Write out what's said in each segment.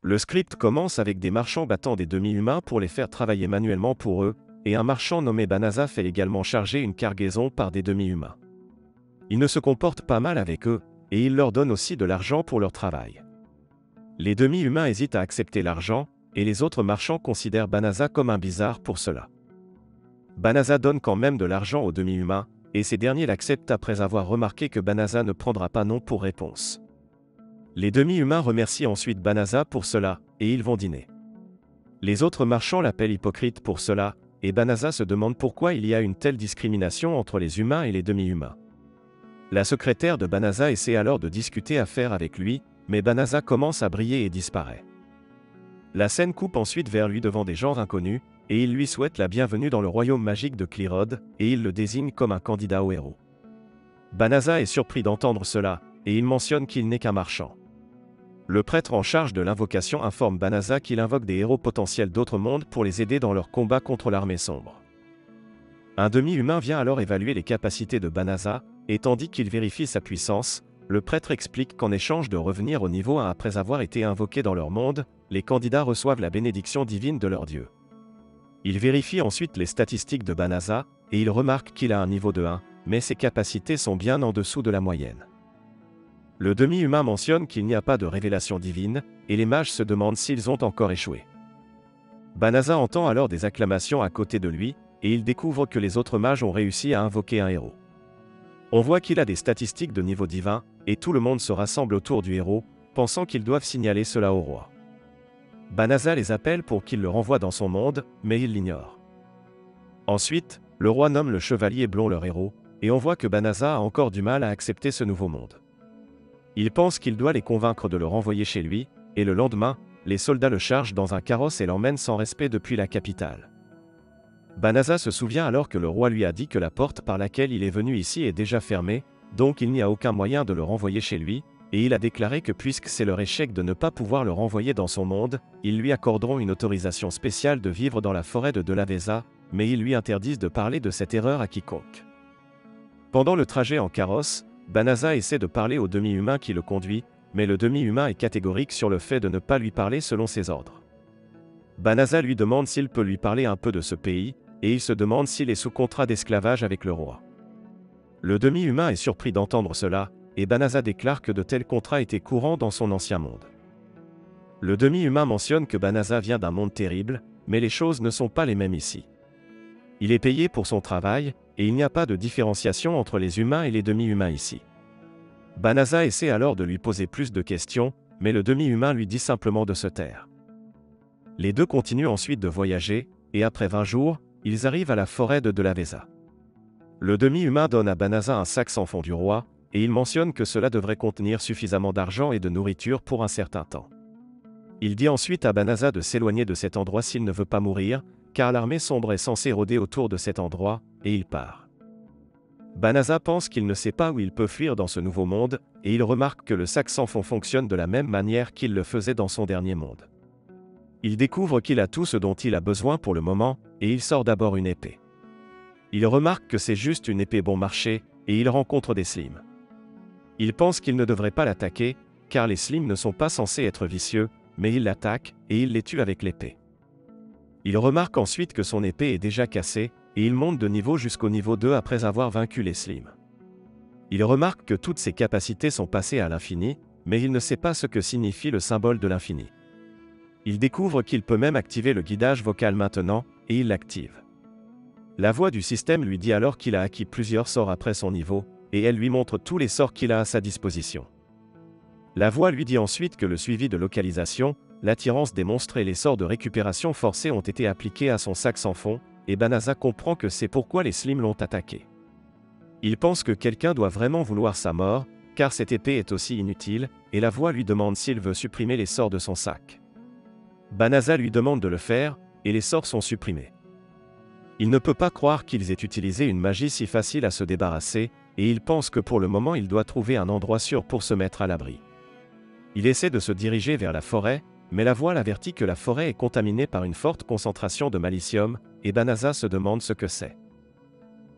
Le script commence avec des marchands battant des demi-humains pour les faire travailler manuellement pour eux, et un marchand nommé Banaza fait également charger une cargaison par des demi-humains. Il ne se comporte pas mal avec eux, et il leur donne aussi de l'argent pour leur travail. Les demi-humains hésitent à accepter l'argent, et les autres marchands considèrent Banaza comme un bizarre pour cela. Banaza donne quand même de l'argent aux demi-humains, et ces derniers l'acceptent après avoir remarqué que Banaza ne prendra pas non pour réponse. Les demi-humains remercient ensuite Banaza pour cela, et ils vont dîner. Les autres marchands l'appellent hypocrite pour cela, et Banaza se demande pourquoi il y a une telle discrimination entre les humains et les demi-humains. La secrétaire de Banaza essaie alors de discuter affaire avec lui, mais Banaza commence à briller et disparaît. La scène coupe ensuite vers lui devant des gens inconnus, et il lui souhaite la bienvenue dans le royaume magique de Clyrode, et il le désigne comme un candidat au héros. Banaza est surpris d'entendre cela, et il mentionne qu'il n'est qu'un marchand. Le prêtre en charge de l'invocation informe Banaza qu'il invoque des héros potentiels d'autres mondes pour les aider dans leur combat contre l'armée sombre. Un demi-humain vient alors évaluer les capacités de Banaza, et tandis qu'il vérifie sa puissance, le prêtre explique qu'en échange de revenir au niveau 1 après avoir été invoqués dans leur monde, les candidats reçoivent la bénédiction divine de leur dieu. Il vérifie ensuite les statistiques de Banaza, et il remarque qu'il a un niveau de 1, mais ses capacités sont bien en dessous de la moyenne. Le demi-humain mentionne qu'il n'y a pas de révélation divine, et les mages se demandent s'ils ont encore échoué. Banaza entend alors des acclamations à côté de lui, et il découvre que les autres mages ont réussi à invoquer un héros. On voit qu'il a des statistiques de niveau divin, et tout le monde se rassemble autour du héros, pensant qu'ils doivent signaler cela au roi. Banaza les appelle pour qu'il le renvoie dans son monde, mais il l'ignore. Ensuite, le roi nomme le chevalier blond leur héros, et on voit que Banaza a encore du mal à accepter ce nouveau monde. Il pense qu'il doit les convaincre de le renvoyer chez lui, et le lendemain, les soldats le chargent dans un carrosse et l'emmènent sans respect depuis la capitale. Banaza se souvient alors que le roi lui a dit que la porte par laquelle il est venu ici est déjà fermée, donc il n'y a aucun moyen de le renvoyer chez lui, et il a déclaré que puisque c'est leur échec de ne pas pouvoir le renvoyer dans son monde, ils lui accorderont une autorisation spéciale de vivre dans la forêt de Delaveza, mais ils lui interdisent de parler de cette erreur à quiconque. Pendant le trajet en carrosse, Banaza essaie de parler au demi-humain qui le conduit, mais le demi-humain est catégorique sur le fait de ne pas lui parler selon ses ordres. Banaza lui demande s'il peut lui parler un peu de ce pays, et il se demande s'il est sous contrat d'esclavage avec le roi. Le demi-humain est surpris d'entendre cela, et Banaza déclare que de tels contrats étaient courants dans son ancien monde. Le demi-humain mentionne que Banaza vient d'un monde terrible, mais les choses ne sont pas les mêmes ici. Il est payé pour son travail, et il n'y a pas de différenciation entre les humains et les demi-humains ici. Banaza essaie alors de lui poser plus de questions, mais le demi-humain lui dit simplement de se taire. Les deux continuent ensuite de voyager, et après 20 jours, ils arrivent à la forêt de Delaveza. Le demi-humain donne à Banaza un sac sans fond du roi, et il mentionne que cela devrait contenir suffisamment d'argent et de nourriture pour un certain temps. Il dit ensuite à Banaza de s'éloigner de cet endroit s'il ne veut pas mourir, car l'armée sombre est censée rôder autour de cet endroit, et il part. Banaza pense qu'il ne sait pas où il peut fuir dans ce nouveau monde, et il remarque que le sac sans fond fonctionne de la même manière qu'il le faisait dans son dernier monde. Il découvre qu'il a tout ce dont il a besoin pour le moment, et il sort d'abord une épée. Il remarque que c'est juste une épée bon marché, et il rencontre des slims. Il pense qu'il ne devrait pas l'attaquer, car les slims ne sont pas censés être vicieux, mais il l'attaque, et il les tue avec l'épée. Il remarque ensuite que son épée est déjà cassée, et il monte de niveau jusqu'au niveau 2 après avoir vaincu les slims. Il remarque que toutes ses capacités sont passées à l'infini, mais il ne sait pas ce que signifie le symbole de l'infini. Il découvre qu'il peut même activer le guidage vocal maintenant, et il l'active. La voix du système lui dit alors qu'il a acquis plusieurs sorts après son niveau, et elle lui montre tous les sorts qu'il a à sa disposition. La voix lui dit ensuite que le suivi de localisation, l'attirance des monstres et les sorts de récupération forcés ont été appliqués à son sac sans fond, et Banaza comprend que c'est pourquoi les slims l'ont attaqué. Il pense que quelqu'un doit vraiment vouloir sa mort, car cette épée est aussi inutile, et la voix lui demande s'il veut supprimer les sorts de son sac. Banaza lui demande de le faire, et les sorts sont supprimés. Il ne peut pas croire qu'ils aient utilisé une magie si facile à se débarrasser, et il pense que pour le moment il doit trouver un endroit sûr pour se mettre à l'abri. Il essaie de se diriger vers la forêt, mais la voix l'avertit que la forêt est contaminée par une forte concentration de malicium, et Banaza se demande ce que c'est.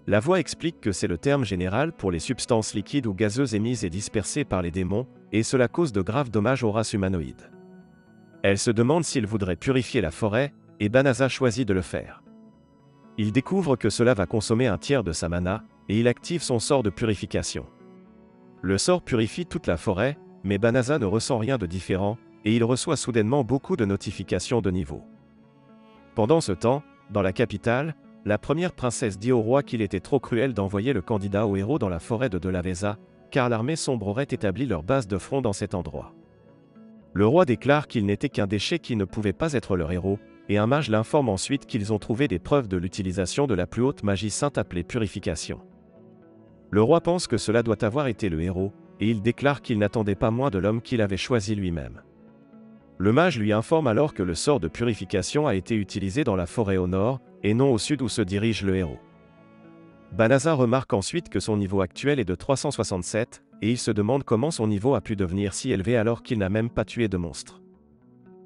La voix explique que c'est le terme général pour les substances liquides ou gazeuses émises et dispersées par les démons, et cela cause de graves dommages aux races humanoïdes. Elle se demande s'il voudrait purifier la forêt, et Banaza choisit de le faire. Il découvre que cela va consommer un tiers de sa mana, et il active son sort de purification. Le sort purifie toute la forêt, mais Banaza ne ressent rien de différent, et il reçoit soudainement beaucoup de notifications de niveau. Pendant ce temps, dans la capitale, la première princesse dit au roi qu'il était trop cruel d'envoyer le candidat au héros dans la forêt de Delaveza, car l'armée sombre aurait établi leur base de front dans cet endroit. Le roi déclare qu'il n'était qu'un déchet qui ne pouvait pas être leur héros, et un mage l'informe ensuite qu'ils ont trouvé des preuves de l'utilisation de la plus haute magie sainte appelée purification. Le roi pense que cela doit avoir été le héros, et il déclare qu'il n'attendait pas moins de l'homme qu'il avait choisi lui-même. Le mage lui informe alors que le sort de purification a été utilisé dans la forêt au nord, et non au sud où se dirige le héros. Banaza remarque ensuite que son niveau actuel est de 367, et il se demande comment son niveau a pu devenir si élevé alors qu'il n'a même pas tué de monstre.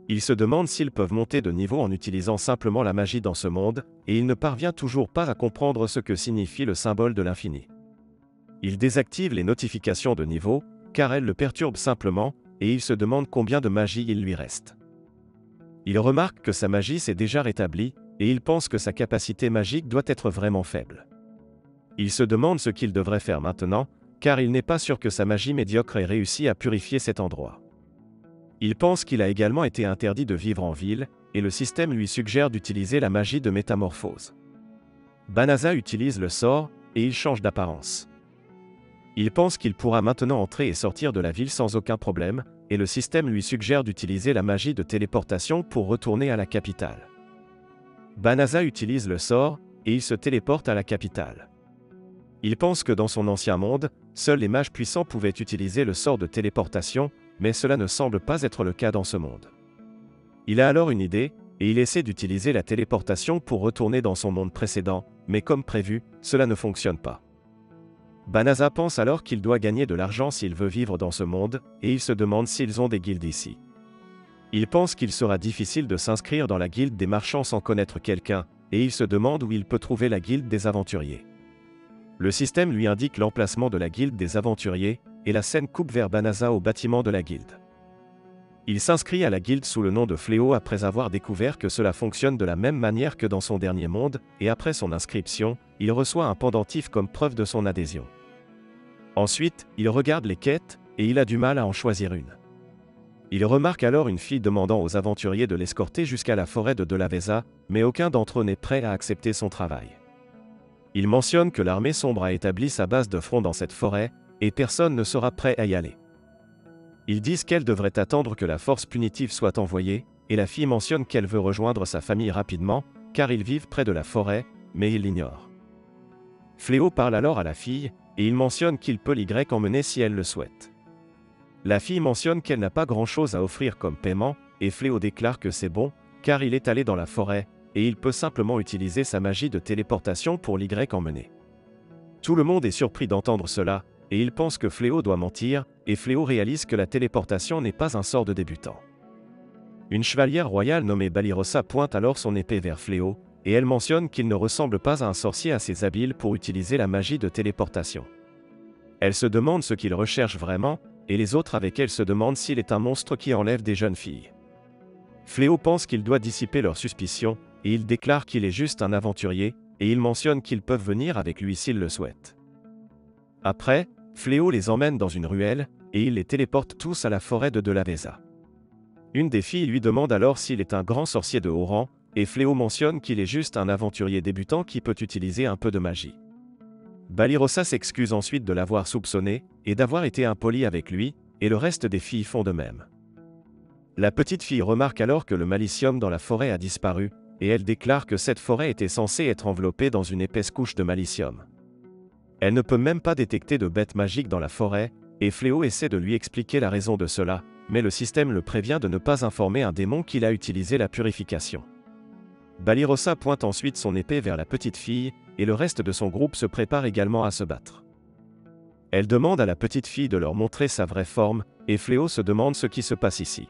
Il se demande s'ils peuvent monter de niveau en utilisant simplement la magie dans ce monde, et il ne parvient toujours pas à comprendre ce que signifie le symbole de l'infini. Il désactive les notifications de niveau, car elles le perturbent simplement, et il se demande combien de magie il lui reste. Il remarque que sa magie s'est déjà rétablie, et il pense que sa capacité magique doit être vraiment faible. Il se demande ce qu'il devrait faire maintenant, car il n'est pas sûr que sa magie médiocre ait réussi à purifier cet endroit. Il pense qu'il a également été interdit de vivre en ville, et le système lui suggère d'utiliser la magie de métamorphose. Banaza utilise le sort, et il change d'apparence. Il pense qu'il pourra maintenant entrer et sortir de la ville sans aucun problème, et le système lui suggère d'utiliser la magie de téléportation pour retourner à la capitale. Banaza utilise le sort, et il se téléporte à la capitale. Il pense que dans son ancien monde, seuls les mages puissants pouvaient utiliser le sort de téléportation, mais cela ne semble pas être le cas dans ce monde. Il a alors une idée, et il essaie d'utiliser la téléportation pour retourner dans son monde précédent, mais comme prévu, cela ne fonctionne pas. Banaza pense alors qu'il doit gagner de l'argent s'il veut vivre dans ce monde, et il se demande s'ils ont des guildes ici. Il pense qu'il sera difficile de s'inscrire dans la guilde des marchands sans connaître quelqu'un, et il se demande où il peut trouver la guilde des aventuriers. Le système lui indique l'emplacement de la guilde des aventuriers, et la scène coupe vers Banaza au bâtiment de la guilde. Il s'inscrit à la guilde sous le nom de Fléau après avoir découvert que cela fonctionne de la même manière que dans son dernier monde, et après son inscription, il reçoit un pendentif comme preuve de son adhésion. Ensuite, il regarde les quêtes, et il a du mal à en choisir une. Il remarque alors une fille demandant aux aventuriers de l'escorter jusqu'à la forêt de Delaveza, mais aucun d'entre eux n'est prêt à accepter son travail. Il mentionne que l'armée sombre a établi sa base de front dans cette forêt, et personne ne sera prêt à y aller. Ils disent qu'elle devrait attendre que la force punitive soit envoyée, et la fille mentionne qu'elle veut rejoindre sa famille rapidement, car ils vivent près de la forêt, mais il l'ignore. Fléau parle alors à la fille, et il mentionne qu'il peut l'y emmener si elle le souhaite. La fille mentionne qu'elle n'a pas grand-chose à offrir comme paiement, et Fléau déclare que c'est bon, car il est allé dans la forêt, et il peut simplement utiliser sa magie de téléportation pour l'y emmener. Tout le monde est surpris d'entendre cela, et il pense que Fléau doit mentir, et Fléau réalise que la téléportation n'est pas un sort de débutant. Une chevalière royale nommée Balirosa pointe alors son épée vers Fléau, et elle mentionne qu'il ne ressemble pas à un sorcier assez habile pour utiliser la magie de téléportation. Elle se demande ce qu'il recherche vraiment, et les autres avec elle se demandent s'il est un monstre qui enlève des jeunes filles. Fléau pense qu'il doit dissiper leurs suspicions, et il déclare qu'il est juste un aventurier, et il mentionne qu'ils peuvent venir avec lui s'ils le souhaitent. Après, Fléau les emmène dans une ruelle, et il les téléporte tous à la forêt de Delaveza. Une des filles lui demande alors s'il est un grand sorcier de haut rang, et Fléau mentionne qu'il est juste un aventurier débutant qui peut utiliser un peu de magie. Balirosa s'excuse ensuite de l'avoir soupçonné, et d'avoir été impoli avec lui, et le reste des filles font de même. La petite fille remarque alors que le malicium dans la forêt a disparu, et elle déclare que cette forêt était censée être enveloppée dans une épaisse couche de malicium. Elle ne peut même pas détecter de bêtes magiques dans la forêt, et Fléau essaie de lui expliquer la raison de cela, mais le système le prévient de ne pas informer un démon qu'il a utilisé la purification. Balirosa pointe ensuite son épée vers la petite fille, et le reste de son groupe se prépare également à se battre. Elle demande à la petite fille de leur montrer sa vraie forme, et Fléau se demande ce qui se passe ici.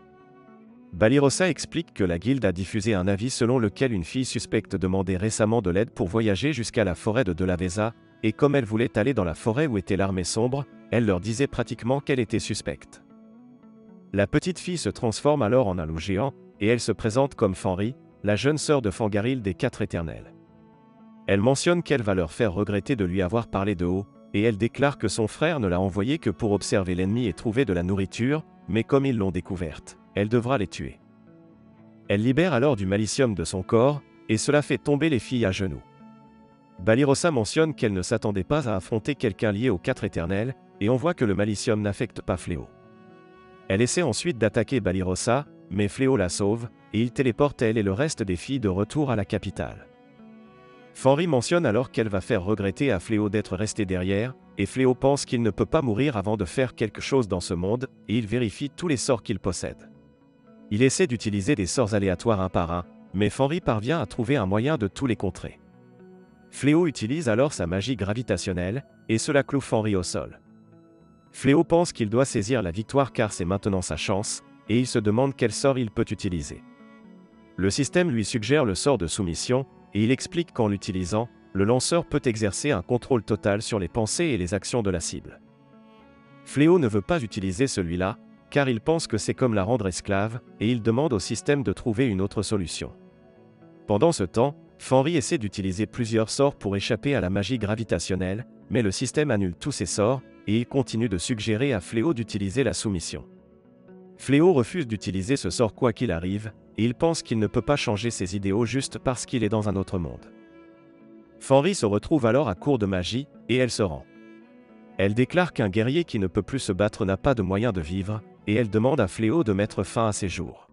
Balirosa explique que la guilde a diffusé un avis selon lequel une fille suspecte demandait récemment de l'aide pour voyager jusqu'à la forêt de Delaveza, et comme elle voulait aller dans la forêt où était l'armée sombre, elle leur disait pratiquement qu'elle était suspecte. La petite fille se transforme alors en un loup géant, et elle se présente comme Fenris, la jeune sœur de Fangaril des Quatre Éternels. Elle mentionne qu'elle va leur faire regretter de lui avoir parlé de haut, et elle déclare que son frère ne l'a envoyé que pour observer l'ennemi et trouver de la nourriture, mais comme ils l'ont découverte, elle devra les tuer. Elle libère alors du malicium de son corps, et cela fait tomber les filles à genoux. Balirosa mentionne qu'elle ne s'attendait pas à affronter quelqu'un lié aux Quatre Éternels, et on voit que le malicium n'affecte pas Fléau. Elle essaie ensuite d'attaquer Balirosa, mais Fléau la sauve, et il téléporte elle et le reste des filles de retour à la capitale. Fenris mentionne alors qu'elle va faire regretter à Fléau d'être resté derrière, et Fléau pense qu'il ne peut pas mourir avant de faire quelque chose dans ce monde, et il vérifie tous les sorts qu'il possède. Il essaie d'utiliser des sorts aléatoires un par un, mais Fenris parvient à trouver un moyen de tous les contrer. Fléau utilise alors sa magie gravitationnelle, et cela cloue Fenris au sol. Fléau pense qu'il doit saisir la victoire car c'est maintenant sa chance, et il se demande quel sort il peut utiliser. Le système lui suggère le sort de soumission, et il explique qu'en l'utilisant, le lanceur peut exercer un contrôle total sur les pensées et les actions de la cible. Fléau ne veut pas utiliser celui-là, car il pense que c'est comme la rendre esclave, et il demande au système de trouver une autre solution. Pendant ce temps, Fenris essaie d'utiliser plusieurs sorts pour échapper à la magie gravitationnelle, mais le système annule tous ses sorts, et il continue de suggérer à Fléau d'utiliser la soumission. Fléau refuse d'utiliser ce sort quoi qu'il arrive, et il pense qu'il ne peut pas changer ses idéaux juste parce qu'il est dans un autre monde. Fenris se retrouve alors à court de magie, et elle se rend. Elle déclare qu'un guerrier qui ne peut plus se battre n'a pas de moyen de vivre, et elle demande à Fléau de mettre fin à ses jours.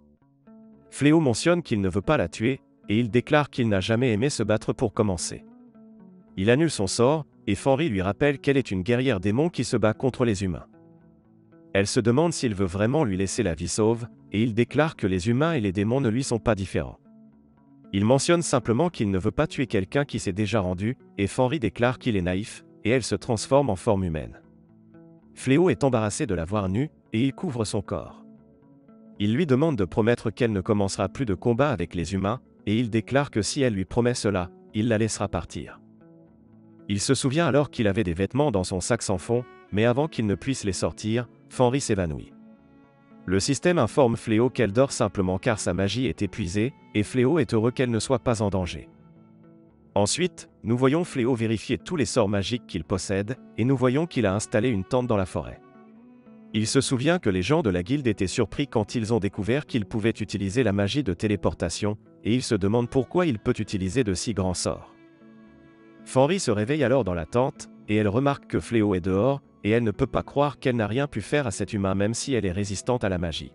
Fléau mentionne qu'il ne veut pas la tuer, et il déclare qu'il n'a jamais aimé se battre pour commencer. Il annule son sort, et Fenris lui rappelle qu'elle est une guerrière démon qui se bat contre les humains. Elle se demande s'il veut vraiment lui laisser la vie sauve, et il déclare que les humains et les démons ne lui sont pas différents. Il mentionne simplement qu'il ne veut pas tuer quelqu'un qui s'est déjà rendu, et Fenris déclare qu'il est naïf, et elle se transforme en forme humaine. Fléau est embarrassé de la voir nue, et il couvre son corps. Il lui demande de promettre qu'elle ne commencera plus de combat avec les humains, et il déclare que si elle lui promet cela, il la laissera partir. Il se souvient alors qu'il avait des vêtements dans son sac sans fond, mais avant qu'il ne puisse les sortir, Fenris s'évanouit. Le système informe Fléau qu'elle dort simplement car sa magie est épuisée, et Fléau est heureux qu'elle ne soit pas en danger. Ensuite, nous voyons Fléau vérifier tous les sorts magiques qu'il possède, et nous voyons qu'il a installé une tente dans la forêt. Il se souvient que les gens de la guilde étaient surpris quand ils ont découvert qu'il pouvait utiliser la magie de téléportation, et il se demande pourquoi il peut utiliser de si grands sorts. Fenris se réveille alors dans la tente, et elle remarque que Fléau est dehors, et elle ne peut pas croire qu'elle n'a rien pu faire à cet humain même si elle est résistante à la magie.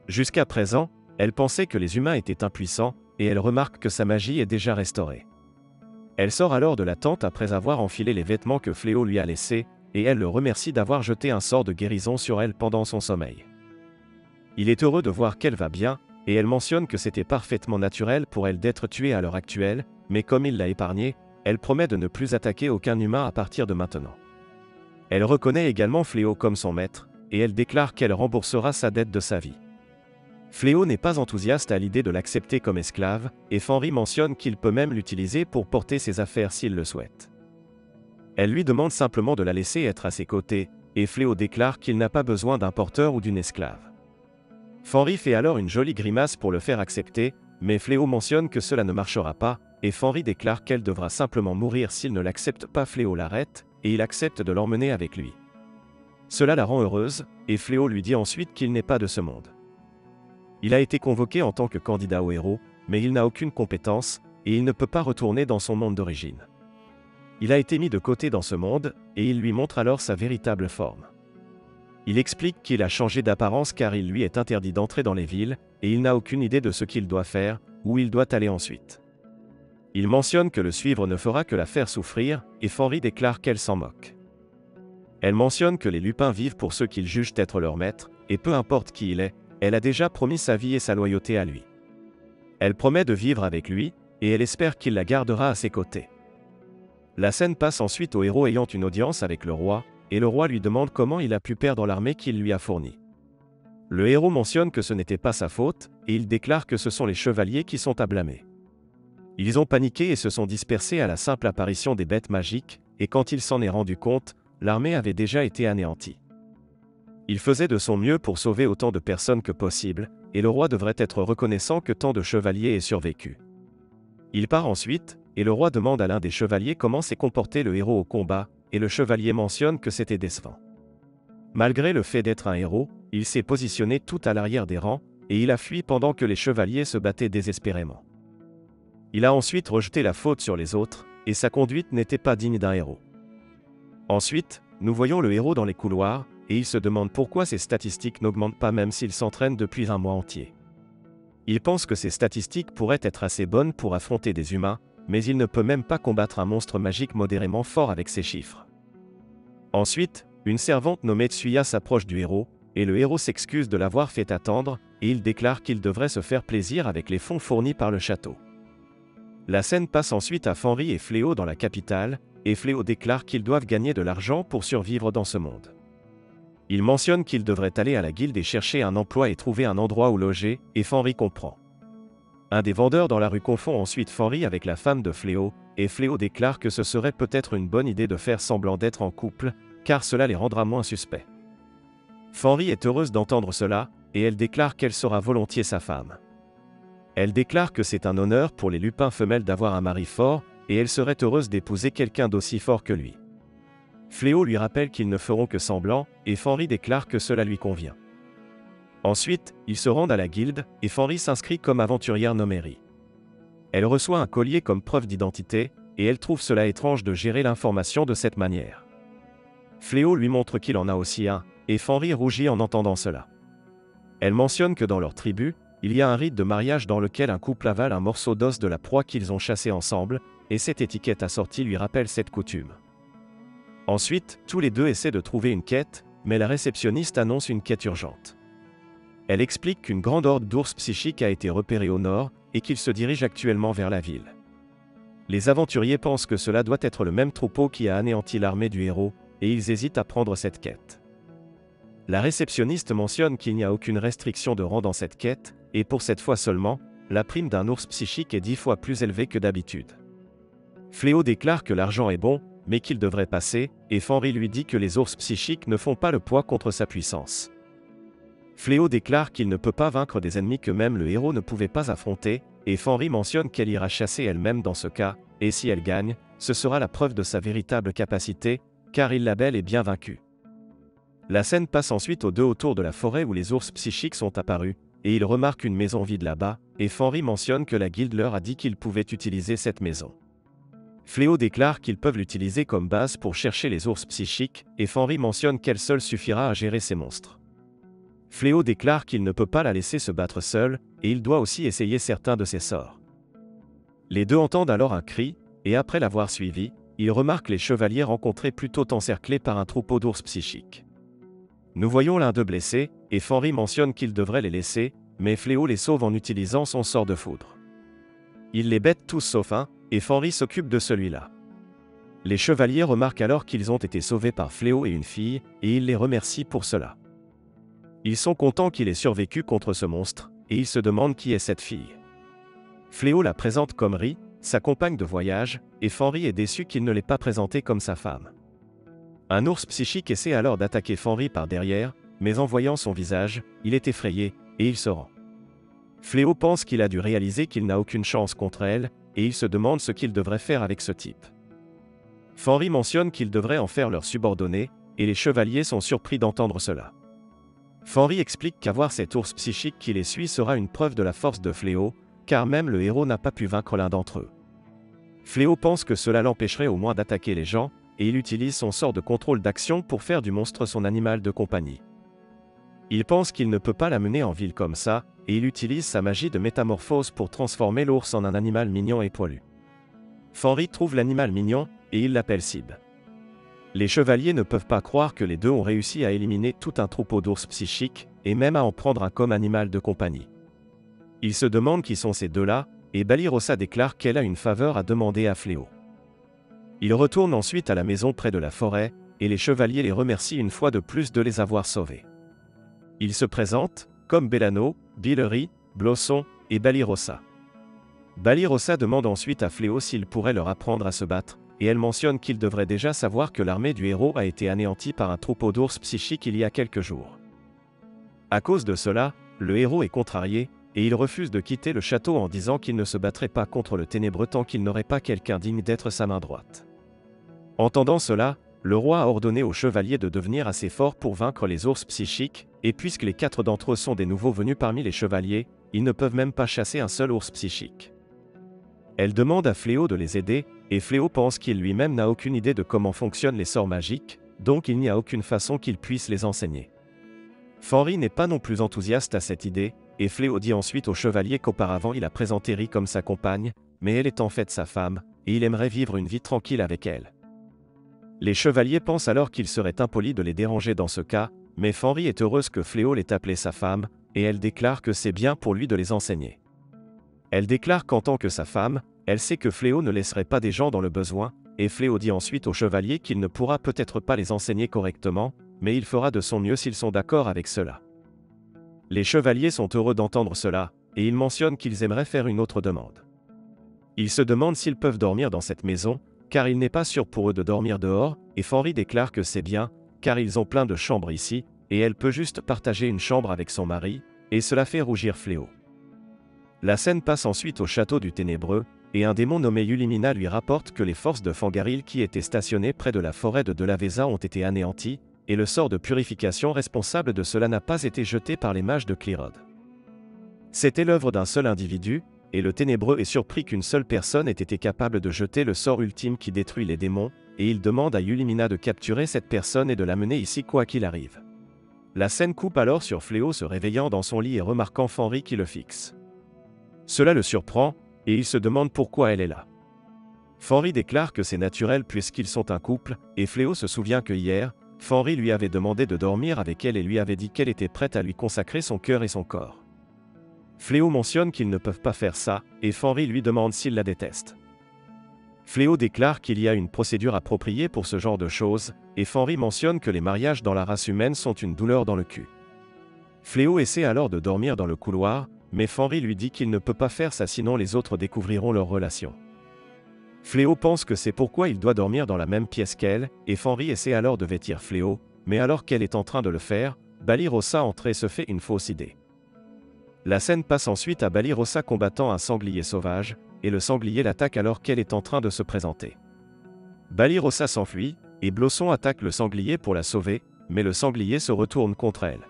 Jusqu'à présent, elle pensait que les humains étaient impuissants, et elle remarque que sa magie est déjà restaurée. Elle sort alors de la tente après avoir enfilé les vêtements que Fléau lui a laissés, et elle le remercie d'avoir jeté un sort de guérison sur elle pendant son sommeil. Il est heureux de voir qu'elle va bien, et elle mentionne que c'était parfaitement naturel pour elle d'être tuée à l'heure actuelle, mais comme il l'a épargnée, elle promet de ne plus attaquer aucun humain à partir de maintenant. Elle reconnaît également Fléau comme son maître, et elle déclare qu'elle remboursera sa dette de sa vie. Fléau n'est pas enthousiaste à l'idée de l'accepter comme esclave, et Fenris mentionne qu'il peut même l'utiliser pour porter ses affaires s'il le souhaite. Elle lui demande simplement de la laisser être à ses côtés, et Fléau déclare qu'il n'a pas besoin d'un porteur ou d'une esclave. Fenris fait alors une jolie grimace pour le faire accepter, mais Fléau mentionne que cela ne marchera pas, et Fenris déclare qu'elle devra simplement mourir s'il ne l'accepte pas. Fléau l'arrête, et il accepte de l'emmener avec lui. Cela la rend heureuse, et Fléau lui dit ensuite qu'il n'est pas de ce monde. Il a été convoqué en tant que candidat au héros, mais il n'a aucune compétence, et il ne peut pas retourner dans son monde d'origine. Il a été mis de côté dans ce monde, et il lui montre alors sa véritable forme. Il explique qu'il a changé d'apparence car il lui est interdit d'entrer dans les villes, et il n'a aucune idée de ce qu'il doit faire, où il doit aller ensuite. Il mentionne que le suivre ne fera que la faire souffrir, et Fenris déclare qu'elle s'en moque. Elle mentionne que les lupins vivent pour ceux qu'ils jugent être leur maître, et peu importe qui il est, elle a déjà promis sa vie et sa loyauté à lui. Elle promet de vivre avec lui, et elle espère qu'il la gardera à ses côtés. La scène passe ensuite au héros ayant une audience avec le roi, et le roi lui demande comment il a pu perdre l'armée qu'il lui a fournie. Le héros mentionne que ce n'était pas sa faute, et il déclare que ce sont les chevaliers qui sont à blâmer. Ils ont paniqué et se sont dispersés à la simple apparition des bêtes magiques, et quand il s'en est rendu compte, l'armée avait déjà été anéantie. Il faisait de son mieux pour sauver autant de personnes que possible, et le roi devrait être reconnaissant que tant de chevaliers aient survécu. Il part ensuite, et le roi demande à l'un des chevaliers comment s'est comporté le héros au combat, et le chevalier mentionne que c'était décevant. Malgré le fait d'être un héros, il s'est positionné tout à l'arrière des rangs, et il a fui pendant que les chevaliers se battaient désespérément. Il a ensuite rejeté la faute sur les autres, et sa conduite n'était pas digne d'un héros. Ensuite, nous voyons le héros dans les couloirs, et il se demande pourquoi ses statistiques n'augmentent pas même s'il s'entraîne depuis un mois entier. Il pense que ses statistiques pourraient être assez bonnes pour affronter des humains, mais il ne peut même pas combattre un monstre magique modérément fort avec ses chiffres. Ensuite, une servante nommée Tsuya s'approche du héros, et le héros s'excuse de l'avoir fait attendre, et il déclare qu'il devrait se faire plaisir avec les fonds fournis par le château. La scène passe ensuite à Fenris et Fléau dans la capitale, et Fléau déclare qu'ils doivent gagner de l'argent pour survivre dans ce monde. Il mentionne qu'ils devraient aller à la guilde et chercher un emploi et trouver un endroit où loger, et Fenris comprend. Un des vendeurs dans la rue confond ensuite Fenris avec la femme de Fléau, et Fléau déclare que ce serait peut-être une bonne idée de faire semblant d'être en couple, car cela les rendra moins suspects. Fenris est heureuse d'entendre cela, et elle déclare qu'elle sera volontiers sa femme. Elle déclare que c'est un honneur pour les lupins femelles d'avoir un mari fort, et elle serait heureuse d'épouser quelqu'un d'aussi fort que lui. Fléau lui rappelle qu'ils ne feront que semblant, et Fenris déclare que cela lui convient. Ensuite, ils se rendent à la guilde, et Fenris s'inscrit comme aventurière nommée Ri. Elle reçoit un collier comme preuve d'identité, et elle trouve cela étrange de gérer l'information de cette manière. Fléau lui montre qu'il en a aussi un, et Fenris rougit en entendant cela. Elle mentionne que dans leur tribu, il y a un rite de mariage dans lequel un couple avale un morceau d'os de la proie qu'ils ont chassé ensemble, et cette étiquette assortie lui rappelle cette coutume. Ensuite, tous les deux essaient de trouver une quête, mais la réceptionniste annonce une quête urgente. Elle explique qu'une grande horde d'ours psychiques a été repérée au nord, et qu'ils se dirigent actuellement vers la ville. Les aventuriers pensent que cela doit être le même troupeau qui a anéanti l'armée du héros, et ils hésitent à prendre cette quête. La réceptionniste mentionne qu'il n'y a aucune restriction de rang dans cette quête, et pour cette fois seulement, la prime d'un ours psychique est 10 fois plus élevée que d'habitude. Fléau déclare que l'argent est bon, mais qu'il devrait passer, et Fenris lui dit que les ours psychiques ne font pas le poids contre sa puissance. Fléau déclare qu'il ne peut pas vaincre des ennemis que même le héros ne pouvait pas affronter, et Fenris mentionne qu'elle ira chasser elle-même dans ce cas, et si elle gagne, ce sera la preuve de sa véritable capacité, car il l'a bel et bien vaincue. La scène passe ensuite aux deux autour de la forêt où les ours psychiques sont apparus, et ils remarquent une maison vide là-bas, et Fenris mentionne que la guilde leur a dit qu'ils pouvaient utiliser cette maison. Fléau déclare qu'ils peuvent l'utiliser comme base pour chercher les ours psychiques, et Fenris mentionne qu'elle seule suffira à gérer ces monstres. Fléau déclare qu'il ne peut pas la laisser se battre seule, et il doit aussi essayer certains de ses sorts. Les deux entendent alors un cri, et après l'avoir suivi, ils remarquent les chevaliers rencontrés plutôt encerclés par un troupeau d'ours psychiques. Nous voyons l'un d'eux blessé, et Fenris mentionne qu'il devrait les laisser, mais Fléau les sauve en utilisant son sort de foudre. Il les bête tous sauf un, et Fenris s'occupe de celui-là. Les chevaliers remarquent alors qu'ils ont été sauvés par Fléau et une fille, et ils les remercient pour cela. Ils sont contents qu'il ait survécu contre ce monstre, et ils se demandent qui est cette fille. Fléau la présente comme Ri, sa compagne de voyage, et Fenris est déçu qu'il ne l'ait pas présentée comme sa femme. Un ours psychique essaie alors d'attaquer Fenris par derrière, mais en voyant son visage, il est effrayé, et il se rend. Fléau pense qu'il a dû réaliser qu'il n'a aucune chance contre elle, et il se demande ce qu'il devrait faire avec ce type. Fenris mentionne qu'ils devraient en faire leur subordonné, et les chevaliers sont surpris d'entendre cela. Fenris explique qu'avoir cet ours psychique qui les suit sera une preuve de la force de Fléau, car même le héros n'a pas pu vaincre l'un d'entre eux. Fléau pense que cela l'empêcherait au moins d'attaquer les gens, et il utilise son sort de contrôle d'action pour faire du monstre son animal de compagnie. Il pense qu'il ne peut pas l'amener en ville comme ça, et il utilise sa magie de métamorphose pour transformer l'ours en un animal mignon et poilu. Fenris trouve l'animal mignon, et il l'appelle Sib. Les chevaliers ne peuvent pas croire que les deux ont réussi à éliminer tout un troupeau d'ours psychiques, et même à en prendre un comme animal de compagnie. Ils se demandent qui sont ces deux-là, et Balirosa déclare qu'elle a une faveur à demander à Fléau. Ils retournent ensuite à la maison près de la forêt, et les chevaliers les remercient une fois de plus de les avoir sauvés. Ils se présentent, comme Bellano, Billery, Blosson et Balirosa. Balirosa demande ensuite à Fléau s'il pourrait leur apprendre à se battre, et elle mentionne qu'il devrait déjà savoir que l'armée du héros a été anéantie par un troupeau d'ours psychiques il y a quelques jours. À cause de cela, le héros est contrarié, et il refuse de quitter le château en disant qu'il ne se battrait pas contre le ténébreux tant qu'il n'aurait pas quelqu'un digne d'être sa main droite. Entendant cela, le roi a ordonné aux chevaliers de devenir assez forts pour vaincre les ours psychiques, et puisque les 4 d'entre eux sont des nouveaux venus parmi les chevaliers, ils ne peuvent même pas chasser un seul ours psychique. Elle demande à Fléau de les aider, et Fléau pense qu'il lui-même n'a aucune idée de comment fonctionnent les sorts magiques, donc il n'y a aucune façon qu'il puisse les enseigner. Fenris n'est pas non plus enthousiaste à cette idée, et Fléau dit ensuite au chevalier qu'auparavant il a présenté Ri comme sa compagne, mais elle est en fait sa femme, et il aimerait vivre une vie tranquille avec elle. Les chevaliers pensent alors qu'il serait impoli de les déranger dans ce cas, mais Fenris est heureuse que Fléau l'ait appelée sa femme, et elle déclare que c'est bien pour lui de les enseigner. Elle déclare qu'en tant que sa femme, elle sait que Fléau ne laisserait pas des gens dans le besoin, et Fléau dit ensuite au chevalier qu'il ne pourra peut-être pas les enseigner correctement, mais il fera de son mieux s'ils sont d'accord avec cela. Les chevaliers sont heureux d'entendre cela, et ils mentionnent qu'ils aimeraient faire une autre demande. Ils se demandent s'ils peuvent dormir dans cette maison, car il n'est pas sûr pour eux de dormir dehors, et Fenris déclare que c'est bien, car ils ont plein de chambres ici, et elle peut juste partager une chambre avec son mari, et cela fait rougir Fléau. La scène passe ensuite au château du Ténébreux, et un démon nommé Ulimina lui rapporte que les forces de Fangaril qui étaient stationnées près de la forêt de Delaveza ont été anéanties, et le sort de purification responsable de cela n'a pas été jeté par les mages de Clérode. C'était l'œuvre d'un seul individu, et le Ténébreux est surpris qu'une seule personne ait été capable de jeter le sort ultime qui détruit les démons, et il demande à Ulimina de capturer cette personne et de l'amener ici quoi qu'il arrive. La scène coupe alors sur Fléau se réveillant dans son lit et remarquant Fenris qui le fixe. Cela le surprend, et il se demande pourquoi elle est là. Fenris déclare que c'est naturel puisqu'ils sont un couple, et Fléau se souvient que hier, Fenris lui avait demandé de dormir avec elle et lui avait dit qu'elle était prête à lui consacrer son cœur et son corps. Fléau mentionne qu'ils ne peuvent pas faire ça, et Fenris lui demande s'il la déteste. Fléau déclare qu'il y a une procédure appropriée pour ce genre de choses, et Fenris mentionne que les mariages dans la race humaine sont une douleur dans le cul. Fléau essaie alors de dormir dans le couloir, mais Fenris lui dit qu'il ne peut pas faire ça sinon les autres découvriront leur relation. Fléau pense que c'est pourquoi il doit dormir dans la même pièce qu'elle, et Fenris essaie alors de vêtir Fléau, mais alors qu'elle est en train de le faire, Balirosa entre et se fait une fausse idée. La scène passe ensuite à Balirosa combattant un sanglier sauvage, et le sanglier l'attaque alors qu'elle est en train de se présenter. Balirosa s'enfuit, et Blosson attaque le sanglier pour la sauver, mais le sanglier se retourne contre elle.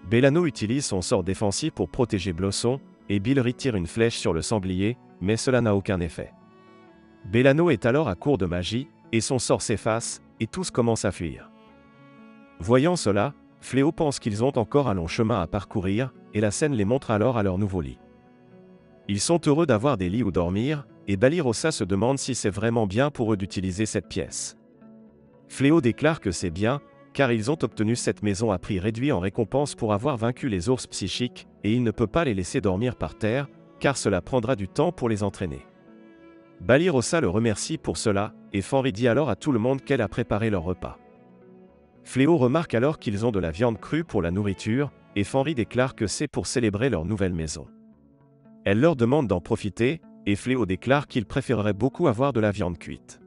Bellano utilise son sort défensif pour protéger Blosson, et Bilri tire une flèche sur le sanglier, mais cela n'a aucun effet. Bellano est alors à court de magie, et son sort s'efface, et tous commencent à fuir. Voyant cela, Fléau pense qu'ils ont encore un long chemin à parcourir, et la scène les montre alors à leur nouveau lit. Ils sont heureux d'avoir des lits où dormir, et Balirosa se demande si c'est vraiment bien pour eux d'utiliser cette pièce. Fléau déclare que c'est bien, car ils ont obtenu cette maison à prix réduit en récompense pour avoir vaincu les ours psychiques, et il ne peut pas les laisser dormir par terre, car cela prendra du temps pour les entraîner. Balirosa le remercie pour cela, et Fenris dit alors à tout le monde qu'elle a préparé leur repas. Fléau remarque alors qu'ils ont de la viande crue pour la nourriture, et Fenris déclare que c'est pour célébrer leur nouvelle maison. Elle leur demande d'en profiter, et Fléau déclare qu'il préférerait beaucoup avoir de la viande cuite.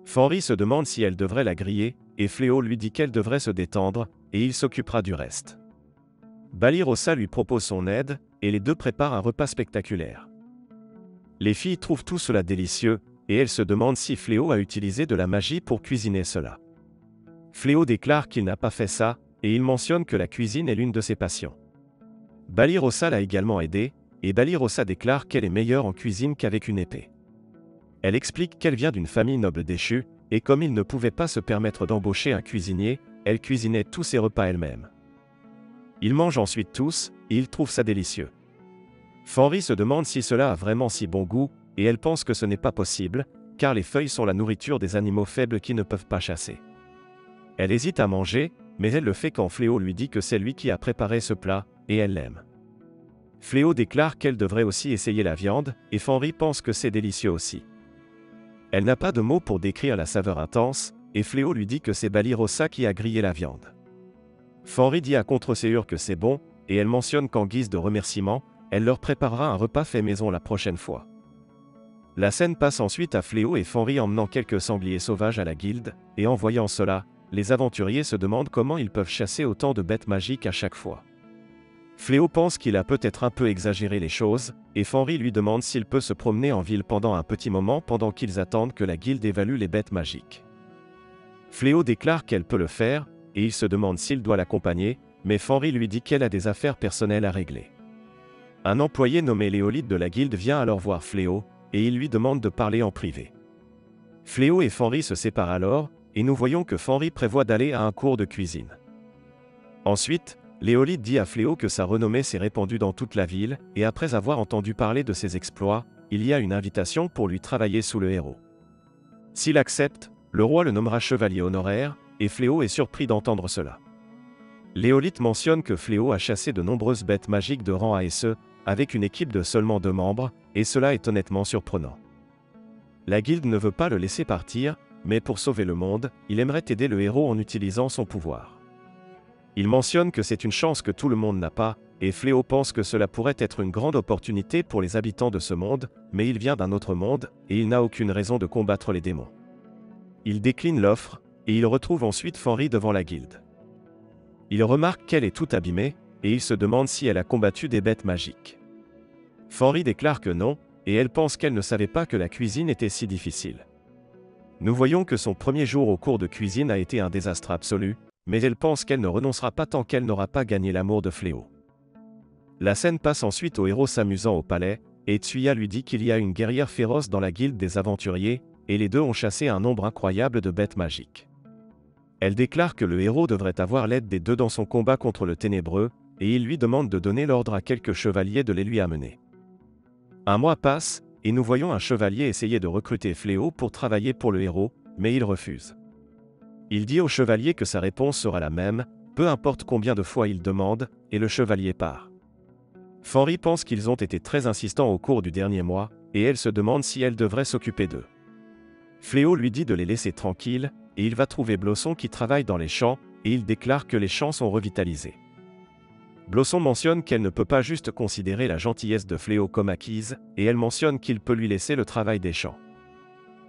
Fenris se demande si elle devrait la griller, et Fléau lui dit qu'elle devrait se détendre, et il s'occupera du reste. Balirosa lui propose son aide, et les deux préparent un repas spectaculaire. Les filles trouvent tout cela délicieux, et elles se demandent si Fléau a utilisé de la magie pour cuisiner cela. Fléau déclare qu'il n'a pas fait ça, et il mentionne que la cuisine est l'une de ses passions. Balirosa l'a également aidé, et Balirosa déclare qu'elle est meilleure en cuisine qu'avec une épée. Elle explique qu'elle vient d'une famille noble déchue, et comme il ne pouvait pas se permettre d'embaucher un cuisinier, elle cuisinait tous ses repas elle-même. Ils mangent ensuite tous, et ils trouvent ça délicieux. Fenris se demande si cela a vraiment si bon goût, et elle pense que ce n'est pas possible, car les feuilles sont la nourriture des animaux faibles qui ne peuvent pas chasser. Elle hésite à manger, mais elle le fait quand Fléau lui dit que c'est lui qui a préparé ce plat, et elle l'aime. Fléau déclare qu'elle devrait aussi essayer la viande, et Fenris pense que c'est délicieux aussi. Elle n'a pas de mots pour décrire la saveur intense, et Fléau lui dit que c'est Balirosa qui a grillé la viande. Fenris dit à Contreséur que c'est bon, et elle mentionne qu'en guise de remerciement, elle leur préparera un repas fait maison la prochaine fois. La scène passe ensuite à Fléau et Fenris emmenant quelques sangliers sauvages à la guilde, et en voyant cela, les aventuriers se demandent comment ils peuvent chasser autant de bêtes magiques à chaque fois. Fléau pense qu'il a peut-être un peu exagéré les choses, et Fenris lui demande s'il peut se promener en ville pendant un petit moment pendant qu'ils attendent que la guilde évalue les bêtes magiques. Fléau déclare qu'elle peut le faire, et il se demande s'il doit l'accompagner, mais Fenris lui dit qu'elle a des affaires personnelles à régler. Un employé nommé Léolide de la guilde vient alors voir Fléau, et il lui demande de parler en privé. Fléau et Fenris se séparent alors, et nous voyons que Fenris prévoit d'aller à un cours de cuisine. Ensuite, Léolide dit à Fléau que sa renommée s'est répandue dans toute la ville, et après avoir entendu parler de ses exploits, il y a une invitation pour lui travailler sous le héros. S'il accepte, le roi le nommera chevalier honoraire, et Fléau est surpris d'entendre cela. Léolide mentionne que Fléau a chassé de nombreuses bêtes magiques de rang A et ce, avec une équipe de seulement 2 membres, et cela est honnêtement surprenant. La guilde ne veut pas le laisser partir, mais pour sauver le monde, il aimerait aider le héros en utilisant son pouvoir. Il mentionne que c'est une chance que tout le monde n'a pas, et Fléau pense que cela pourrait être une grande opportunité pour les habitants de ce monde, mais il vient d'un autre monde, et il n'a aucune raison de combattre les démons. Il décline l'offre, et il retrouve ensuite Fenris devant la guilde. Il remarque qu'elle est toute abîmée, et il se demande si elle a combattu des bêtes magiques. Fenris déclare que non, et elle pense qu'elle ne savait pas que la cuisine était si difficile. Nous voyons que son premier jour au cours de cuisine a été un désastre absolu, mais elle pense qu'elle ne renoncera pas tant qu'elle n'aura pas gagné l'amour de Fléau. La scène passe ensuite au héros s'amusant au palais, et Tsuya lui dit qu'il y a une guerrière féroce dans la guilde des aventuriers, et les deux ont chassé un nombre incroyable de bêtes magiques. Elle déclare que le héros devrait avoir l'aide des deux dans son combat contre le ténébreux, et il lui demande de donner l'ordre à quelques chevaliers de les lui amener. Un mois passe, et nous voyons un chevalier essayer de recruter Fléau pour travailler pour le héros, mais il refuse. Il dit au chevalier que sa réponse sera la même, peu importe combien de fois il demande, et le chevalier part. Fenris pense qu'ils ont été très insistants au cours du dernier mois, et elle se demande si elle devrait s'occuper d'eux. Fléau lui dit de les laisser tranquilles, et il va trouver Blosson qui travaille dans les champs, et il déclare que les champs sont revitalisés. Blosson mentionne qu'elle ne peut pas juste considérer la gentillesse de Fléau comme acquise, et elle mentionne qu'il peut lui laisser le travail des champs.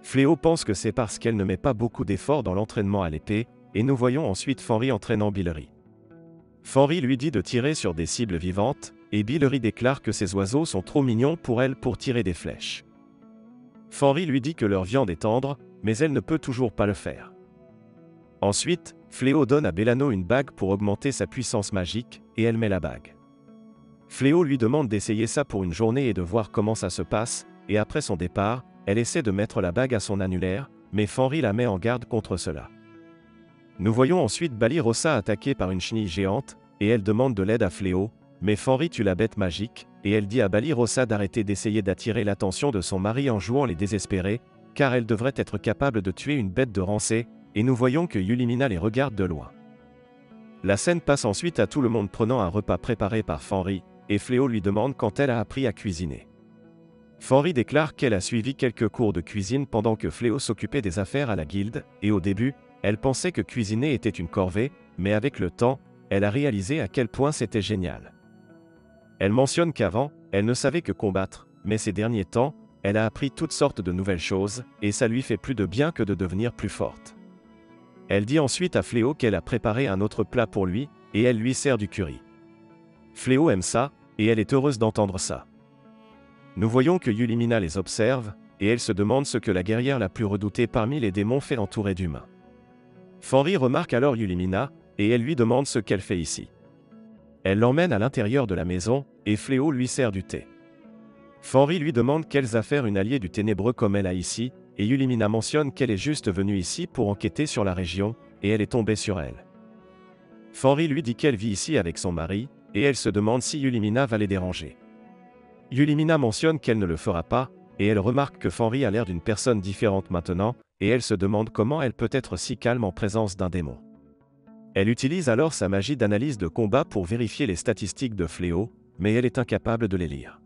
Fléau pense que c'est parce qu'elle ne met pas beaucoup d'efforts dans l'entraînement à l'épée, et nous voyons ensuite Fenris entraînant Billery. Fenris lui dit de tirer sur des cibles vivantes, et Billery déclare que ces oiseaux sont trop mignons pour elle pour tirer des flèches. Fenris lui dit que leur viande est tendre, mais elle ne peut toujours pas le faire. Ensuite, Fléau donne à Bellano une bague pour augmenter sa puissance magique, et elle met la bague. Fléau lui demande d'essayer ça pour une journée et de voir comment ça se passe, et après son départ, elle essaie de mettre la bague à son annulaire, mais Fenris la met en garde contre cela. Nous voyons ensuite Bali Rossa attaquée par une chenille géante, et elle demande de l'aide à Fléau, mais Fenris tue la bête magique, et elle dit à Bali Rossa d'arrêter d'essayer d'attirer l'attention de son mari en jouant les désespérés, car elle devrait être capable de tuer une bête de rancée, et nous voyons que Yulimina les regarde de loin. La scène passe ensuite à tout le monde prenant un repas préparé par Fenris, et Fléau lui demande quand elle a appris à cuisiner. Fenris déclare qu'elle a suivi quelques cours de cuisine pendant que Fléau s'occupait des affaires à la guilde, et au début, elle pensait que cuisiner était une corvée, mais avec le temps, elle a réalisé à quel point c'était génial. Elle mentionne qu'avant, elle ne savait que combattre, mais ces derniers temps, elle a appris toutes sortes de nouvelles choses, et ça lui fait plus de bien que de devenir plus forte. Elle dit ensuite à Fléau qu'elle a préparé un autre plat pour lui, et elle lui sert du curry. Fléau aime ça, et elle est heureuse d'entendre ça. Nous voyons que Yulimina les observe, et elle se demande ce que la guerrière la plus redoutée parmi les démons fait entourée d'humains. Fenris remarque alors Yulimina, et elle lui demande ce qu'elle fait ici. Elle l'emmène à l'intérieur de la maison, et Fléau lui sert du thé. Fenris lui demande quelles affaires une alliée du ténébreux comme elle a ici, et Yulimina mentionne qu'elle est juste venue ici pour enquêter sur la région, et elle est tombée sur elle. Fenris lui dit qu'elle vit ici avec son mari, et elle se demande si Yulimina va les déranger. Yulimina mentionne qu'elle ne le fera pas, et elle remarque que Fenris a l'air d'une personne différente maintenant, et elle se demande comment elle peut être si calme en présence d'un démon. Elle utilise alors sa magie d'analyse de combat pour vérifier les statistiques de Fléau, mais elle est incapable de les lire.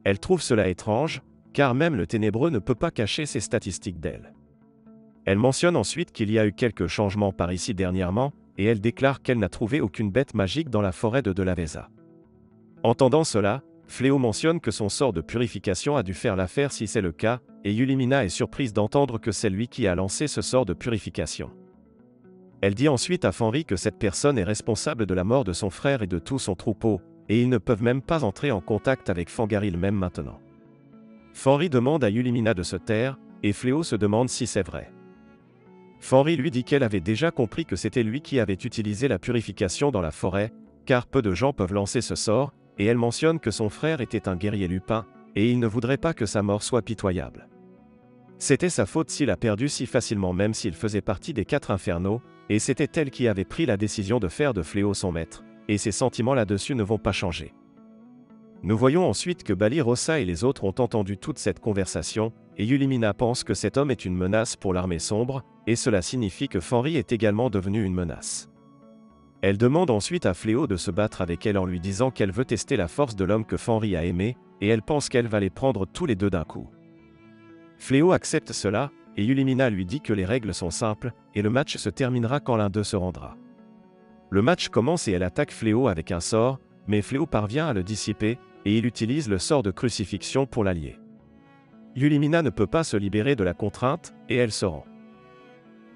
Elle trouve cela étrange, car même le ténébreux ne peut pas cacher ses statistiques d'elle. Elle mentionne ensuite qu'il y a eu quelques changements par ici dernièrement, et elle déclare qu'elle n'a trouvé aucune bête magique dans la forêt de Delaveza. Entendant cela, Fléau mentionne que son sort de purification a dû faire l'affaire si c'est le cas, et Yulimina est surprise d'entendre que c'est lui qui a lancé ce sort de purification. Elle dit ensuite à Fenris que cette personne est responsable de la mort de son frère et de tout son troupeau, et ils ne peuvent même pas entrer en contact avec Fangaril même maintenant. Fenris demande à Yulimina de se taire, et Fléau se demande si c'est vrai. Fenris lui dit qu'elle avait déjà compris que c'était lui qui avait utilisé la purification dans la forêt, car peu de gens peuvent lancer ce sort, et elle mentionne que son frère était un guerrier lupin, et il ne voudrait pas que sa mort soit pitoyable. C'était sa faute s'il a perdu si facilement même s'il faisait partie des 4 infernaux, et c'était elle qui avait pris la décision de faire de Fléau son maître, et ses sentiments là-dessus ne vont pas changer. Nous voyons ensuite que Bali Rossa et les autres ont entendu toute cette conversation, et Yulimina pense que cet homme est une menace pour l'armée sombre, et cela signifie que Fenris est également devenu une menace. Elle demande ensuite à Fléau de se battre avec elle en lui disant qu'elle veut tester la force de l'homme que Fenris a aimé, et elle pense qu'elle va les prendre tous les deux d'un coup. Fléau accepte cela, et Yulimina lui dit que les règles sont simples, et le match se terminera quand l'un d'eux se rendra. Le match commence et elle attaque Fléau avec un sort, mais Fléau parvient à le dissiper, et il utilise le sort de crucifixion pour l'allier. Yulimina ne peut pas se libérer de la contrainte, et elle se rend.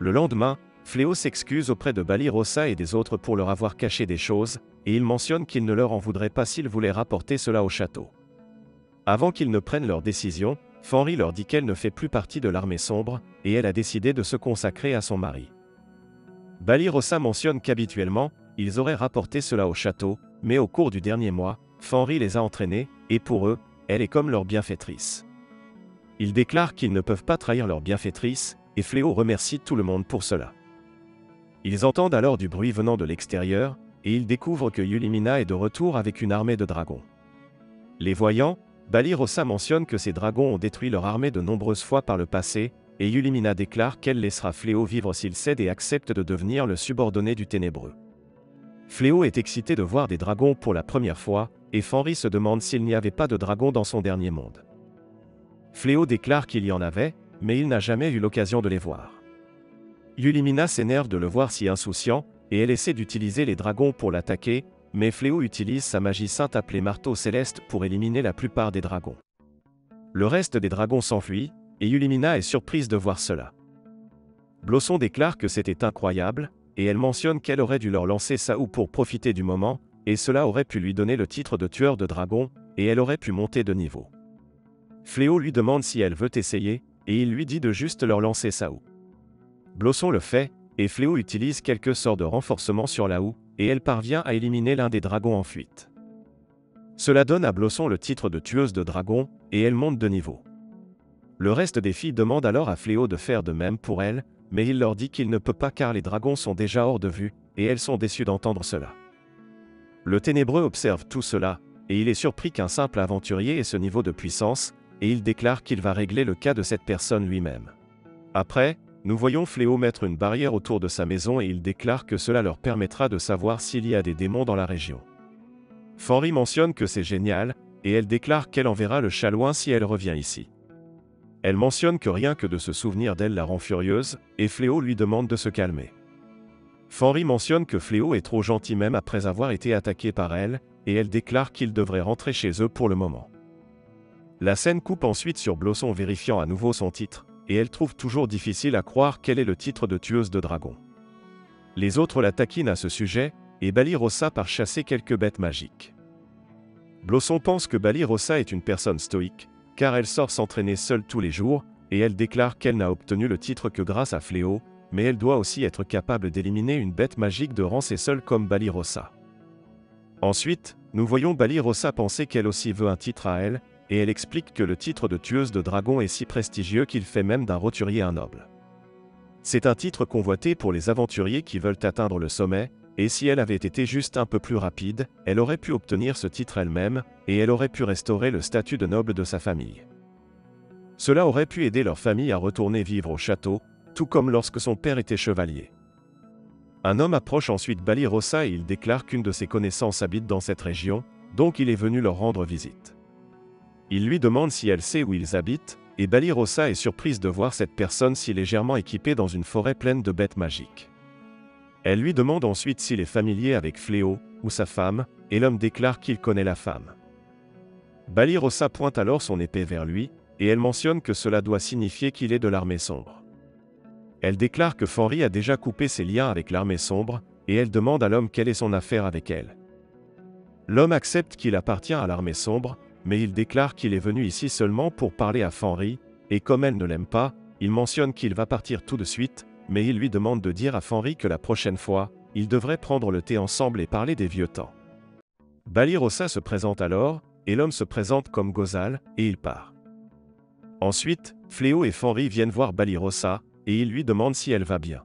Le lendemain, Fléau s'excuse auprès de Bali Rossa et des autres pour leur avoir caché des choses, et il mentionne qu'il ne leur en voudrait pas s'ils voulaient rapporter cela au château. Avant qu'ils ne prennent leur décision, Fenris leur dit qu'elle ne fait plus partie de l'armée sombre, et elle a décidé de se consacrer à son mari. Bali Rossa mentionne qu'habituellement, ils auraient rapporté cela au château, mais au cours du dernier mois, Fenris les a entraînés, et pour eux, elle est comme leur bienfaitrice. Ils déclarent qu'ils ne peuvent pas trahir leur bienfaitrice, et Fléau remercie tout le monde pour cela. Ils entendent alors du bruit venant de l'extérieur, et ils découvrent que Yulimina est de retour avec une armée de dragons. Les voyant, Bali Rossa mentionne que ces dragons ont détruit leur armée de nombreuses fois par le passé, et Yulimina déclare qu'elle laissera Fléau vivre s'il cède et accepte de devenir le subordonné du Ténébreux. Fléau est excité de voir des dragons pour la première fois, et Fenris se demande s'il n'y avait pas de dragons dans son dernier monde. Fléau déclare qu'il y en avait, mais il n'a jamais eu l'occasion de les voir. Yulimina s'énerve de le voir si insouciant, et elle essaie d'utiliser les dragons pour l'attaquer, mais Fléau utilise sa magie sainte appelée Marteau Céleste pour éliminer la plupart des dragons. Le reste des dragons s'enfuit, et Yulimina est surprise de voir cela. Blosson déclare que c'était incroyable, et elle mentionne qu'elle aurait dû leur lancer Saou pour profiter du moment, et cela aurait pu lui donner le titre de tueur de dragons, et elle aurait pu monter de niveau. Fléau lui demande si elle veut essayer, et il lui dit de juste leur lancer Saou. Blosson le fait, et Fléau utilise quelques sorts de renforcement sur la houe, et elle parvient à éliminer l'un des dragons en fuite. Cela donne à Blosson le titre de tueuse de dragons, et elle monte de niveau. Le reste des filles demande alors à Fléau de faire de même pour elle, mais il leur dit qu'il ne peut pas car les dragons sont déjà hors de vue, et elles sont déçues d'entendre cela. Le Ténébreux observe tout cela, et il est surpris qu'un simple aventurier ait ce niveau de puissance, et il déclare qu'il va régler le cas de cette personne lui-même. Après, nous voyons Fléau mettre une barrière autour de sa maison et il déclare que cela leur permettra de savoir s'il y a des démons dans la région. Fenris mentionne que c'est génial, et elle déclare qu'elle enverra le chat loin si elle revient ici. Elle mentionne que rien que de se souvenir d'elle la rend furieuse, et Fléau lui demande de se calmer. Fenris mentionne que Fléau est trop gentil même après avoir été attaqué par elle, et elle déclare qu'ils devraient rentrer chez eux pour le moment. La scène coupe ensuite sur Blosson vérifiant à nouveau son titre, et elle trouve toujours difficile à croire quel est le titre de tueuse de dragons. Les autres la taquinent à ce sujet, et Bali Rossa part chasser quelques bêtes magiques. Blosson pense que Bali Rossa est une personne stoïque, car elle sort s'entraîner seule tous les jours, et elle déclare qu'elle n'a obtenu le titre que grâce à Fléau, mais elle doit aussi être capable d'éliminer une bête magique de rang seule comme Bali Rossa. Ensuite, nous voyons Bali Rossa penser qu'elle aussi veut un titre à elle, et elle explique que le titre de tueuse de dragons est si prestigieux qu'il fait même d'un roturier un noble. C'est un titre convoité pour les aventuriers qui veulent atteindre le sommet, et si elle avait été juste un peu plus rapide, elle aurait pu obtenir ce titre elle-même, et elle aurait pu restaurer le statut de noble de sa famille. Cela aurait pu aider leur famille à retourner vivre au château, tout comme lorsque son père était chevalier. Un homme approche ensuite Bali Rossa et il déclare qu'une de ses connaissances habite dans cette région, donc il est venu leur rendre visite. Il lui demande si elle sait où ils habitent, et Bali Rossa est surprise de voir cette personne si légèrement équipée dans une forêt pleine de bêtes magiques. Elle lui demande ensuite s'il est familier avec Fléau, ou sa femme, et l'homme déclare qu'il connaît la femme. Balirosa pointe alors son épée vers lui, et elle mentionne que cela doit signifier qu'il est de l'armée sombre. Elle déclare que Fenris a déjà coupé ses liens avec l'armée sombre, et elle demande à l'homme quelle est son affaire avec elle. L'homme accepte qu'il appartient à l'armée sombre, mais il déclare qu'il est venu ici seulement pour parler à Fenris, et comme elle ne l'aime pas, il mentionne qu'il va partir tout de suite, mais il lui demande de dire à Fenris que la prochaine fois, ils devraient prendre le thé ensemble et parler des vieux temps. Balirosa se présente alors, et l'homme se présente comme Gozal, et il part. Ensuite, Fléau et Fenris viennent voir Balirosa, et ils lui demandent si elle va bien.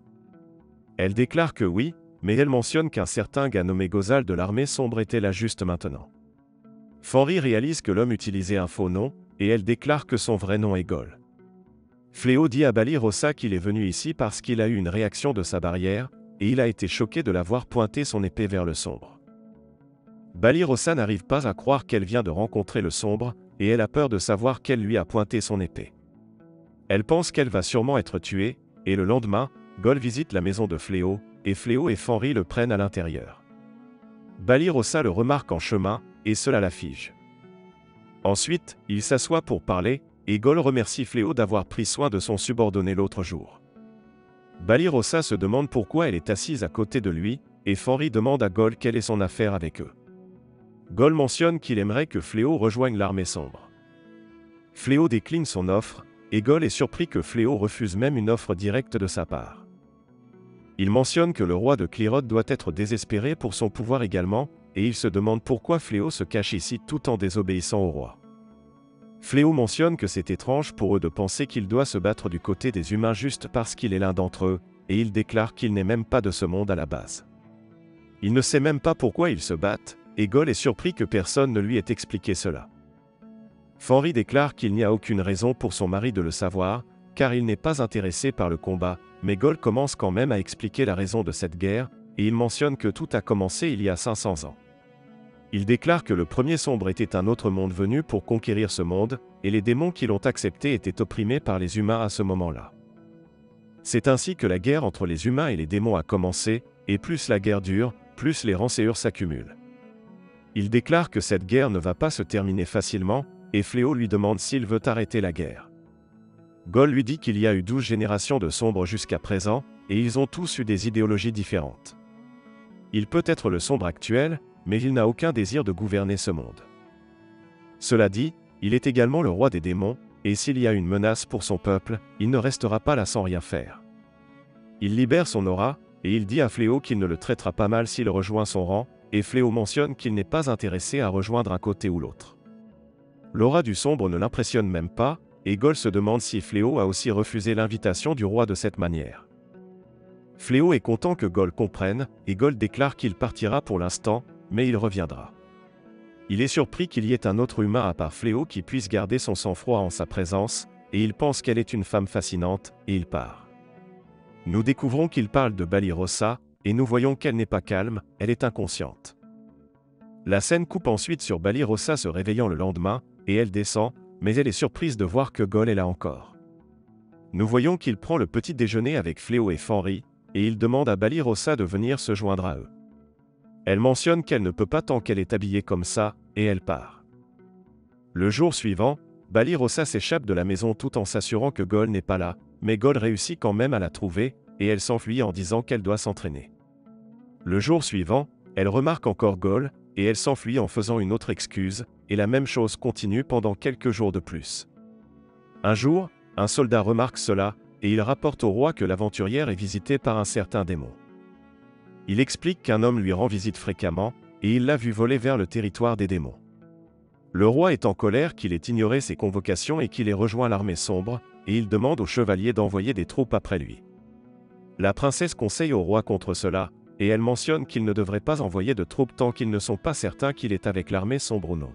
Elle déclare que oui, mais elle mentionne qu'un certain gars nommé Gozal de l'armée sombre était là juste maintenant. Fenris réalise que l'homme utilisait un faux nom, et elle déclare que son vrai nom est Gol. Fléau dit à Balirosa qu'il est venu ici parce qu'il a eu une réaction de sa barrière, et il a été choqué de la voir pointer son épée vers le sombre. Balirosa n'arrive pas à croire qu'elle vient de rencontrer le sombre, et elle a peur de savoir qu'elle lui a pointé son épée. Elle pense qu'elle va sûrement être tuée, et le lendemain, Gol visite la maison de Fléau, et Fléau et Fenris le prennent à l'intérieur. Balirosa le remarque en chemin, et cela la fige. Ensuite, il s'assoit pour parler, et Gol remercie Fléau d'avoir pris soin de son subordonné l'autre jour. Balirosa se demande pourquoi elle est assise à côté de lui, et Fenris demande à Gol quelle est son affaire avec eux. Gol mentionne qu'il aimerait que Fléau rejoigne l'armée sombre. Fléau décline son offre, et Gol est surpris que Fléau refuse même une offre directe de sa part. Il mentionne que le roi de Clyrode doit être désespéré pour son pouvoir également, et il se demande pourquoi Fléau se cache ici tout en désobéissant au roi. Fléau mentionne que c'est étrange pour eux de penser qu'il doit se battre du côté des humains juste parce qu'il est l'un d'entre eux, et il déclare qu'il n'est même pas de ce monde à la base. Il ne sait même pas pourquoi ils se battent, et Gol est surpris que personne ne lui ait expliqué cela. Fenris déclare qu'il n'y a aucune raison pour son mari de le savoir, car il n'est pas intéressé par le combat, mais Gol commence quand même à expliquer la raison de cette guerre, et il mentionne que tout a commencé il y a 500 ans. Il déclare que le premier sombre était un autre monde venu pour conquérir ce monde, et les démons qui l'ont accepté étaient opprimés par les humains à ce moment-là. C'est ainsi que la guerre entre les humains et les démons a commencé, et plus la guerre dure, plus les rancœurs s'accumulent. Il déclare que cette guerre ne va pas se terminer facilement, et Fléau lui demande s'il veut arrêter la guerre. Gol lui dit qu'il y a eu 12 générations de sombres jusqu'à présent, et ils ont tous eu des idéologies différentes. Il peut être le sombre actuel, mais il n'a aucun désir de gouverner ce monde. Cela dit, il est également le roi des démons, et s'il y a une menace pour son peuple, il ne restera pas là sans rien faire. Il libère son aura, et il dit à Fléau qu'il ne le traitera pas mal s'il rejoint son rang, et Fléau mentionne qu'il n'est pas intéressé à rejoindre un côté ou l'autre. L'aura du sombre ne l'impressionne même pas, et Gol se demande si Fléau a aussi refusé l'invitation du roi de cette manière. Fléau est content que Gol comprenne, et Gol déclare qu'il partira pour l'instant, mais il reviendra. Il est surpris qu'il y ait un autre humain à part Fléau qui puisse garder son sang-froid en sa présence, et il pense qu'elle est une femme fascinante, et il part. Nous découvrons qu'il parle de Balirosa, et nous voyons qu'elle n'est pas calme, elle est inconsciente. La scène coupe ensuite sur Balirosa se réveillant le lendemain, et elle descend, mais elle est surprise de voir que Gol est là encore. Nous voyons qu'il prend le petit déjeuner avec Fléau et Fenris, et il demande à Balirosa de venir se joindre à eux. Elle mentionne qu'elle ne peut pas tant qu'elle est habillée comme ça, et elle part. Le jour suivant, Balirosa s'échappe de la maison tout en s'assurant que Gol n'est pas là, mais Gol réussit quand même à la trouver, et elle s'enfuit en disant qu'elle doit s'entraîner. Le jour suivant, elle remarque encore Gol, et elle s'enfuit en faisant une autre excuse, et la même chose continue pendant quelques jours de plus. Un jour, un soldat remarque cela, et il rapporte au roi que l'aventurière est visitée par un certain démon. Il explique qu'un homme lui rend visite fréquemment, et il l'a vu voler vers le territoire des démons. Le roi est en colère qu'il ait ignoré ses convocations et qu'il ait rejoint l'armée sombre, et il demande au chevalier d'envoyer des troupes après lui. La princesse conseille au roi contre cela, et elle mentionne qu'il ne devrait pas envoyer de troupes tant qu'ils ne sont pas certains qu'il est avec l'armée sombre ou non.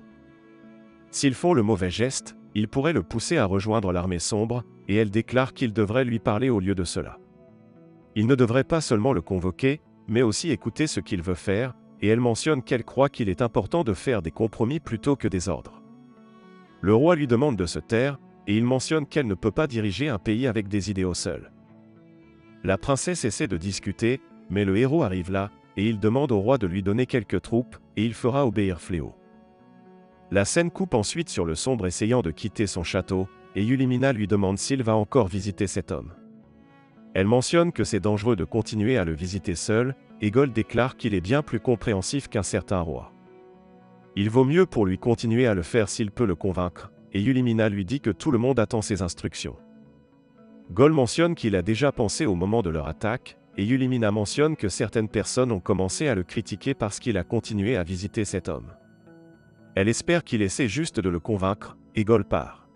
S'ils font le mauvais geste, ils pourraient le pousser à rejoindre l'armée sombre, et elle déclare qu'il devrait lui parler au lieu de cela. Il ne devrait pas seulement le convoquer, mais aussi écouter ce qu'il veut faire, et elle mentionne qu'elle croit qu'il est important de faire des compromis plutôt que des ordres. Le roi lui demande de se taire, et il mentionne qu'elle ne peut pas diriger un pays avec des idéaux seuls. La princesse essaie de discuter, mais le héros arrive là, et il demande au roi de lui donner quelques troupes, et il fera obéir Fléau. La scène coupe ensuite sur le sombre essayant de quitter son château, et Yullimina lui demande s'il va encore visiter cet homme. Elle mentionne que c'est dangereux de continuer à le visiter seul, et Gol déclare qu'il est bien plus compréhensif qu'un certain roi. Il vaut mieux pour lui continuer à le faire s'il peut le convaincre, et Yullimina lui dit que tout le monde attend ses instructions. Gol mentionne qu'il a déjà pensé au moment de leur attaque, et Yullimina mentionne que certaines personnes ont commencé à le critiquer parce qu'il a continué à visiter cet homme. Elle espère qu'il essaie juste de le convaincre, et Gol part.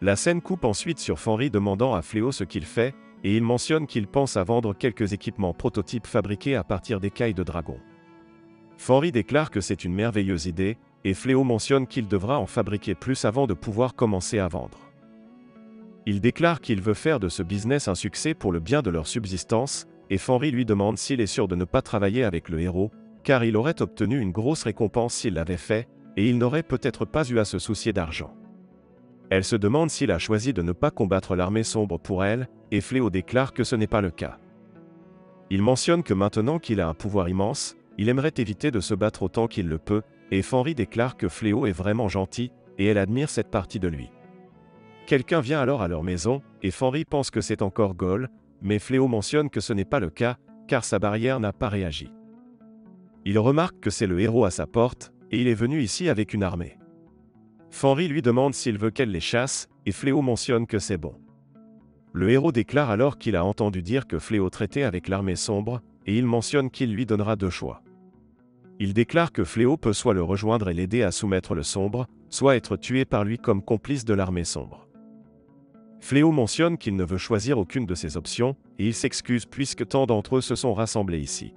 La scène coupe ensuite sur Fenris demandant à Fléau ce qu'il fait, et il mentionne qu'il pense à vendre quelques équipements prototypes fabriqués à partir d'écailles de dragon. Fenris déclare que c'est une merveilleuse idée, et Fléau mentionne qu'il devra en fabriquer plus avant de pouvoir commencer à vendre. Il déclare qu'il veut faire de ce business un succès pour le bien de leur subsistance, et Fenris lui demande s'il est sûr de ne pas travailler avec le héros, car il aurait obtenu une grosse récompense s'il l'avait fait, et il n'aurait peut-être pas eu à se soucier d'argent. Elle se demande s'il a choisi de ne pas combattre l'armée sombre pour elle, et Fléau déclare que ce n'est pas le cas. Il mentionne que maintenant qu'il a un pouvoir immense, il aimerait éviter de se battre autant qu'il le peut, et Fenris déclare que Fléau est vraiment gentil, et elle admire cette partie de lui. Quelqu'un vient alors à leur maison, et Fenris pense que c'est encore Gol, mais Fléau mentionne que ce n'est pas le cas, car sa barrière n'a pas réagi. Il remarque que c'est le héros à sa porte, et il est venu ici avec une armée. Fenris lui demande s'il veut qu'elle les chasse, et Fléau mentionne que c'est bon. Le héros déclare alors qu'il a entendu dire que Fléau traitait avec l'armée sombre, et il mentionne qu'il lui donnera deux choix. Il déclare que Fléau peut soit le rejoindre et l'aider à soumettre le sombre, soit être tué par lui comme complice de l'armée sombre. Fléau mentionne qu'il ne veut choisir aucune de ces options, et il s'excuse puisque tant d'entre eux se sont rassemblés ici.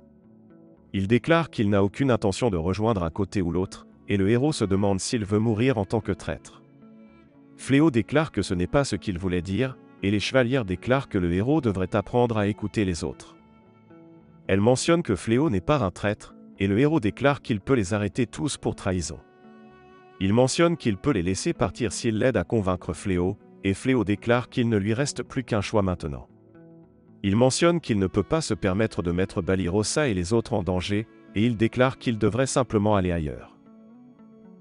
Il déclare qu'il n'a aucune intention de rejoindre un côté ou l'autre, et le héros se demande s'il veut mourir en tant que traître. Fléau déclare que ce n'est pas ce qu'il voulait dire, et les chevalières déclarent que le héros devrait apprendre à écouter les autres. Elle mentionne que Fléau n'est pas un traître, et le héros déclare qu'il peut les arrêter tous pour trahison. Il mentionne qu'il peut les laisser partir s'il l'aide à convaincre Fléau, et Fléau déclare qu'il ne lui reste plus qu'un choix maintenant. Il mentionne qu'il ne peut pas se permettre de mettre Balirosa et les autres en danger, et il déclare qu'il devrait simplement aller ailleurs.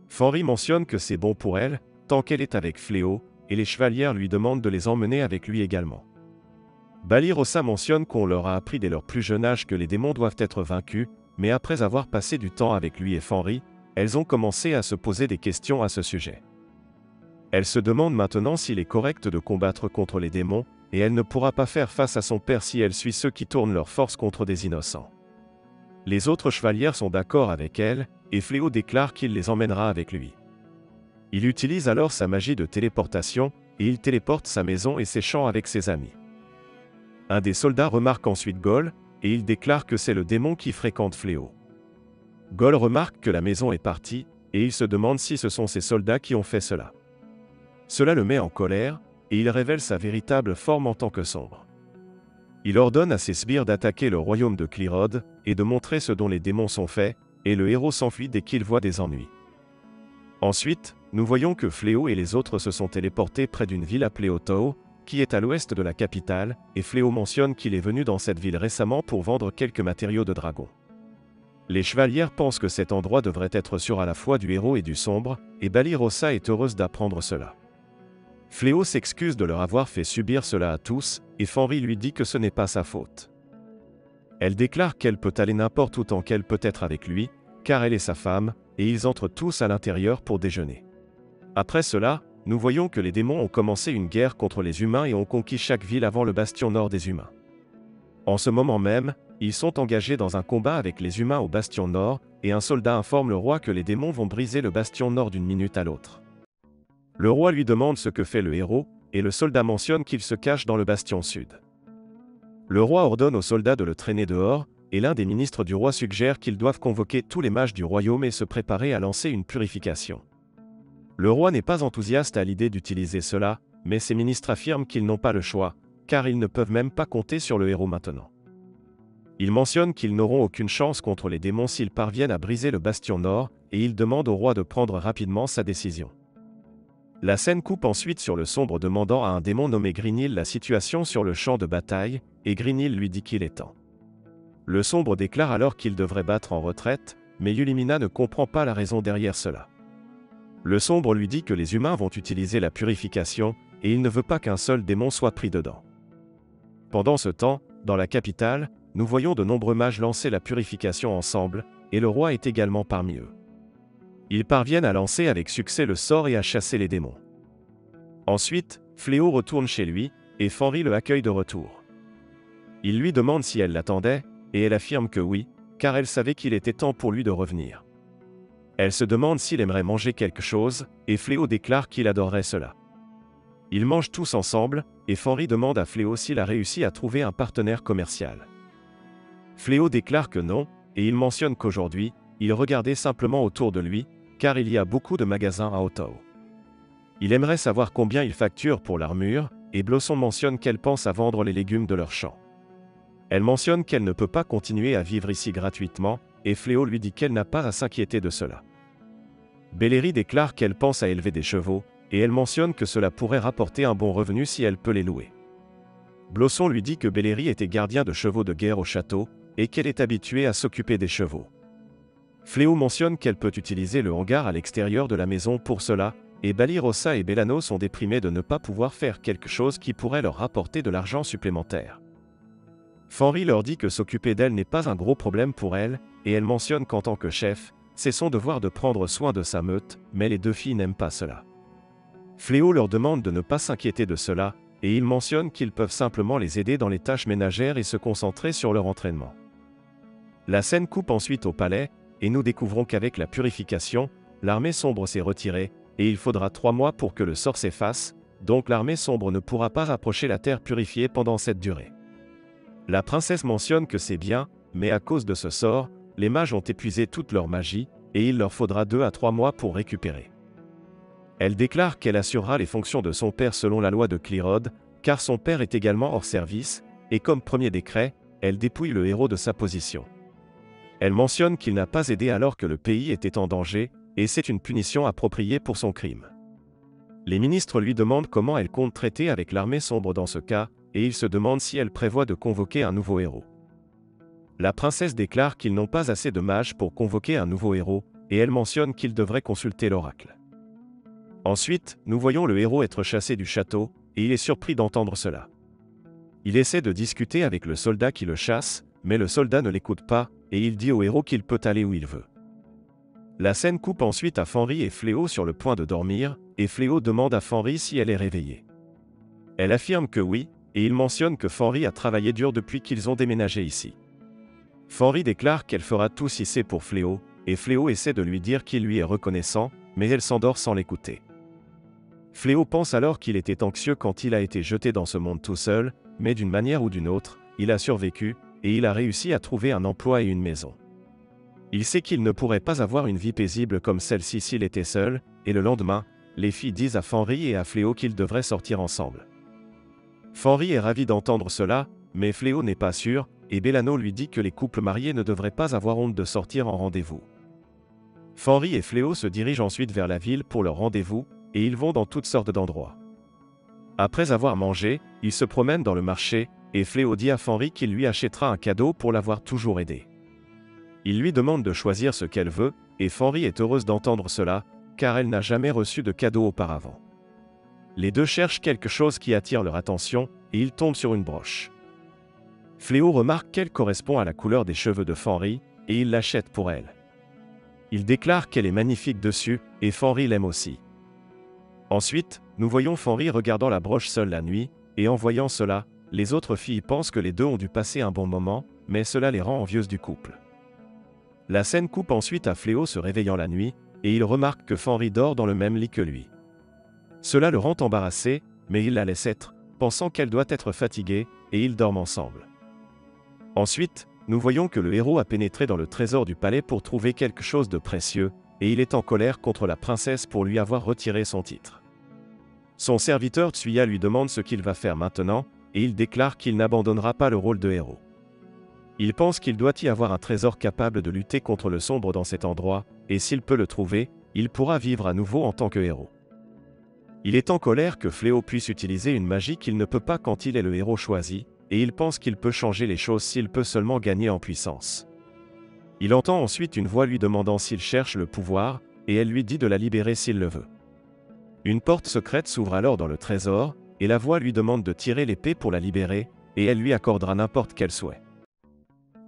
Fenris mentionne que c'est bon pour elle, tant qu'elle est avec Fléau, et les chevalières lui demandent de les emmener avec lui également. Balirosa mentionne qu'on leur a appris dès leur plus jeune âge que les démons doivent être vaincus, mais après avoir passé du temps avec lui et Fenris, elles ont commencé à se poser des questions à ce sujet. Elle se demande maintenant s'il est correct de combattre contre les démons, et elle ne pourra pas faire face à son père si elle suit ceux qui tournent leur force contre des innocents. Les autres chevalières sont d'accord avec elle, et Fléau déclare qu'il les emmènera avec lui. Il utilise alors sa magie de téléportation, et il téléporte sa maison et ses champs avec ses amis. Un des soldats remarque ensuite Gol, et il déclare que c'est le démon qui fréquente Fléau. Gol remarque que la maison est partie, et il se demande si ce sont ces soldats qui ont fait cela. Cela le met en colère, et il révèle sa véritable forme en tant que sombre. Il ordonne à ses sbires d'attaquer le royaume de Clyrode, et de montrer ce dont les démons sont faits, et le héros s'enfuit dès qu'il voit des ennuis. Ensuite, nous voyons que Fléau et les autres se sont téléportés près d'une ville appelée Otao, qui est à l'ouest de la capitale, et Fléau mentionne qu'il est venu dans cette ville récemment pour vendre quelques matériaux de dragon. Les chevalières pensent que cet endroit devrait être sûr à la fois du héros et du sombre, et Balirosa est heureuse d'apprendre cela. Fléau s'excuse de leur avoir fait subir cela à tous, et Fenris lui dit que ce n'est pas sa faute. Elle déclare qu'elle peut aller n'importe où tant qu'elle peut être avec lui, car elle est sa femme, et ils entrent tous à l'intérieur pour déjeuner. Après cela, nous voyons que les démons ont commencé une guerre contre les humains et ont conquis chaque ville avant le bastion nord des humains. En ce moment même, ils sont engagés dans un combat avec les humains au bastion nord, et un soldat informe le roi que les démons vont briser le bastion nord d'une minute à l'autre. Le roi lui demande ce que fait le héros, et le soldat mentionne qu'il se cache dans le bastion sud. Le roi ordonne aux soldats de le traîner dehors, et l'un des ministres du roi suggère qu'ils doivent convoquer tous les mages du royaume et se préparer à lancer une purification. Le roi n'est pas enthousiaste à l'idée d'utiliser cela, mais ses ministres affirment qu'ils n'ont pas le choix, car ils ne peuvent même pas compter sur le héros maintenant. Ils mentionnent qu'ils n'auront aucune chance contre les démons s'ils parviennent à briser le bastion nord, et ils demandent au roi de prendre rapidement sa décision. La scène coupe ensuite sur le sombre demandant à un démon nommé Grinil la situation sur le champ de bataille, et Grinil lui dit qu'il est temps. Le sombre déclare alors qu'il devrait battre en retraite, mais Yullimina ne comprend pas la raison derrière cela. Le sombre lui dit que les humains vont utiliser la purification, et il ne veut pas qu'un seul démon soit pris dedans. Pendant ce temps, dans la capitale, nous voyons de nombreux mages lancer la purification ensemble, et le roi est également parmi eux. Ils parviennent à lancer avec succès le sort et à chasser les démons. Ensuite, Fléau retourne chez lui, et Fenris le accueille de retour. Il lui demande si elle l'attendait, et elle affirme que oui, car elle savait qu'il était temps pour lui de revenir. Elle se demande s'il aimerait manger quelque chose, et Fléau déclare qu'il adorerait cela. Ils mangent tous ensemble, et Fenris demande à Fléau s'il a réussi à trouver un partenaire commercial. Fléau déclare que non, et il mentionne qu'aujourd'hui, il regardait simplement autour de lui, car il y a beaucoup de magasins à Otao. Il aimerait savoir combien ils facturent pour l'armure, et Blossom mentionne qu'elle pense à vendre les légumes de leur champ. Elle mentionne qu'elle ne peut pas continuer à vivre ici gratuitement, et Fléau lui dit qu'elle n'a pas à s'inquiéter de cela. Belléry déclare qu'elle pense à élever des chevaux, et elle mentionne que cela pourrait rapporter un bon revenu si elle peut les louer. Blossom lui dit que Belléry était gardien de chevaux de guerre au château, et qu'elle est habituée à s'occuper des chevaux. Fléau mentionne qu'elle peut utiliser le hangar à l'extérieur de la maison pour cela, et Balirosa et Bellano sont déprimés de ne pas pouvoir faire quelque chose qui pourrait leur rapporter de l'argent supplémentaire. Fenris leur dit que s'occuper d'elle n'est pas un gros problème pour elle, et elle mentionne qu'en tant que chef, c'est son devoir de prendre soin de sa meute, mais les deux filles n'aiment pas cela. Fléau leur demande de ne pas s'inquiéter de cela, et il mentionne qu'ils peuvent simplement les aider dans les tâches ménagères et se concentrer sur leur entraînement. La scène coupe ensuite au palais, et nous découvrons qu'avec la purification, l'armée sombre s'est retirée, et il faudra 3 mois pour que le sort s'efface, donc l'armée sombre ne pourra pas approcher la terre purifiée pendant cette durée. La princesse mentionne que c'est bien, mais à cause de ce sort, les mages ont épuisé toute leur magie, et il leur faudra 2 à 3 mois pour récupérer. Elle déclare qu'elle assurera les fonctions de son père selon la loi de Clyrode, car son père est également hors service, et comme premier décret, elle dépouille le héros de sa position. Elle mentionne qu'il n'a pas aidé alors que le pays était en danger, et c'est une punition appropriée pour son crime. Les ministres lui demandent comment elle compte traiter avec l'armée sombre dans ce cas, et il se demande si elle prévoit de convoquer un nouveau héros. La princesse déclare qu'ils n'ont pas assez de mages pour convoquer un nouveau héros, et elle mentionne qu'ils devraient consulter l'oracle. Ensuite, nous voyons le héros être chassé du château, et il est surpris d'entendre cela. Il essaie de discuter avec le soldat qui le chasse, mais le soldat ne l'écoute pas, et il dit au héros qu'il peut aller où il veut. La scène coupe ensuite à Fenris et Fléau sur le point de dormir, et Fléau demande à Fenris si elle est réveillée. Elle affirme que oui, et il mentionne que Fenris a travaillé dur depuis qu'ils ont déménagé ici. Fenris déclare qu'elle fera tout si c'est pour Fléau, et Fléau essaie de lui dire qu'il lui est reconnaissant, mais elle s'endort sans l'écouter. Fléau pense alors qu'il était anxieux quand il a été jeté dans ce monde tout seul, mais d'une manière ou d'une autre, il a survécu, et il a réussi à trouver un emploi et une maison. Il sait qu'il ne pourrait pas avoir une vie paisible comme celle-ci s'il était seul, et le lendemain, les filles disent à Fenris et à Fléau qu'ils devraient sortir ensemble. Fenris est ravi d'entendre cela, mais Fléau n'est pas sûr, et Bellano lui dit que les couples mariés ne devraient pas avoir honte de sortir en rendez-vous. Fenris et Fléau se dirigent ensuite vers la ville pour leur rendez-vous, et ils vont dans toutes sortes d'endroits. Après avoir mangé, ils se promènent dans le marché, et Fléau dit à Fenris qu'il lui achètera un cadeau pour l'avoir toujours aidé. Il lui demande de choisir ce qu'elle veut, et Fenris est heureuse d'entendre cela, car elle n'a jamais reçu de cadeau auparavant. Les deux cherchent quelque chose qui attire leur attention, et ils tombent sur une broche. Fléau remarque qu'elle correspond à la couleur des cheveux de Fenris, et il l'achète pour elle. Il déclare qu'elle est magnifique dessus, et Fenris l'aime aussi. Ensuite, nous voyons Fenris regardant la broche seule la nuit, et en voyant cela, les autres filles pensent que les deux ont dû passer un bon moment, mais cela les rend envieuses du couple. La scène coupe ensuite à Fléau se réveillant la nuit, et il remarque que Fenris dort dans le même lit que lui. Cela le rend embarrassé, mais il la laisse être, pensant qu'elle doit être fatiguée, et ils dorment ensemble. Ensuite, nous voyons que le héros a pénétré dans le trésor du palais pour trouver quelque chose de précieux, et il est en colère contre la princesse pour lui avoir retiré son titre. Son serviteur Tsuya lui demande ce qu'il va faire maintenant, et il déclare qu'il n'abandonnera pas le rôle de héros. Il pense qu'il doit y avoir un trésor capable de lutter contre le sombre dans cet endroit, et s'il peut le trouver, il pourra vivre à nouveau en tant que héros. Il est en colère que Fléau puisse utiliser une magie qu'il ne peut pas quand il est le héros choisi, et il pense qu'il peut changer les choses s'il peut seulement gagner en puissance. Il entend ensuite une voix lui demandant s'il cherche le pouvoir, et elle lui dit de la libérer s'il le veut. Une porte secrète s'ouvre alors dans le trésor, et la voix lui demande de tirer l'épée pour la libérer, et elle lui accordera n'importe quel souhait.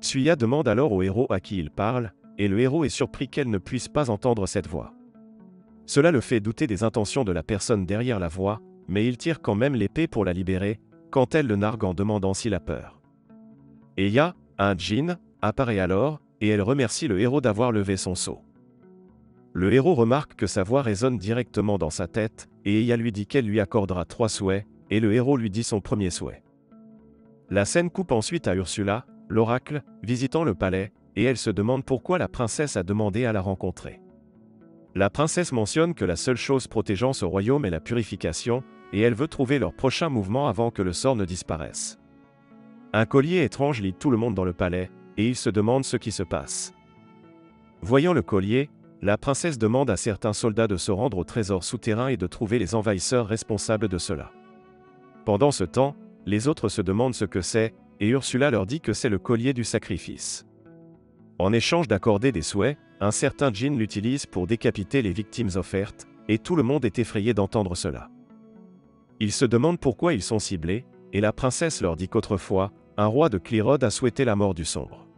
Suya demande alors au héros à qui il parle, et le héros est surpris qu'elle ne puisse pas entendre cette voix. Cela le fait douter des intentions de la personne derrière la voix, mais il tire quand même l'épée pour la libérer, quand elle le nargue en demandant s'il a peur. Eya, un djinn, apparaît alors, et elle remercie le héros d'avoir levé son sceau. Le héros remarque que sa voix résonne directement dans sa tête, et Eya lui dit qu'elle lui accordera 3 souhaits, et le héros lui dit son premier souhait. La scène coupe ensuite à Ursula, l'oracle, visitant le palais, et elle se demande pourquoi la princesse a demandé à la rencontrer. La princesse mentionne que la seule chose protégeant ce royaume est la purification, et elle veut trouver leur prochain mouvement avant que le sort ne disparaisse. Un collier étrange lie tout le monde dans le palais, et il se demande ce qui se passe. Voyant le collier, la princesse demande à certains soldats de se rendre au trésor souterrain et de trouver les envahisseurs responsables de cela. Pendant ce temps, les autres se demandent ce que c'est, et Ursula leur dit que c'est le collier du sacrifice. En échange d'accorder des souhaits, un certain djinn l'utilise pour décapiter les victimes offertes, et tout le monde est effrayé d'entendre cela. Ils se demandent pourquoi ils sont ciblés, et la princesse leur dit qu'autrefois, un roi de Clyrode a souhaité la mort du sombre.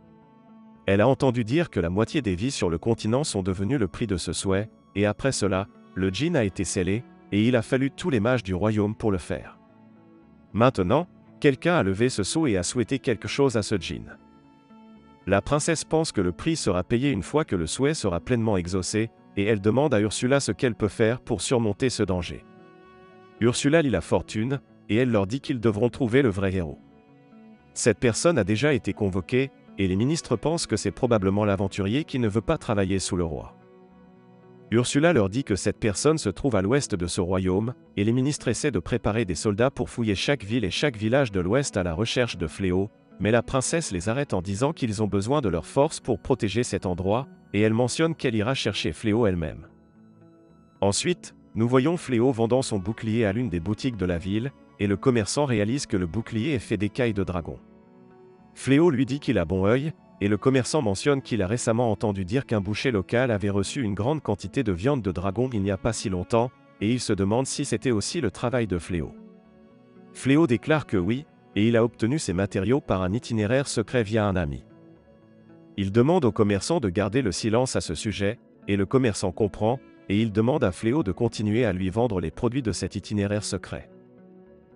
Elle a entendu dire que la moitié des vies sur le continent sont devenues le prix de ce souhait, et après cela, le djinn a été scellé, et il a fallu tous les mages du royaume pour le faire. Maintenant, quelqu'un a levé ce sceau et a souhaité quelque chose à ce djinn. La princesse pense que le prix sera payé une fois que le souhait sera pleinement exaucé, et elle demande à Ursula ce qu'elle peut faire pour surmonter ce danger. Ursula lit la fortune, et elle leur dit qu'ils devront trouver le vrai héros. Cette personne a déjà été convoquée, et les ministres pensent que c'est probablement l'aventurier qui ne veut pas travailler sous le roi. Ursula leur dit que cette personne se trouve à l'ouest de ce royaume, et les ministres essaient de préparer des soldats pour fouiller chaque ville et chaque village de l'ouest à la recherche de fléaux, mais la princesse les arrête en disant qu'ils ont besoin de leur force pour protéger cet endroit, et elle mentionne qu'elle ira chercher Fléau elle-même. Ensuite, nous voyons Fléau vendant son bouclier à l'une des boutiques de la ville, et le commerçant réalise que le bouclier est fait d'écailles de dragon. Fléau lui dit qu'il a bon œil, et le commerçant mentionne qu'il a récemment entendu dire qu'un boucher local avait reçu une grande quantité de viande de dragon il n'y a pas si longtemps, et il se demande si c'était aussi le travail de Fléau. Fléau déclare que oui, et il a obtenu ces matériaux par un itinéraire secret via un ami. Il demande au commerçant de garder le silence à ce sujet, et le commerçant comprend, et il demande à Fléau de continuer à lui vendre les produits de cet itinéraire secret.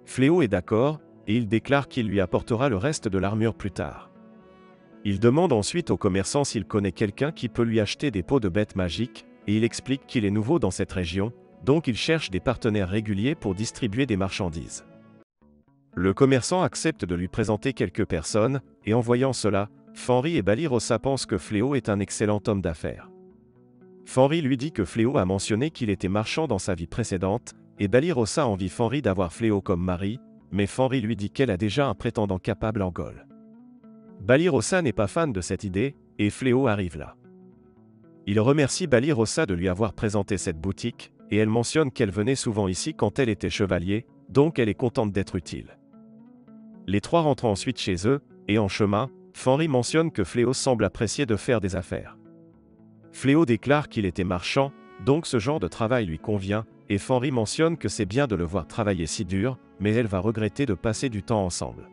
Fléau est d'accord, et il déclare qu'il lui apportera le reste de l'armure plus tard. Il demande ensuite au commerçant s'il connaît quelqu'un qui peut lui acheter des peaux de bêtes magiques, et il explique qu'il est nouveau dans cette région, donc il cherche des partenaires réguliers pour distribuer des marchandises. Le commerçant accepte de lui présenter quelques personnes, et en voyant cela, Fenris et Balirosa pensent que Fléau est un excellent homme d'affaires. Fenris lui dit que Fléau a mentionné qu'il était marchand dans sa vie précédente, et Balirosa envie Fenris d'avoir Fléau comme mari, mais Fenris lui dit qu'elle a déjà un prétendant capable en Gaule. Balirosa n'est pas fan de cette idée, et Fléau arrive là. Il remercie Balirosa de lui avoir présenté cette boutique, et elle mentionne qu'elle venait souvent ici quand elle était chevalier, donc elle est contente d'être utile. Les trois rentrent ensuite chez eux, et en chemin, Fenris mentionne que Fléau semble apprécier de faire des affaires. Fléau déclare qu'il était marchand, donc ce genre de travail lui convient, et Fenris mentionne que c'est bien de le voir travailler si dur, mais elle va regretter de passer du temps ensemble.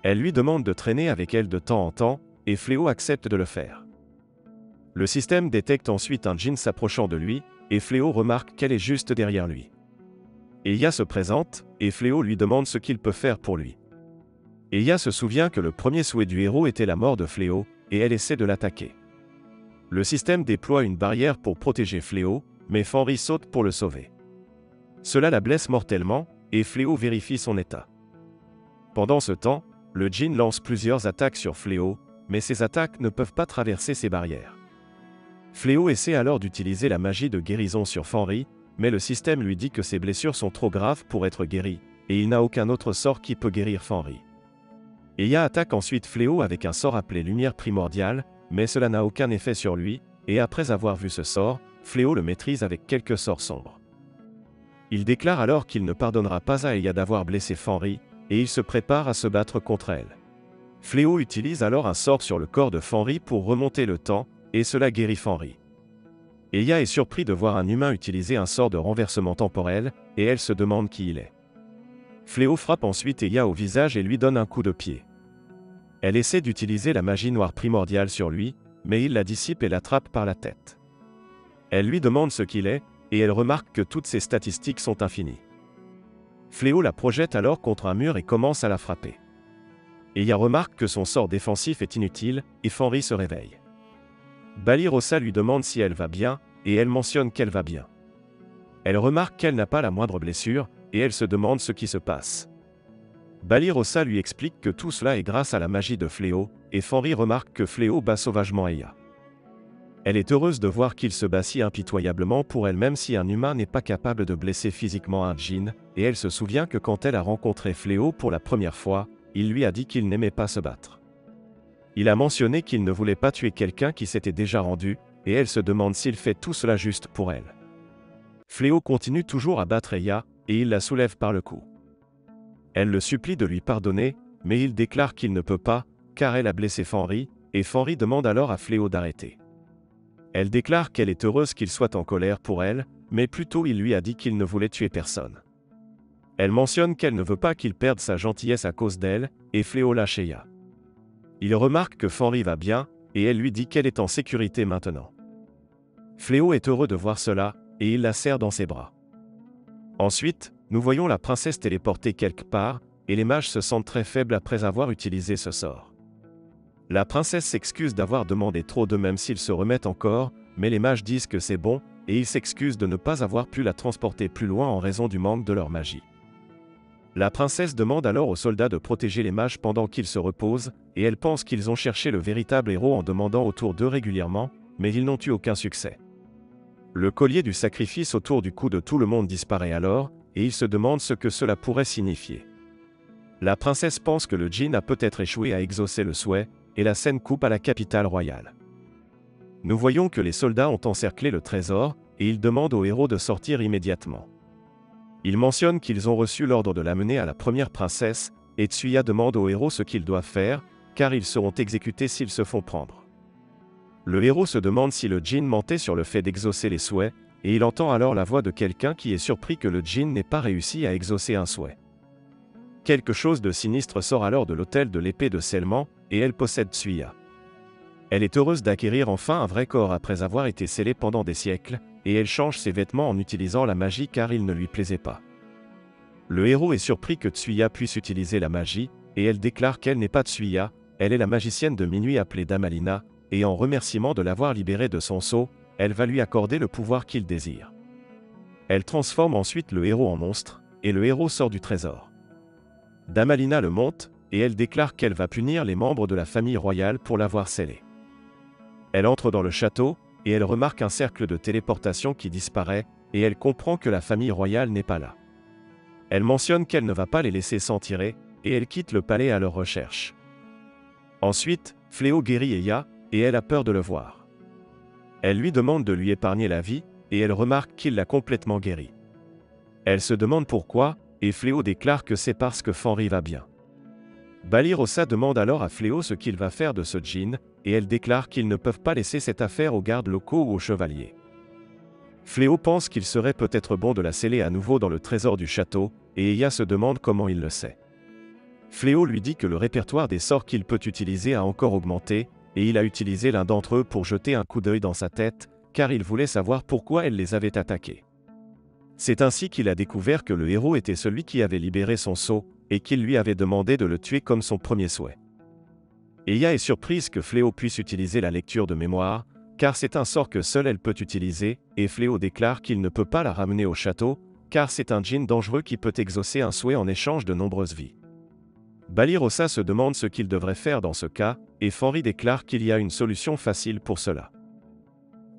Elle lui demande de traîner avec elle de temps en temps, et Fléau accepte de le faire. Le système détecte ensuite un djinn s'approchant de lui, et Fléau remarque qu'elle est juste derrière lui. Eya se présente, et Fléau lui demande ce qu'il peut faire pour lui. Eya se souvient que le premier souhait du héros était la mort de Fléau, et elle essaie de l'attaquer. Le système déploie une barrière pour protéger Fléau, mais Fenris saute pour le sauver. Cela la blesse mortellement, et Fléau vérifie son état. Pendant ce temps, le djinn lance plusieurs attaques sur Fléau, mais ces attaques ne peuvent pas traverser ces barrières. Fléau essaie alors d'utiliser la magie de guérison sur Fenris, mais le système lui dit que ses blessures sont trop graves pour être guéries, et il n'a aucun autre sort qui peut guérir Fenris. Eya attaque ensuite Fléau avec un sort appelé Lumière Primordiale, mais cela n'a aucun effet sur lui, et après avoir vu ce sort, Fléau le maîtrise avec quelques sorts sombres. Il déclare alors qu'il ne pardonnera pas à Eya d'avoir blessé Fenris, et il se prépare à se battre contre elle. Fléau utilise alors un sort sur le corps de Fenris pour remonter le temps, et cela guérit Fenris. Eya est surpris de voir un humain utiliser un sort de renversement temporel, et elle se demande qui il est. Fléau frappe ensuite Eya au visage et lui donne un coup de pied. Elle essaie d'utiliser la magie noire primordiale sur lui, mais il la dissipe et l'attrape par la tête. Elle lui demande ce qu'il est, et elle remarque que toutes ses statistiques sont infinies. Fléau la projette alors contre un mur et commence à la frapper. Eya remarque que son sort défensif est inutile, et Fenris se réveille. Balirosa lui demande si elle va bien, et elle mentionne qu'elle va bien. Elle remarque qu'elle n'a pas la moindre blessure, et elle se demande ce qui se passe. Balirosa lui explique que tout cela est grâce à la magie de Fléau, et Fenris remarque que Fléau bat sauvagement Eya. Elle est heureuse de voir qu'il se bat si impitoyablement pour elle même si un humain n'est pas capable de blesser physiquement un djinn, et elle se souvient que quand elle a rencontré Fléau pour la première fois, il lui a dit qu'il n'aimait pas se battre. Il a mentionné qu'il ne voulait pas tuer quelqu'un qui s'était déjà rendu, et elle se demande s'il fait tout cela juste pour elle. Fléau continue toujours à battre Eya, et il la soulève par le cou. Elle le supplie de lui pardonner, mais il déclare qu'il ne peut pas, car elle a blessé Fenris, et Fenris demande alors à Fléau d'arrêter. Elle déclare qu'elle est heureuse qu'il soit en colère pour elle, mais plutôt il lui a dit qu'il ne voulait tuer personne. Elle mentionne qu'elle ne veut pas qu'il perde sa gentillesse à cause d'elle, et Fléau lâche Eya. Il remarque que Fenris va bien, et elle lui dit qu'elle est en sécurité maintenant. Fléau est heureux de voir cela, et il la serre dans ses bras. Ensuite, nous voyons la princesse téléportée quelque part, et les mages se sentent très faibles après avoir utilisé ce sort. La princesse s'excuse d'avoir demandé trop d'eux même s'ils se remettent encore, mais les mages disent que c'est bon, et ils s'excusent de ne pas avoir pu la transporter plus loin en raison du manque de leur magie. La princesse demande alors aux soldats de protéger les mages pendant qu'ils se reposent, et elle pense qu'ils ont cherché le véritable héros en demandant autour d'eux régulièrement, mais ils n'ont eu aucun succès. Le collier du sacrifice autour du cou de tout le monde disparaît alors, et ils se demandent ce que cela pourrait signifier. La princesse pense que le djinn a peut-être échoué à exaucer le souhait, et la scène coupe à la capitale royale. Nous voyons que les soldats ont encerclé le trésor, et ils demandent au héros de sortir immédiatement. Ils mentionnent qu'ils ont reçu l'ordre de l'amener à la première princesse, et Tsuya demande au héros ce qu'ils doivent faire, car ils seront exécutés s'ils se font prendre. Le héros se demande si le djinn mentait sur le fait d'exaucer les souhaits, et il entend alors la voix de quelqu'un qui est surpris que le djinn n'ait pas réussi à exaucer un souhait. Quelque chose de sinistre sort alors de l'autel de l'épée de scellement, et elle possède Tsuya. Elle est heureuse d'acquérir enfin un vrai corps après avoir été scellée pendant des siècles, et elle change ses vêtements en utilisant la magie car il ne lui plaisait pas. Le héros est surpris que Tsuya puisse utiliser la magie, et elle déclare qu'elle n'est pas Tsuya, elle est la magicienne de minuit appelée Damalina, et en remerciement de l'avoir libérée de son sceau, elle va lui accorder le pouvoir qu'il désire. Elle transforme ensuite le héros en monstre, et le héros sort du trésor. Damalina le monte, et elle déclare qu'elle va punir les membres de la famille royale pour l'avoir scellé. Elle entre dans le château, et elle remarque un cercle de téléportation qui disparaît, et elle comprend que la famille royale n'est pas là. Elle mentionne qu'elle ne va pas les laisser s'en tirer, et elle quitte le palais à leur recherche. Ensuite, Fléau guérit Eya, et elle a peur de le voir. Elle lui demande de lui épargner la vie, et elle remarque qu'il l'a complètement guéri. Elle se demande pourquoi, et Fléau déclare que c'est parce que Fenris va bien. Balirosa demande alors à Fléau ce qu'il va faire de ce djinn, et elle déclare qu'ils ne peuvent pas laisser cette affaire aux gardes locaux ou aux chevaliers. Fléau pense qu'il serait peut-être bon de la sceller à nouveau dans le trésor du château, et Eya se demande comment il le sait. Fléau lui dit que le répertoire des sorts qu'il peut utiliser a encore augmenté, et il a utilisé l'un d'entre eux pour jeter un coup d'œil dans sa tête, car il voulait savoir pourquoi elle les avait attaqués. C'est ainsi qu'il a découvert que le héros était celui qui avait libéré son sceau, et qu'il lui avait demandé de le tuer comme son premier souhait. Eya est surprise que Fléau puisse utiliser la lecture de mémoire, car c'est un sort que seule elle peut utiliser, et Fléau déclare qu'il ne peut pas la ramener au château, car c'est un djinn dangereux qui peut exaucer un souhait en échange de nombreuses vies. Balirosa se demande ce qu'il devrait faire dans ce cas, et Fenris déclare qu'il y a une solution facile pour cela.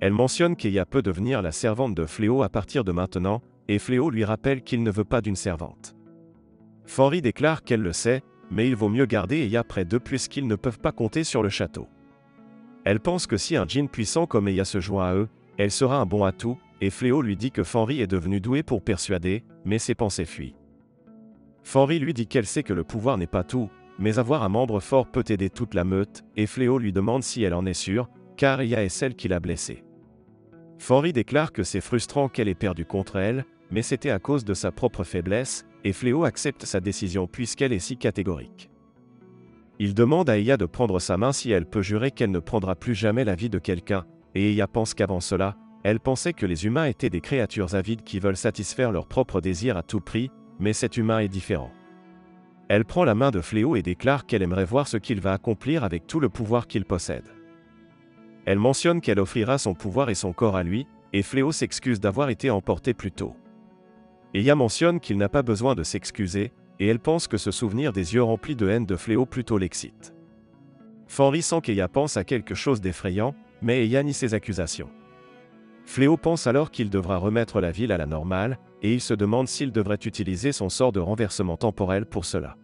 Elle mentionne qu'Eya peut devenir la servante de Fléau à partir de maintenant, et Fléau lui rappelle qu'il ne veut pas d'une servante. Fenris déclare qu'elle le sait, mais il vaut mieux garder Eya près d'eux puisqu'ils ne peuvent pas compter sur le château. Elle pense que si un djinn puissant comme Eya se joint à eux, elle sera un bon atout, et Fléau lui dit que Fenris est devenu doué pour persuader, mais ses pensées fuient. Fenris lui dit qu'elle sait que le pouvoir n'est pas tout, mais avoir un membre fort peut aider toute la meute, et Fléau lui demande si elle en est sûre, car Eya est celle qui l'a blessée. Fenris déclare que c'est frustrant qu'elle ait perdu contre elle, mais c'était à cause de sa propre faiblesse, et Fléau accepte sa décision puisqu'elle est si catégorique. Il demande à Eya de prendre sa main si elle peut jurer qu'elle ne prendra plus jamais la vie de quelqu'un, et Eya pense qu'avant cela, elle pensait que les humains étaient des créatures avides qui veulent satisfaire leurs propres désirs à tout prix, mais cet humain est différent. Elle prend la main de Fléau et déclare qu'elle aimerait voir ce qu'il va accomplir avec tout le pouvoir qu'il possède. Elle mentionne qu'elle offrira son pouvoir et son corps à lui, et Fléau s'excuse d'avoir été emporté plus tôt. Eya mentionne qu'il n'a pas besoin de s'excuser, et elle pense que ce souvenir des yeux remplis de haine de Fléau plutôt l'excite. Fenris sent qu'Eya pense à quelque chose d'effrayant, mais Eya nie ses accusations. Fléau pense alors qu'il devra remettre la ville à la normale, et il se demande s'il devrait utiliser son sort de renversement temporel pour cela.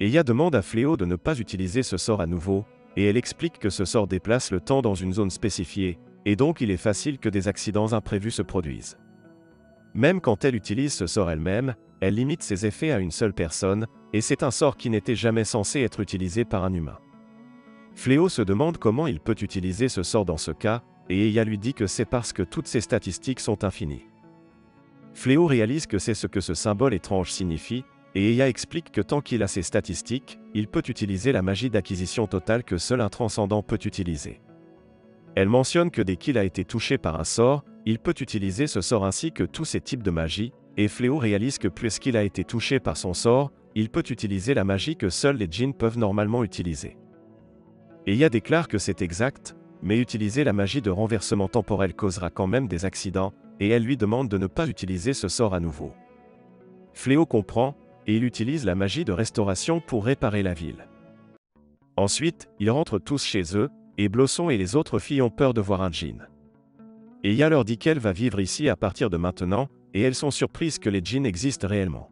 Eya demande à Fléau de ne pas utiliser ce sort à nouveau, et elle explique que ce sort déplace le temps dans une zone spécifiée, et donc il est facile que des accidents imprévus se produisent. Même quand elle utilise ce sort elle-même, elle limite ses effets à une seule personne, et c'est un sort qui n'était jamais censé être utilisé par un humain. Fléau se demande comment il peut utiliser ce sort dans ce cas, et Eya lui dit que c'est parce que toutes ses statistiques sont infinies. Fléau réalise que c'est ce que ce symbole étrange signifie, et Eya explique que tant qu'il a ses statistiques, il peut utiliser la magie d'acquisition totale que seul un transcendant peut utiliser. Elle mentionne que dès qu'il a été touché par un sort, il peut utiliser ce sort ainsi que tous ces types de magie, et Fléau réalise que puisqu'il a été touché par son sort, il peut utiliser la magie que seuls les djinns peuvent normalement utiliser. Eya déclare que c'est exact, mais utiliser la magie de renversement temporel causera quand même des accidents, et elle lui demande de ne pas utiliser ce sort à nouveau. Fléau comprend, et il utilise la magie de restauration pour réparer la ville. Ensuite, ils rentrent tous chez eux, et Blossom et les autres filles ont peur de voir un djinn. Eya leur dit qu'elle va vivre ici à partir de maintenant, et elles sont surprises que les djinns existent réellement.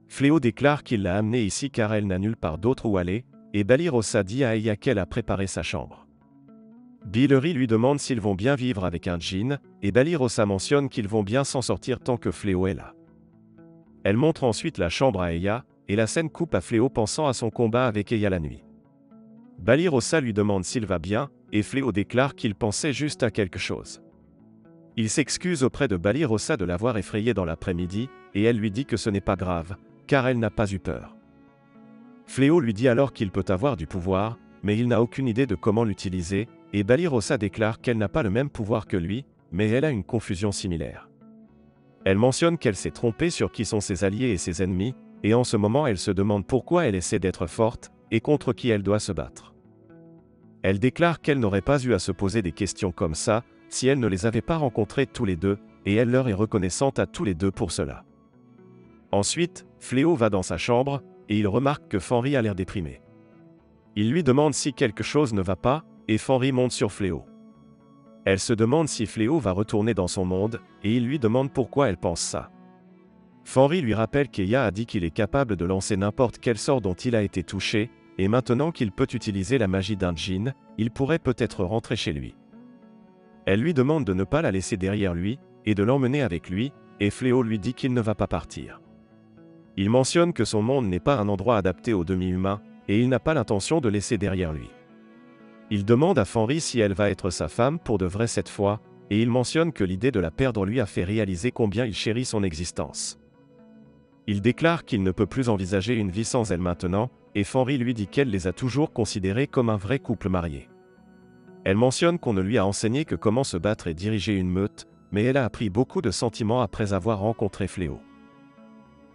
Fléau déclare qu'il l'a amenée ici car elle n'a nulle part d'autre où aller, et Balirosa dit à Eya qu'elle a préparé sa chambre. Billery lui demande s'ils vont bien vivre avec un djinn, et Balirosa mentionne qu'ils vont bien s'en sortir tant que Fléau est là. Elle montre ensuite la chambre à Eya, et la scène coupe à Fléau pensant à son combat avec Eya la nuit. Balirosa lui demande s'il va bien, et Fléau déclare qu'il pensait juste à quelque chose. Il s'excuse auprès de Balirosa de l'avoir effrayée dans l'après-midi, et elle lui dit que ce n'est pas grave, car elle n'a pas eu peur. Fléau lui dit alors qu'il peut avoir du pouvoir, mais il n'a aucune idée de comment l'utiliser, et Balirosa déclare qu'elle n'a pas le même pouvoir que lui, mais elle a une confusion similaire. Elle mentionne qu'elle s'est trompée sur qui sont ses alliés et ses ennemis, et en ce moment elle se demande pourquoi elle essaie d'être forte, et contre qui elle doit se battre. Elle déclare qu'elle n'aurait pas eu à se poser des questions comme ça, si elle ne les avait pas rencontrés tous les deux, et elle leur est reconnaissante à tous les deux pour cela. Ensuite, Fléau va dans sa chambre, et il remarque que Fenris a l'air déprimé. Il lui demande si quelque chose ne va pas, et Fenris monte sur Fléau. Elle se demande si Fléau va retourner dans son monde, et il lui demande pourquoi elle pense ça. Fenris lui rappelle qu'Eya a dit qu'il est capable de lancer n'importe quel sort dont il a été touché, et maintenant qu'il peut utiliser la magie d'un djinn, il pourrait peut-être rentrer chez lui. Elle lui demande de ne pas la laisser derrière lui, et de l'emmener avec lui, et Fléau lui dit qu'il ne va pas partir. Il mentionne que son monde n'est pas un endroit adapté aux demi-humains, et il n'a pas l'intention de laisser derrière lui. Il demande à Fenris si elle va être sa femme pour de vrai cette fois, et il mentionne que l'idée de la perdre lui a fait réaliser combien il chérit son existence. Il déclare qu'il ne peut plus envisager une vie sans elle maintenant, et Fenris lui dit qu'elle les a toujours considérés comme un vrai couple marié. Elle mentionne qu'on ne lui a enseigné que comment se battre et diriger une meute, mais elle a appris beaucoup de sentiments après avoir rencontré Fléau.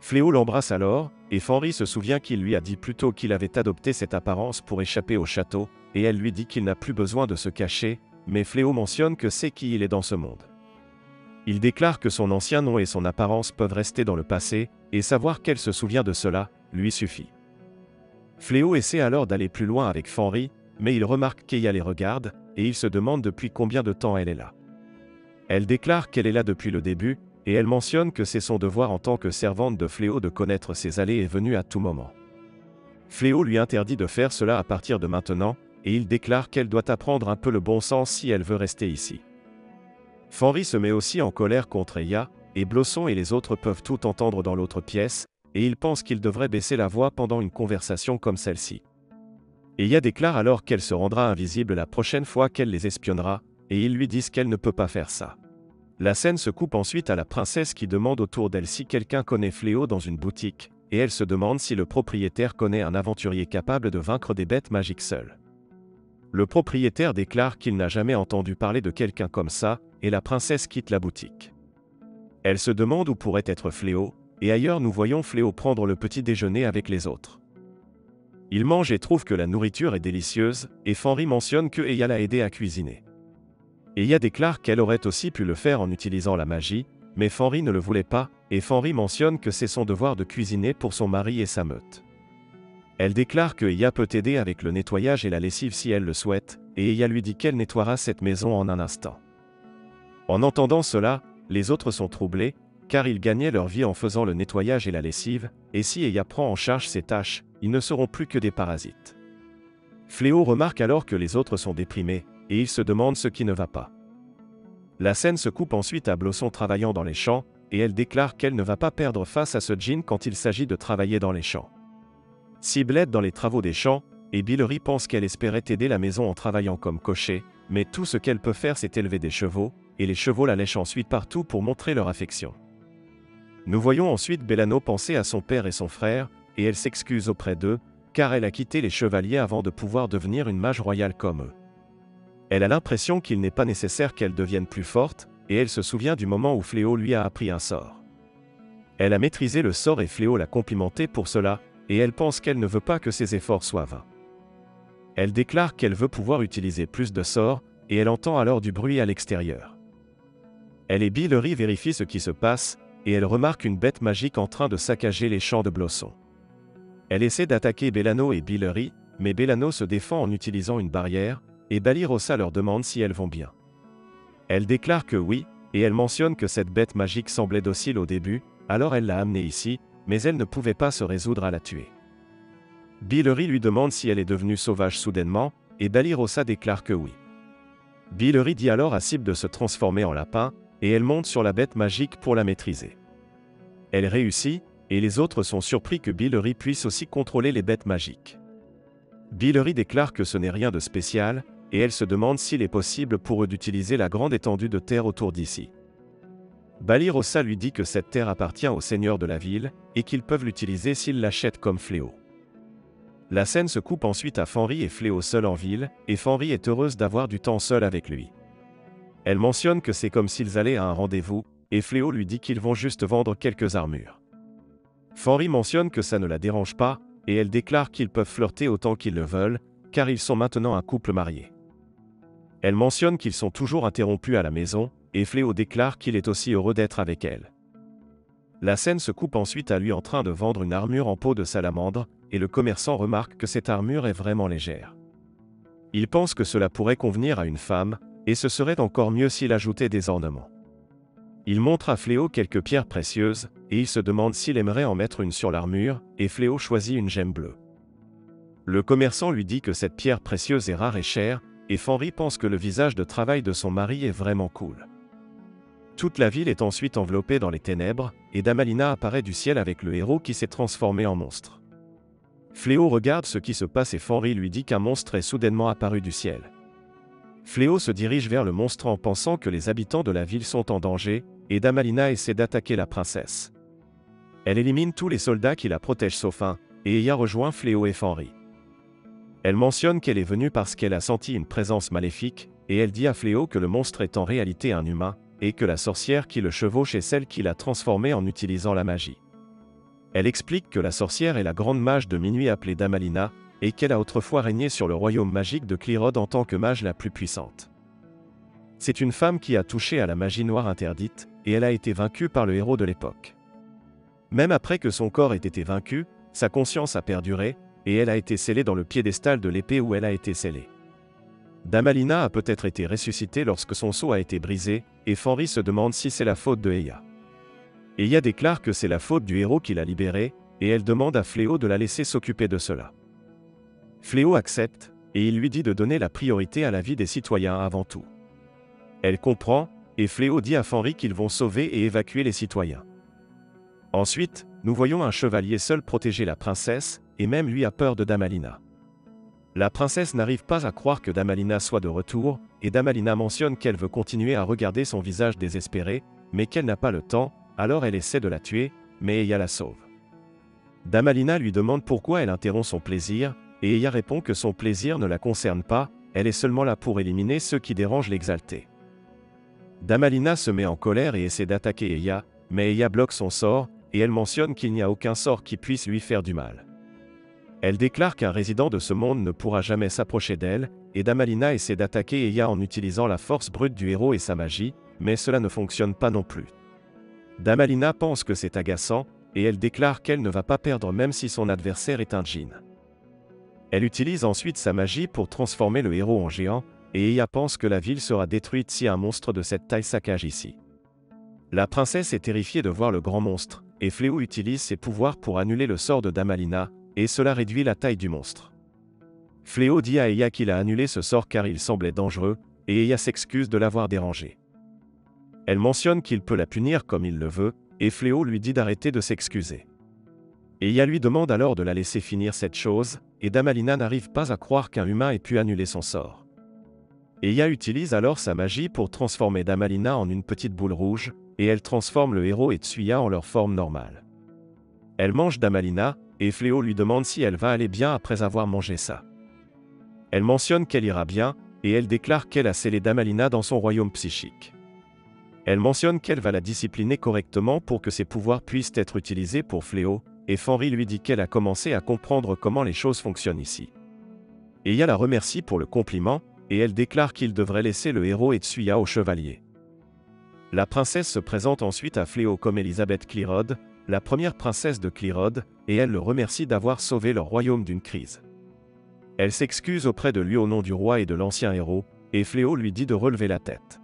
Fléau l'embrasse alors, et Fenris se souvient qu'il lui a dit plus tôt qu'il avait adopté cette apparence pour échapper au château, et elle lui dit qu'il n'a plus besoin de se cacher, mais Fléau mentionne que c'est qui il est dans ce monde. Il déclare que son ancien nom et son apparence peuvent rester dans le passé, et savoir qu'elle se souvient de cela, lui suffit. Fléau essaie alors d'aller plus loin avec Fenris, mais il remarque qu'Eya les regarde, et il se demande depuis combien de temps elle est là. Elle déclare qu'elle est là depuis le début, et elle mentionne que c'est son devoir en tant que servante de Fléau de connaître ses allées et venues à tout moment. Fléau lui interdit de faire cela à partir de maintenant, et il déclare qu'elle doit apprendre un peu le bon sens si elle veut rester ici. Fenris se met aussi en colère contre Eya, et Blossom et les autres peuvent tout entendre dans l'autre pièce, et il pense qu'il devrait baisser la voix pendant une conversation comme celle-ci. Eya déclare alors qu'elle se rendra invisible la prochaine fois qu'elle les espionnera, et ils lui disent qu'elle ne peut pas faire ça. La scène se coupe ensuite à la princesse qui demande autour d'elle si quelqu'un connaît Fléau dans une boutique, et elle se demande si le propriétaire connaît un aventurier capable de vaincre des bêtes magiques seul. Le propriétaire déclare qu'il n'a jamais entendu parler de quelqu'un comme ça, et la princesse quitte la boutique. Elle se demande où pourrait être Fléau, et ailleurs nous voyons Fléau prendre le petit déjeuner avec les autres. Il mange et trouve que la nourriture est délicieuse, et Fenris mentionne que Eya l'a aidé à cuisiner. Eya déclare qu'elle aurait aussi pu le faire en utilisant la magie, mais Fenris ne le voulait pas, et Fenris mentionne que c'est son devoir de cuisiner pour son mari et sa meute. Elle déclare que Eya peut aider avec le nettoyage et la lessive si elle le souhaite, et Eya lui dit qu'elle nettoiera cette maison en un instant. En entendant cela, les autres sont troublés, car ils gagnaient leur vie en faisant le nettoyage et la lessive, et si Eya prend en charge ces tâches, ils ne seront plus que des parasites. Fléau remarque alors que les autres sont déprimés, et il se demande ce qui ne va pas. La scène se coupe ensuite à Blossom travaillant dans les champs, et elle déclare qu'elle ne va pas perdre face à ce djinn quand il s'agit de travailler dans les champs. Sybil aide dans les travaux des champs, et Billery pense qu'elle espérait aider la maison en travaillant comme cocher, mais tout ce qu'elle peut faire c'est élever des chevaux, et les chevaux la lèchent ensuite partout pour montrer leur affection. Nous voyons ensuite Bellano penser à son père et son frère, et elle s'excuse auprès d'eux, car elle a quitté les chevaliers avant de pouvoir devenir une mage royale comme eux. Elle a l'impression qu'il n'est pas nécessaire qu'elle devienne plus forte, et elle se souvient du moment où Fléau lui a appris un sort. Elle a maîtrisé le sort et Fléau l'a complimentée pour cela, et elle pense qu'elle ne veut pas que ses efforts soient vains. Elle déclare qu'elle veut pouvoir utiliser plus de sorts, et elle entend alors du bruit à l'extérieur. Elle et Billery vérifient ce qui se passe, et elle remarque une bête magique en train de saccager les champs de Blossom. Elle essaie d'attaquer Bellano et Billery, mais Bellano se défend en utilisant une barrière, et Balirosa leur demande si elles vont bien. Elle déclare que oui, et elle mentionne que cette bête magique semblait docile au début, alors elle l'a amenée ici, mais elle ne pouvait pas se résoudre à la tuer. Billery lui demande si elle est devenue sauvage soudainement, et Balirosa déclare que oui. Billery dit alors à Sybil de se transformer en lapin, et elle monte sur la bête magique pour la maîtriser. Elle réussit, et les autres sont surpris que Billery puisse aussi contrôler les bêtes magiques. Billery déclare que ce n'est rien de spécial, et elle se demande s'il est possible pour eux d'utiliser la grande étendue de terre autour d'ici. Balirosa lui dit que cette terre appartient au seigneur de la ville, et qu'ils peuvent l'utiliser s'ils l'achètent comme Fléau. La scène se coupe ensuite à Fenris et Fléau seuls en ville, et Fenris est heureuse d'avoir du temps seul avec lui. Elle mentionne que c'est comme s'ils allaient à un rendez-vous, et Fléau lui dit qu'ils vont juste vendre quelques armures. Fenris mentionne que ça ne la dérange pas, et elle déclare qu'ils peuvent flirter autant qu'ils le veulent, car ils sont maintenant un couple marié. Elle mentionne qu'ils sont toujours interrompus à la maison, et Fléau déclare qu'il est aussi heureux d'être avec elle. La scène se coupe ensuite à lui en train de vendre une armure en peau de salamandre, et le commerçant remarque que cette armure est vraiment légère. Il pense que cela pourrait convenir à une femme, et ce serait encore mieux s'il ajoutait des ornements. Il montre à Fléau quelques pierres précieuses, et il se demande s'il aimerait en mettre une sur l'armure, et Fléau choisit une gemme bleue. Le commerçant lui dit que cette pierre précieuse est rare et chère, et Fenris pense que le visage de travail de son mari est vraiment cool. Toute la ville est ensuite enveloppée dans les ténèbres, et Damalina apparaît du ciel avec le héros qui s'est transformé en monstre. Fléau regarde ce qui se passe et Fenris lui dit qu'un monstre est soudainement apparu du ciel. Fléau se dirige vers le monstre en pensant que les habitants de la ville sont en danger, et Damalina essaie d'attaquer la princesse. Elle élimine tous les soldats qui la protègent sauf un, et Eya rejoint Fléau et Fenris. Elle mentionne qu'elle est venue parce qu'elle a senti une présence maléfique, et elle dit à Fléau que le monstre est en réalité un humain, et que la sorcière qui le chevauche est celle qui l'a transformé en utilisant la magie. Elle explique que la sorcière est la grande mage de minuit appelée Damalina, et qu'elle a autrefois régné sur le royaume magique de Clyrode en tant que mage la plus puissante. C'est une femme qui a touché à la magie noire interdite, et elle a été vaincue par le héros de l'époque. Même après que son corps ait été vaincu, sa conscience a perduré, et elle a été scellée dans le piédestal de l'épée où elle a été scellée. Damalina a peut-être été ressuscitée lorsque son sceau a été brisé, et Fenris se demande si c'est la faute de Eya. Eya déclare que c'est la faute du héros qui l'a libérée, et elle demande à Fléau de la laisser s'occuper de cela. Fléau accepte, et il lui dit de donner la priorité à la vie des citoyens avant tout. Elle comprend, et Fléau dit à Fenris qu'ils vont sauver et évacuer les citoyens. Ensuite, nous voyons un chevalier seul protéger la princesse, et même lui a peur de Damalina. La princesse n'arrive pas à croire que Damalina soit de retour, et Damalina mentionne qu'elle veut continuer à regarder son visage désespéré, mais qu'elle n'a pas le temps, alors elle essaie de la tuer, mais Eya la sauve. Damalina lui demande pourquoi elle interrompt son plaisir, et Eya répond que son plaisir ne la concerne pas, elle est seulement là pour éliminer ceux qui dérangent l'exalté. Damalina se met en colère et essaie d'attaquer Eya, mais Eya bloque son sort, et elle mentionne qu'il n'y a aucun sort qui puisse lui faire du mal. Elle déclare qu'un résident de ce monde ne pourra jamais s'approcher d'elle, et Damalina essaie d'attaquer Eya en utilisant la force brute du héros et sa magie, mais cela ne fonctionne pas non plus. Damalina pense que c'est agaçant, et elle déclare qu'elle ne va pas perdre même si son adversaire est un djinn. Elle utilise ensuite sa magie pour transformer le héros en géant, et Eya pense que la ville sera détruite si un monstre de cette taille saccage ici. La princesse est terrifiée de voir le grand monstre, et Fléau utilise ses pouvoirs pour annuler le sort de Damalina, et cela réduit la taille du monstre. Fléau dit à Eya qu'il a annulé ce sort car il semblait dangereux, et Eya s'excuse de l'avoir dérangé. Elle mentionne qu'il peut la punir comme il le veut, et Fléau lui dit d'arrêter de s'excuser. Eya lui demande alors de la laisser finir cette chose, et Damalina n'arrive pas à croire qu'un humain ait pu annuler son sort. Eya utilise alors sa magie pour transformer Damalina en une petite boule rouge, et elle transforme le héros et Tsuya en leur forme normale. Elle mange Damalina, et Fléau lui demande si elle va aller bien après avoir mangé ça. Elle mentionne qu'elle ira bien, et elle déclare qu'elle a scellé Damalina dans son royaume psychique. Elle mentionne qu'elle va la discipliner correctement pour que ses pouvoirs puissent être utilisés pour Fléau, et Fenris lui dit qu'elle a commencé à comprendre comment les choses fonctionnent ici. Eya la remercie pour le compliment, et elle déclare qu'il devrait laisser le héros et Tsuya au chevalier. La princesse se présente ensuite à Fléau comme Elisabeth Clyrode, la première princesse de Clyrode, et elle le remercie d'avoir sauvé leur royaume d'une crise. Elle s'excuse auprès de lui au nom du roi et de l'ancien héros, et Fléau lui dit de relever la tête.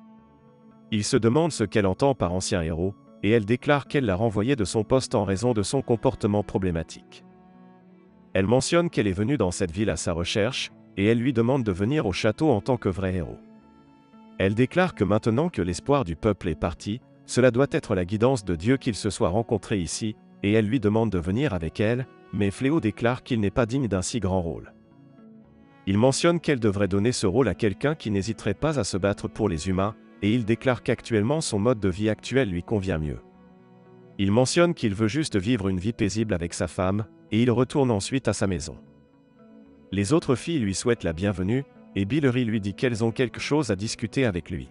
Il se demande ce qu'elle entend par ancien héros, et elle déclare qu'elle l'a renvoyé de son poste en raison de son comportement problématique. Elle mentionne qu'elle est venue dans cette ville à sa recherche, et elle lui demande de venir au château en tant que vrai héros. Elle déclare que maintenant que l'espoir du peuple est parti, cela doit être la guidance de Dieu qu'ils se soient rencontrés ici, et elle lui demande de venir avec elle, mais Fléau déclare qu'il n'est pas digne d'un si grand rôle. Il mentionne qu'elle devrait donner ce rôle à quelqu'un qui n'hésiterait pas à se battre pour les humains, et il déclare qu'actuellement son mode de vie actuel lui convient mieux. Il mentionne qu'il veut juste vivre une vie paisible avec sa femme, et il retourne ensuite à sa maison. Les autres filles lui souhaitent la bienvenue, et Billery lui dit qu'elles ont quelque chose à discuter avec lui.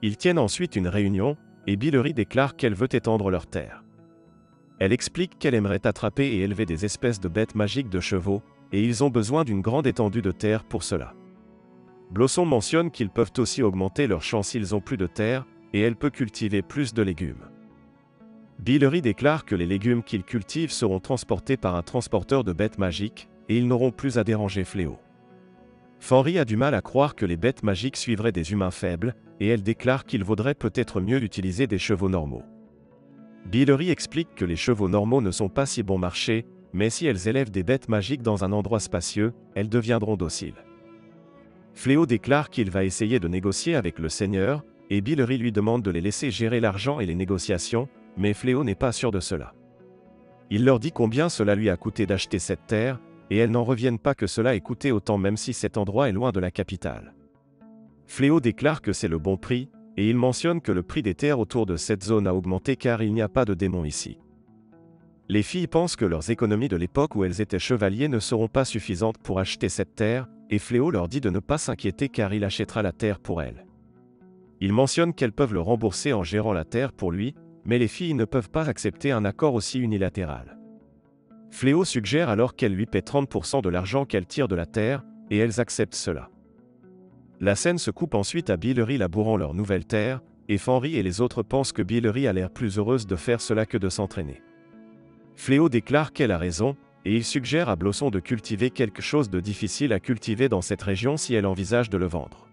Ils tiennent ensuite une réunion, et Billery déclare qu'elle veut étendre leur terre. Elle explique qu'elle aimerait attraper et élever des espèces de bêtes magiques de chevaux, et ils ont besoin d'une grande étendue de terre pour cela. Blossom mentionne qu'ils peuvent aussi augmenter leur champ s'ils ont plus de terre, et elle peut cultiver plus de légumes. Billery déclare que les légumes qu'ils cultivent seront transportés par un transporteur de bêtes magiques, et ils n'auront plus à déranger Fléau. Fenris a du mal à croire que les bêtes magiques suivraient des humains faibles, et elle déclare qu'il vaudrait peut-être mieux d'utiliser des chevaux normaux. Billery explique que les chevaux normaux ne sont pas si bon marché, mais si elles élèvent des bêtes magiques dans un endroit spacieux, elles deviendront dociles. Fléau déclare qu'il va essayer de négocier avec le Seigneur, et Billery lui demande de les laisser gérer l'argent et les négociations, mais Fléau n'est pas sûr de cela. Il leur dit combien cela lui a coûté d'acheter cette terre, et elles n'en reviennent pas que cela ait coûté autant même si cet endroit est loin de la capitale. Fléau déclare que c'est le bon prix, et il mentionne que le prix des terres autour de cette zone a augmenté car il n'y a pas de démons ici. Les filles pensent que leurs économies de l'époque où elles étaient chevaliers ne seront pas suffisantes pour acheter cette terre, et Fléau leur dit de ne pas s'inquiéter car il achètera la terre pour elles. Il mentionne qu'elles peuvent le rembourser en gérant la terre pour lui, mais les filles ne peuvent pas accepter un accord aussi unilatéral. Fléau suggère alors qu'elle lui paie 30% de l'argent qu'elle tire de la terre, et elles acceptent cela. La scène se coupe ensuite à Billery labourant leur nouvelle terre, et Fenris et les autres pensent que Billery a l'air plus heureuse de faire cela que de s'entraîner. Fléau déclare qu'elle a raison, et il suggère à Blossom de cultiver quelque chose de difficile à cultiver dans cette région si elle envisage de le vendre.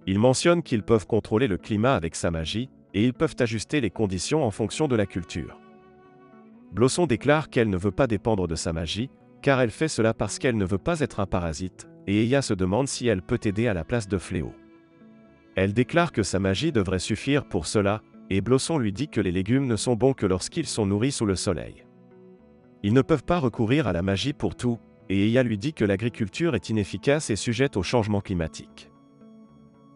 Il mentionne qu'ils peuvent contrôler le climat avec sa magie, et ils peuvent ajuster les conditions en fonction de la culture. Blossom déclare qu'elle ne veut pas dépendre de sa magie, car elle fait cela parce qu'elle ne veut pas être un parasite, et Eya se demande si elle peut aider à la place de Fléau. Elle déclare que sa magie devrait suffire pour cela, et Blossom lui dit que les légumes ne sont bons que lorsqu'ils sont nourris sous le soleil. Ils ne peuvent pas recourir à la magie pour tout, et Eya lui dit que l'agriculture est inefficace et sujette au changement climatique.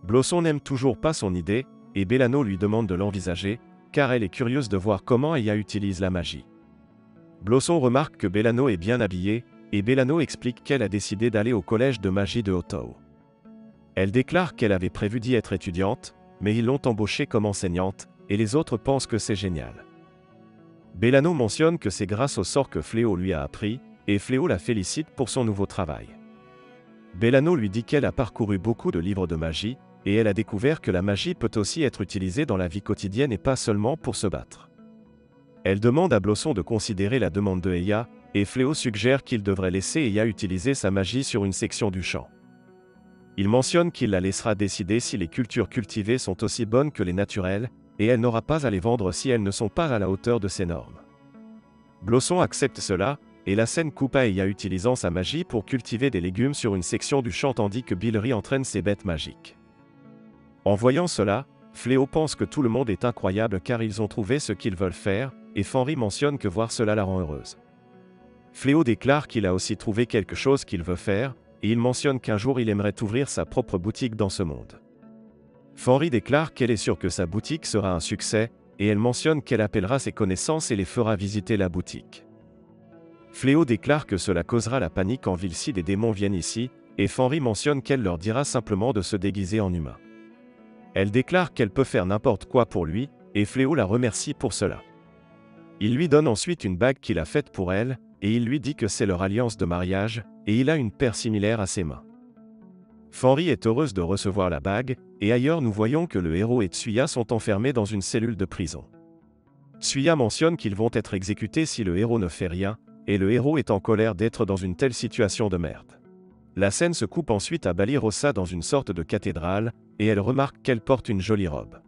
Blossom n'aime toujours pas son idée, et Bellano lui demande de l'envisager, car elle est curieuse de voir comment Eya utilise la magie. Blossom remarque que Bellano est bien habillée, et Bellano explique qu'elle a décidé d'aller au collège de magie de Hotou. Elle déclare qu'elle avait prévu d'y être étudiante, mais ils l'ont embauchée comme enseignante, et les autres pensent que c'est génial. Bellano mentionne que c'est grâce au sort que Fléau lui a appris, et Fléau la félicite pour son nouveau travail. Bellano lui dit qu'elle a parcouru beaucoup de livres de magie, et elle a découvert que la magie peut aussi être utilisée dans la vie quotidienne et pas seulement pour se battre. Elle demande à Blossom de considérer la demande de Eya, et Fléau suggère qu'il devrait laisser Eya utiliser sa magie sur une section du champ. Il mentionne qu'il la laissera décider si les cultures cultivées sont aussi bonnes que les naturelles, et elle n'aura pas à les vendre si elles ne sont pas à la hauteur de ses normes. Blossom accepte cela, et la scène coupe à Eya utilisant sa magie pour cultiver des légumes sur une section du champ tandis que Billery entraîne ses bêtes magiques. En voyant cela, Fléau pense que tout le monde est incroyable car ils ont trouvé ce qu'ils veulent faire, et Fenry mentionne que voir cela la rend heureuse. Fléau déclare qu'il a aussi trouvé quelque chose qu'il veut faire, et il mentionne qu'un jour il aimerait ouvrir sa propre boutique dans ce monde. Fenry déclare qu'elle est sûre que sa boutique sera un succès, et elle mentionne qu'elle appellera ses connaissances et les fera visiter la boutique. Fléau déclare que cela causera la panique en ville si des démons viennent ici, et Fenry mentionne qu'elle leur dira simplement de se déguiser en humain. Elle déclare qu'elle peut faire n'importe quoi pour lui, et Fléau la remercie pour cela. Il lui donne ensuite une bague qu'il a faite pour elle, et il lui dit que c'est leur alliance de mariage, et il a une paire similaire à ses mains. Fenry est heureuse de recevoir la bague, et ailleurs nous voyons que le héros et Tsuya sont enfermés dans une cellule de prison. Tsuya mentionne qu'ils vont être exécutés si le héros ne fait rien, et le héros est en colère d'être dans une telle situation de merde. La scène se coupe ensuite à Balirosa dans une sorte de cathédrale, et elle remarque qu'elle porte une jolie robe.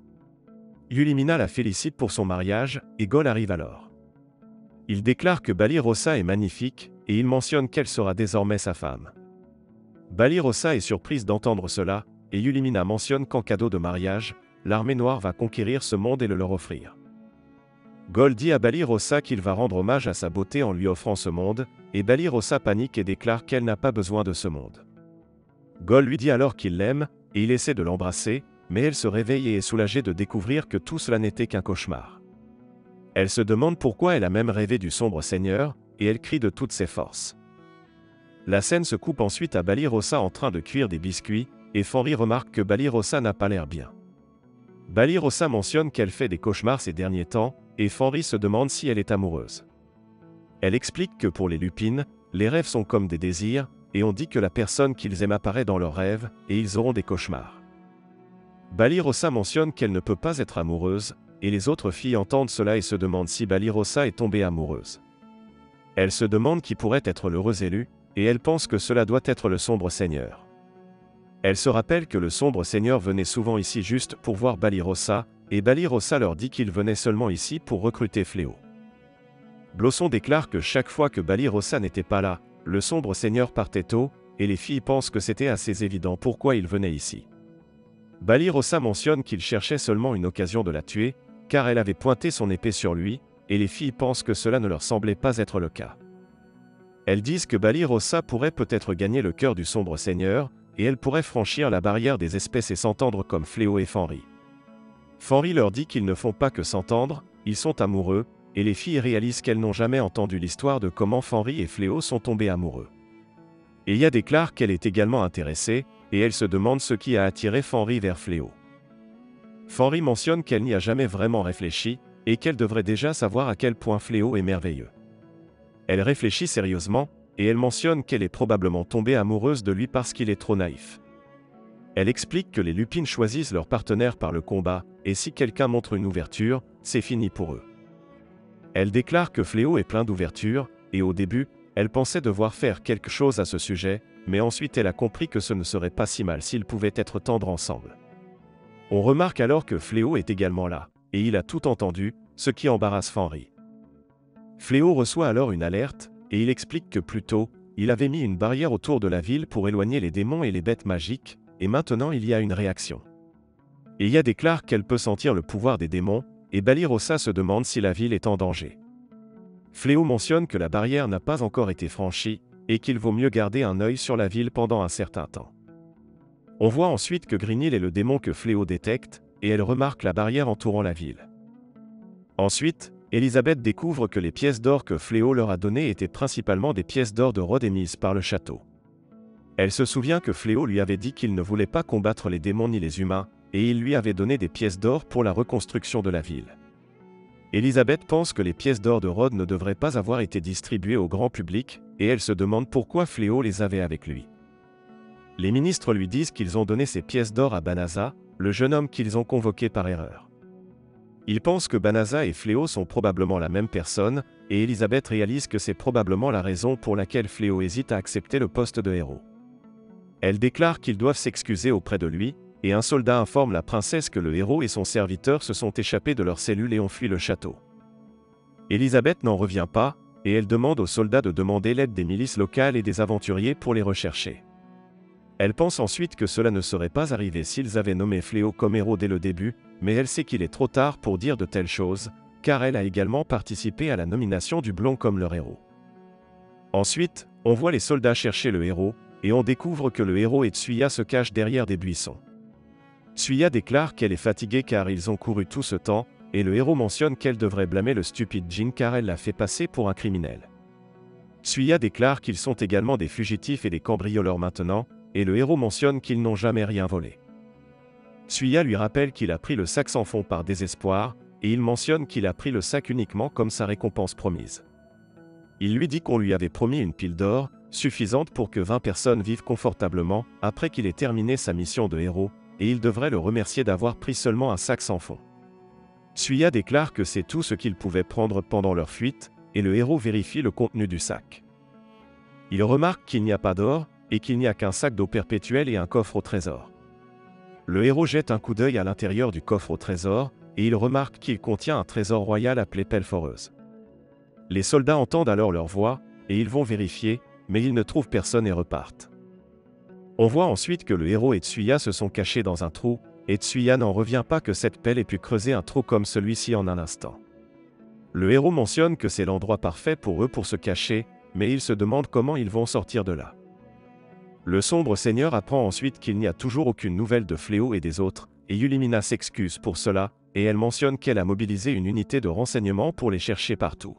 Yulimina la félicite pour son mariage, et Gol arrive alors. Il déclare que Balirosa est magnifique, et il mentionne qu'elle sera désormais sa femme. Balirosa est surprise d'entendre cela, et Yulimina mentionne qu'en cadeau de mariage, l'armée noire va conquérir ce monde et le leur offrir. Gol dit à Balirosa qu'il va rendre hommage à sa beauté en lui offrant ce monde, et Balirosa panique et déclare qu'elle n'a pas besoin de ce monde. Gol lui dit alors qu'il l'aime, et il essaie de l'embrasser, mais elle se réveille et est soulagée de découvrir que tout cela n'était qu'un cauchemar. Elle se demande pourquoi elle a même rêvé du sombre seigneur, et elle crie de toutes ses forces. La scène se coupe ensuite à Balirosa en train de cuire des biscuits, et Fenry remarque que Balirosa n'a pas l'air bien. Balirosa mentionne qu'elle fait des cauchemars ces derniers temps, et Fenry se demande si elle est amoureuse. Elle explique que pour les lupines, les rêves sont comme des désirs, et on dit que la personne qu'ils aiment apparaît dans leurs rêves, et ils auront des cauchemars. Balirosa mentionne qu'elle ne peut pas être amoureuse, et les autres filles entendent cela et se demandent si Balirosa est tombée amoureuse. Elle se demande qui pourrait être l'heureux élu, et elle pense que cela doit être le sombre seigneur. Elle se rappelle que le sombre seigneur venait souvent ici juste pour voir Balirosa, et Balirosa leur dit qu'il venait seulement ici pour recruter Fléau. Blossom déclare que chaque fois que Balirosa n'était pas là, le sombre seigneur partait tôt, et les filles pensent que c'était assez évident pourquoi il venait ici. Balirosa mentionne qu'il cherchait seulement une occasion de la tuer, car elle avait pointé son épée sur lui, et les filles pensent que cela ne leur semblait pas être le cas. Elles disent que Balirosa pourrait peut-être gagner le cœur du sombre seigneur, et elle pourrait franchir la barrière des espèces et s'entendre comme Fléau et Fenry. Fenry leur dit qu'ils ne font pas que s'entendre, ils sont amoureux, et les filles réalisent qu'elles n'ont jamais entendu l'histoire de comment Fenry et Fléau sont tombés amoureux. Eya déclare qu'elle est également intéressée, et elle se demande ce qui a attiré Fenry vers Fléau. Fenry mentionne qu'elle n'y a jamais vraiment réfléchi, et qu'elle devrait déjà savoir à quel point Fléau est merveilleux. Elle réfléchit sérieusement, et elle mentionne qu'elle est probablement tombée amoureuse de lui parce qu'il est trop naïf. Elle explique que les lupines choisissent leur partenaire par le combat, et si quelqu'un montre une ouverture, c'est fini pour eux. Elle déclare que Fléau est plein d'ouverture, et au début, elle pensait devoir faire quelque chose à ce sujet, mais ensuite elle a compris que ce ne serait pas si mal s'ils pouvaient être tendres ensemble. On remarque alors que Fléau est également là, et il a tout entendu, ce qui embarrasse Fenry. Fléau reçoit alors une alerte, et il explique que plus tôt, il avait mis une barrière autour de la ville pour éloigner les démons et les bêtes magiques, et maintenant il y a une réaction. Eya déclare qu'elle peut sentir le pouvoir des démons, et Balirosa se demande si la ville est en danger. Fléau mentionne que la barrière n'a pas encore été franchie, et qu'il vaut mieux garder un œil sur la ville pendant un certain temps. On voit ensuite que Grinil est le démon que Fléau détecte, et elle remarque la barrière entourant la ville. Ensuite, Elisabeth découvre que les pièces d'or que Fléau leur a données étaient principalement des pièces d'or de Rhodes émises par le château. Elle se souvient que Fléau lui avait dit qu'il ne voulait pas combattre les démons ni les humains, et il lui avait donné des pièces d'or pour la reconstruction de la ville. Elisabeth pense que les pièces d'or de Rhodes ne devraient pas avoir été distribuées au grand public, et elle se demande pourquoi Fléau les avait avec lui. Les ministres lui disent qu'ils ont donné ces pièces d'or à Banaza, le jeune homme qu'ils ont convoqué par erreur. Ils pensent que Banaza et Fléau sont probablement la même personne, et Elisabeth réalise que c'est probablement la raison pour laquelle Fléau hésite à accepter le poste de héros. Elle déclare qu'ils doivent s'excuser auprès de lui, et un soldat informe la princesse que le héros et son serviteur se sont échappés de leur cellule et ont fui le château. Elisabeth n'en revient pas, et elle demande aux soldats de demander l'aide des milices locales et des aventuriers pour les rechercher. Elle pense ensuite que cela ne serait pas arrivé s'ils avaient nommé Fléau comme héros dès le début, mais elle sait qu'il est trop tard pour dire de telles choses, car elle a également participé à la nomination du blond comme leur héros. Ensuite, on voit les soldats chercher le héros, et on découvre que le héros et Tsuya se cachent derrière des buissons. Tsuya déclare qu'elle est fatiguée car ils ont couru tout ce temps, et le héros mentionne qu'elle devrait blâmer le stupide Jin car elle l'a fait passer pour un criminel. Tsuya déclare qu'ils sont également des fugitifs et des cambrioleurs maintenant, et le héros mentionne qu'ils n'ont jamais rien volé. Tsuya lui rappelle qu'il a pris le sac sans fond par désespoir, et il mentionne qu'il a pris le sac uniquement comme sa récompense promise. Il lui dit qu'on lui avait promis une pile d'or, suffisante pour que 20 personnes vivent confortablement, après qu'il ait terminé sa mission de héros, et il devrait le remercier d'avoir pris seulement un sac sans fond. Tsuya déclare que c'est tout ce qu'ils pouvaient prendre pendant leur fuite, et le héros vérifie le contenu du sac. Il remarque qu'il n'y a pas d'or, et qu'il n'y a qu'un sac d'eau perpétuelle et un coffre au trésor. Le héros jette un coup d'œil à l'intérieur du coffre au trésor, et il remarque qu'il contient un trésor royal appelé Pelle Foreuse. Les soldats entendent alors leur voix, et ils vont vérifier, mais ils ne trouvent personne et repartent. On voit ensuite que le héros et Tsuya se sont cachés dans un trou, et Tsuya n'en revient pas que cette pelle ait pu creuser un trou comme celui-ci en un instant. Le héros mentionne que c'est l'endroit parfait pour eux pour se cacher, mais il se demande comment ils vont sortir de là. Le sombre seigneur apprend ensuite qu'il n'y a toujours aucune nouvelle de Fléau et des autres, et Yulimina s'excuse pour cela, et elle mentionne qu'elle a mobilisé une unité de renseignement pour les chercher partout.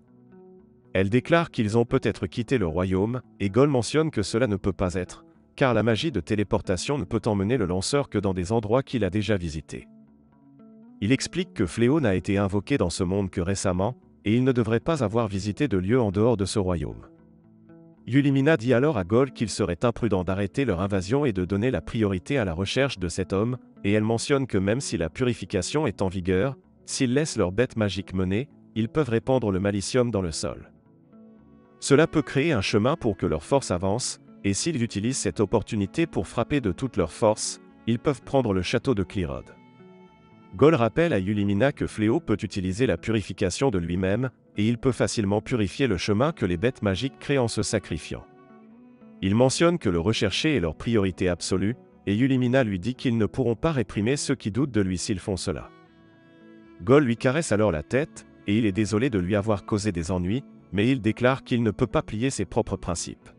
Elle déclare qu'ils ont peut-être quitté le royaume, et Gol mentionne que cela ne peut pas être, car la magie de téléportation ne peut emmener le lanceur que dans des endroits qu'il a déjà visités. Il explique que Fléau n'a été invoqué dans ce monde que récemment, et il ne devrait pas avoir visité de lieu en dehors de ce royaume. Yulimina dit alors à Gol qu'il serait imprudent d'arrêter leur invasion et de donner la priorité à la recherche de cet homme, et elle mentionne que même si la purification est en vigueur, s'ils laissent leur bête magique mener, ils peuvent répandre le malicium dans le sol. Cela peut créer un chemin pour que leur force avance, et s'ils utilisent cette opportunité pour frapper de toute leur force, ils peuvent prendre le château de Clyrode. Gol rappelle à Yulimina que Fléau peut utiliser la purification de lui-même, et il peut facilement purifier le chemin que les bêtes magiques créent en se sacrifiant. Il mentionne que le rechercher est leur priorité absolue, et Yulimina lui dit qu'ils ne pourront pas réprimer ceux qui doutent de lui s'ils font cela. Gol lui caresse alors la tête, et il est désolé de lui avoir causé des ennuis, mais il déclare qu'il ne peut pas plier ses propres principes.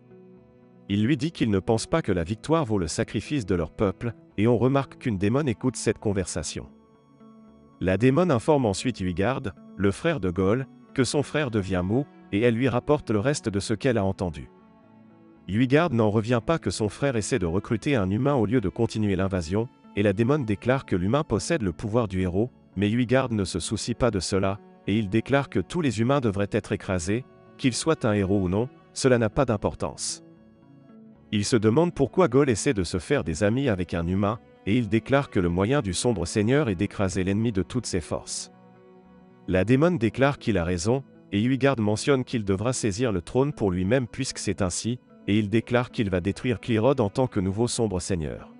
Il lui dit qu'il ne pense pas que la victoire vaut le sacrifice de leur peuple, et on remarque qu'une démone écoute cette conversation. La démone informe ensuite Huygard, le frère de Gol, que son frère devient mou, et elle lui rapporte le reste de ce qu'elle a entendu. Huygard n'en revient pas que son frère essaie de recruter un humain au lieu de continuer l'invasion, et la démone déclare que l'humain possède le pouvoir du héros, mais Huygard ne se soucie pas de cela, et il déclare que tous les humains devraient être écrasés, qu'ils soient un héros ou non, cela n'a pas d'importance. Il se demande pourquoi Gol essaie de se faire des amis avec un humain, et il déclare que le moyen du sombre seigneur est d'écraser l'ennemi de toutes ses forces. La démone déclare qu'il a raison, et Huygard mentionne qu'il devra saisir le trône pour lui-même puisque c'est ainsi, et il déclare qu'il va détruire Clyrode en tant que nouveau sombre seigneur.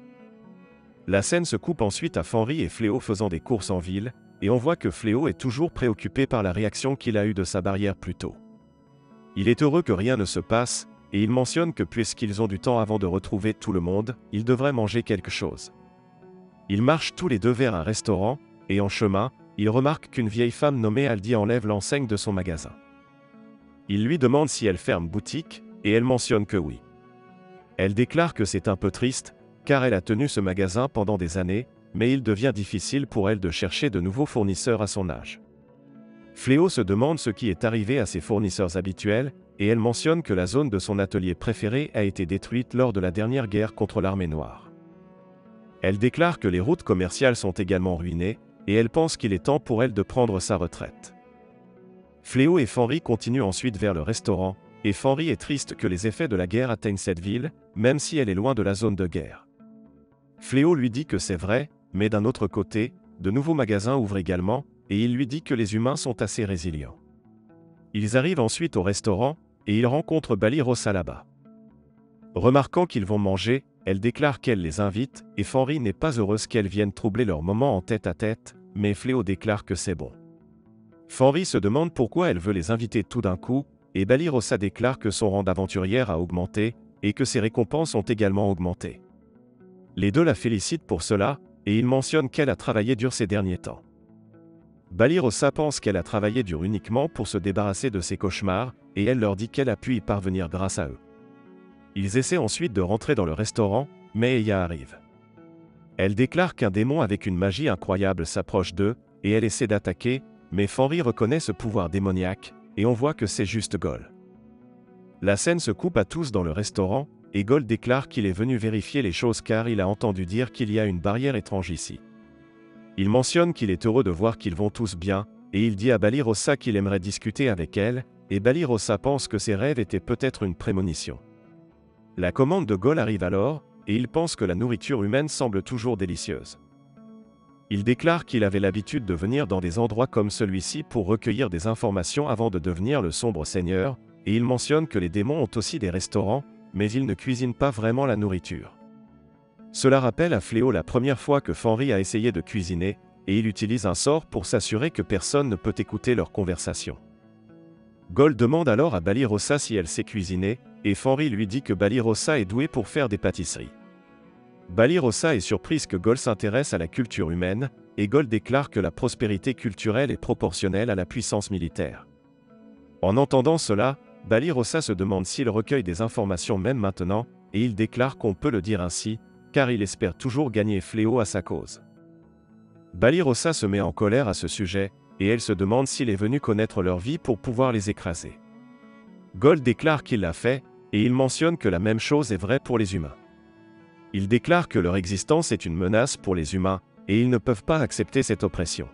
La scène se coupe ensuite à Fenris et Fléau faisant des courses en ville, et on voit que Fléau est toujours préoccupé par la réaction qu'il a eue de sa barrière plus tôt. Il est heureux que rien ne se passe, et il mentionne que puisqu'ils ont du temps avant de retrouver tout le monde, ils devraient manger quelque chose. Ils marchent tous les deux vers un restaurant, et en chemin, il remarque qu'une vieille femme nommée Aldi enlève l'enseigne de son magasin. Il lui demande si elle ferme boutique, et elle mentionne que oui. Elle déclare que c'est un peu triste, car elle a tenu ce magasin pendant des années, mais il devient difficile pour elle de chercher de nouveaux fournisseurs à son âge. Fléau se demande ce qui est arrivé à ses fournisseurs habituels, et elle mentionne que la zone de son atelier préféré a été détruite lors de la dernière guerre contre l'armée noire. Elle déclare que les routes commerciales sont également ruinées, et elle pense qu'il est temps pour elle de prendre sa retraite. Fléau et Fenry continuent ensuite vers le restaurant, et Fenry est triste que les effets de la guerre atteignent cette ville, même si elle est loin de la zone de guerre. Fléau lui dit que c'est vrai, mais d'un autre côté, de nouveaux magasins ouvrent également, et il lui dit que les humains sont assez résilients. Ils arrivent ensuite au restaurant, et ils rencontrent Bali Rossa là-bas. Remarquant qu'ils vont manger, elle déclare qu'elle les invite, et Fenry n'est pas heureuse qu'elle vienne troubler leur moment en tête-à-tête, mais Fléau déclare que c'est bon. Fenry se demande pourquoi elle veut les inviter tout d'un coup, et Bali Rossa déclare que son rang d'aventurière a augmenté, et que ses récompenses ont également augmenté. Les deux la félicitent pour cela, et ils mentionnent qu'elle a travaillé dur ces derniers temps. Bali Rossa pense qu'elle a travaillé dur uniquement pour se débarrasser de ses cauchemars, et elle leur dit qu'elle a pu y parvenir grâce à eux. Ils essaient ensuite de rentrer dans le restaurant, mais Eya arrive. Elle déclare qu'un démon avec une magie incroyable s'approche d'eux, et elle essaie d'attaquer, mais Fenry reconnaît ce pouvoir démoniaque, et on voit que c'est juste Gol. La scène se coupe à tous dans le restaurant, et Gol déclare qu'il est venu vérifier les choses car il a entendu dire qu'il y a une barrière étrange ici. Il mentionne qu'il est heureux de voir qu'ils vont tous bien, et il dit à Bali Rossa qu'il aimerait discuter avec elle, et Bali Rossa pense que ses rêves étaient peut-être une prémonition. La commande de Gol arrive alors, et il pense que la nourriture humaine semble toujours délicieuse. Il déclare qu'il avait l'habitude de venir dans des endroits comme celui-ci pour recueillir des informations avant de devenir le sombre seigneur, et il mentionne que les démons ont aussi des restaurants, mais ils ne cuisinent pas vraiment la nourriture. Cela rappelle à Fléau la première fois que Fenry a essayé de cuisiner, et il utilise un sort pour s'assurer que personne ne peut écouter leur conversation. Gol demande alors à Bali Rossa si elle sait cuisiner, et Fenry lui dit que Bali Rossa est douée pour faire des pâtisseries. Bali Rossa est surprise que Gol s'intéresse à la culture humaine, et Gol déclare que la prospérité culturelle est proportionnelle à la puissance militaire. En entendant cela, Bali Rossa se demande s'il recueille des informations même maintenant, et il déclare qu'on peut le dire ainsi, car il espère toujours gagner Fléau à sa cause. Bali Rossa se met en colère à ce sujet, et elle se demande s'il est venu connaître leur vie pour pouvoir les écraser. Gol déclare qu'il l'a fait, et il mentionne que la même chose est vraie pour les humains. Il déclare que leur existence est une menace pour les humains, et ils ne peuvent pas accepter cette oppression.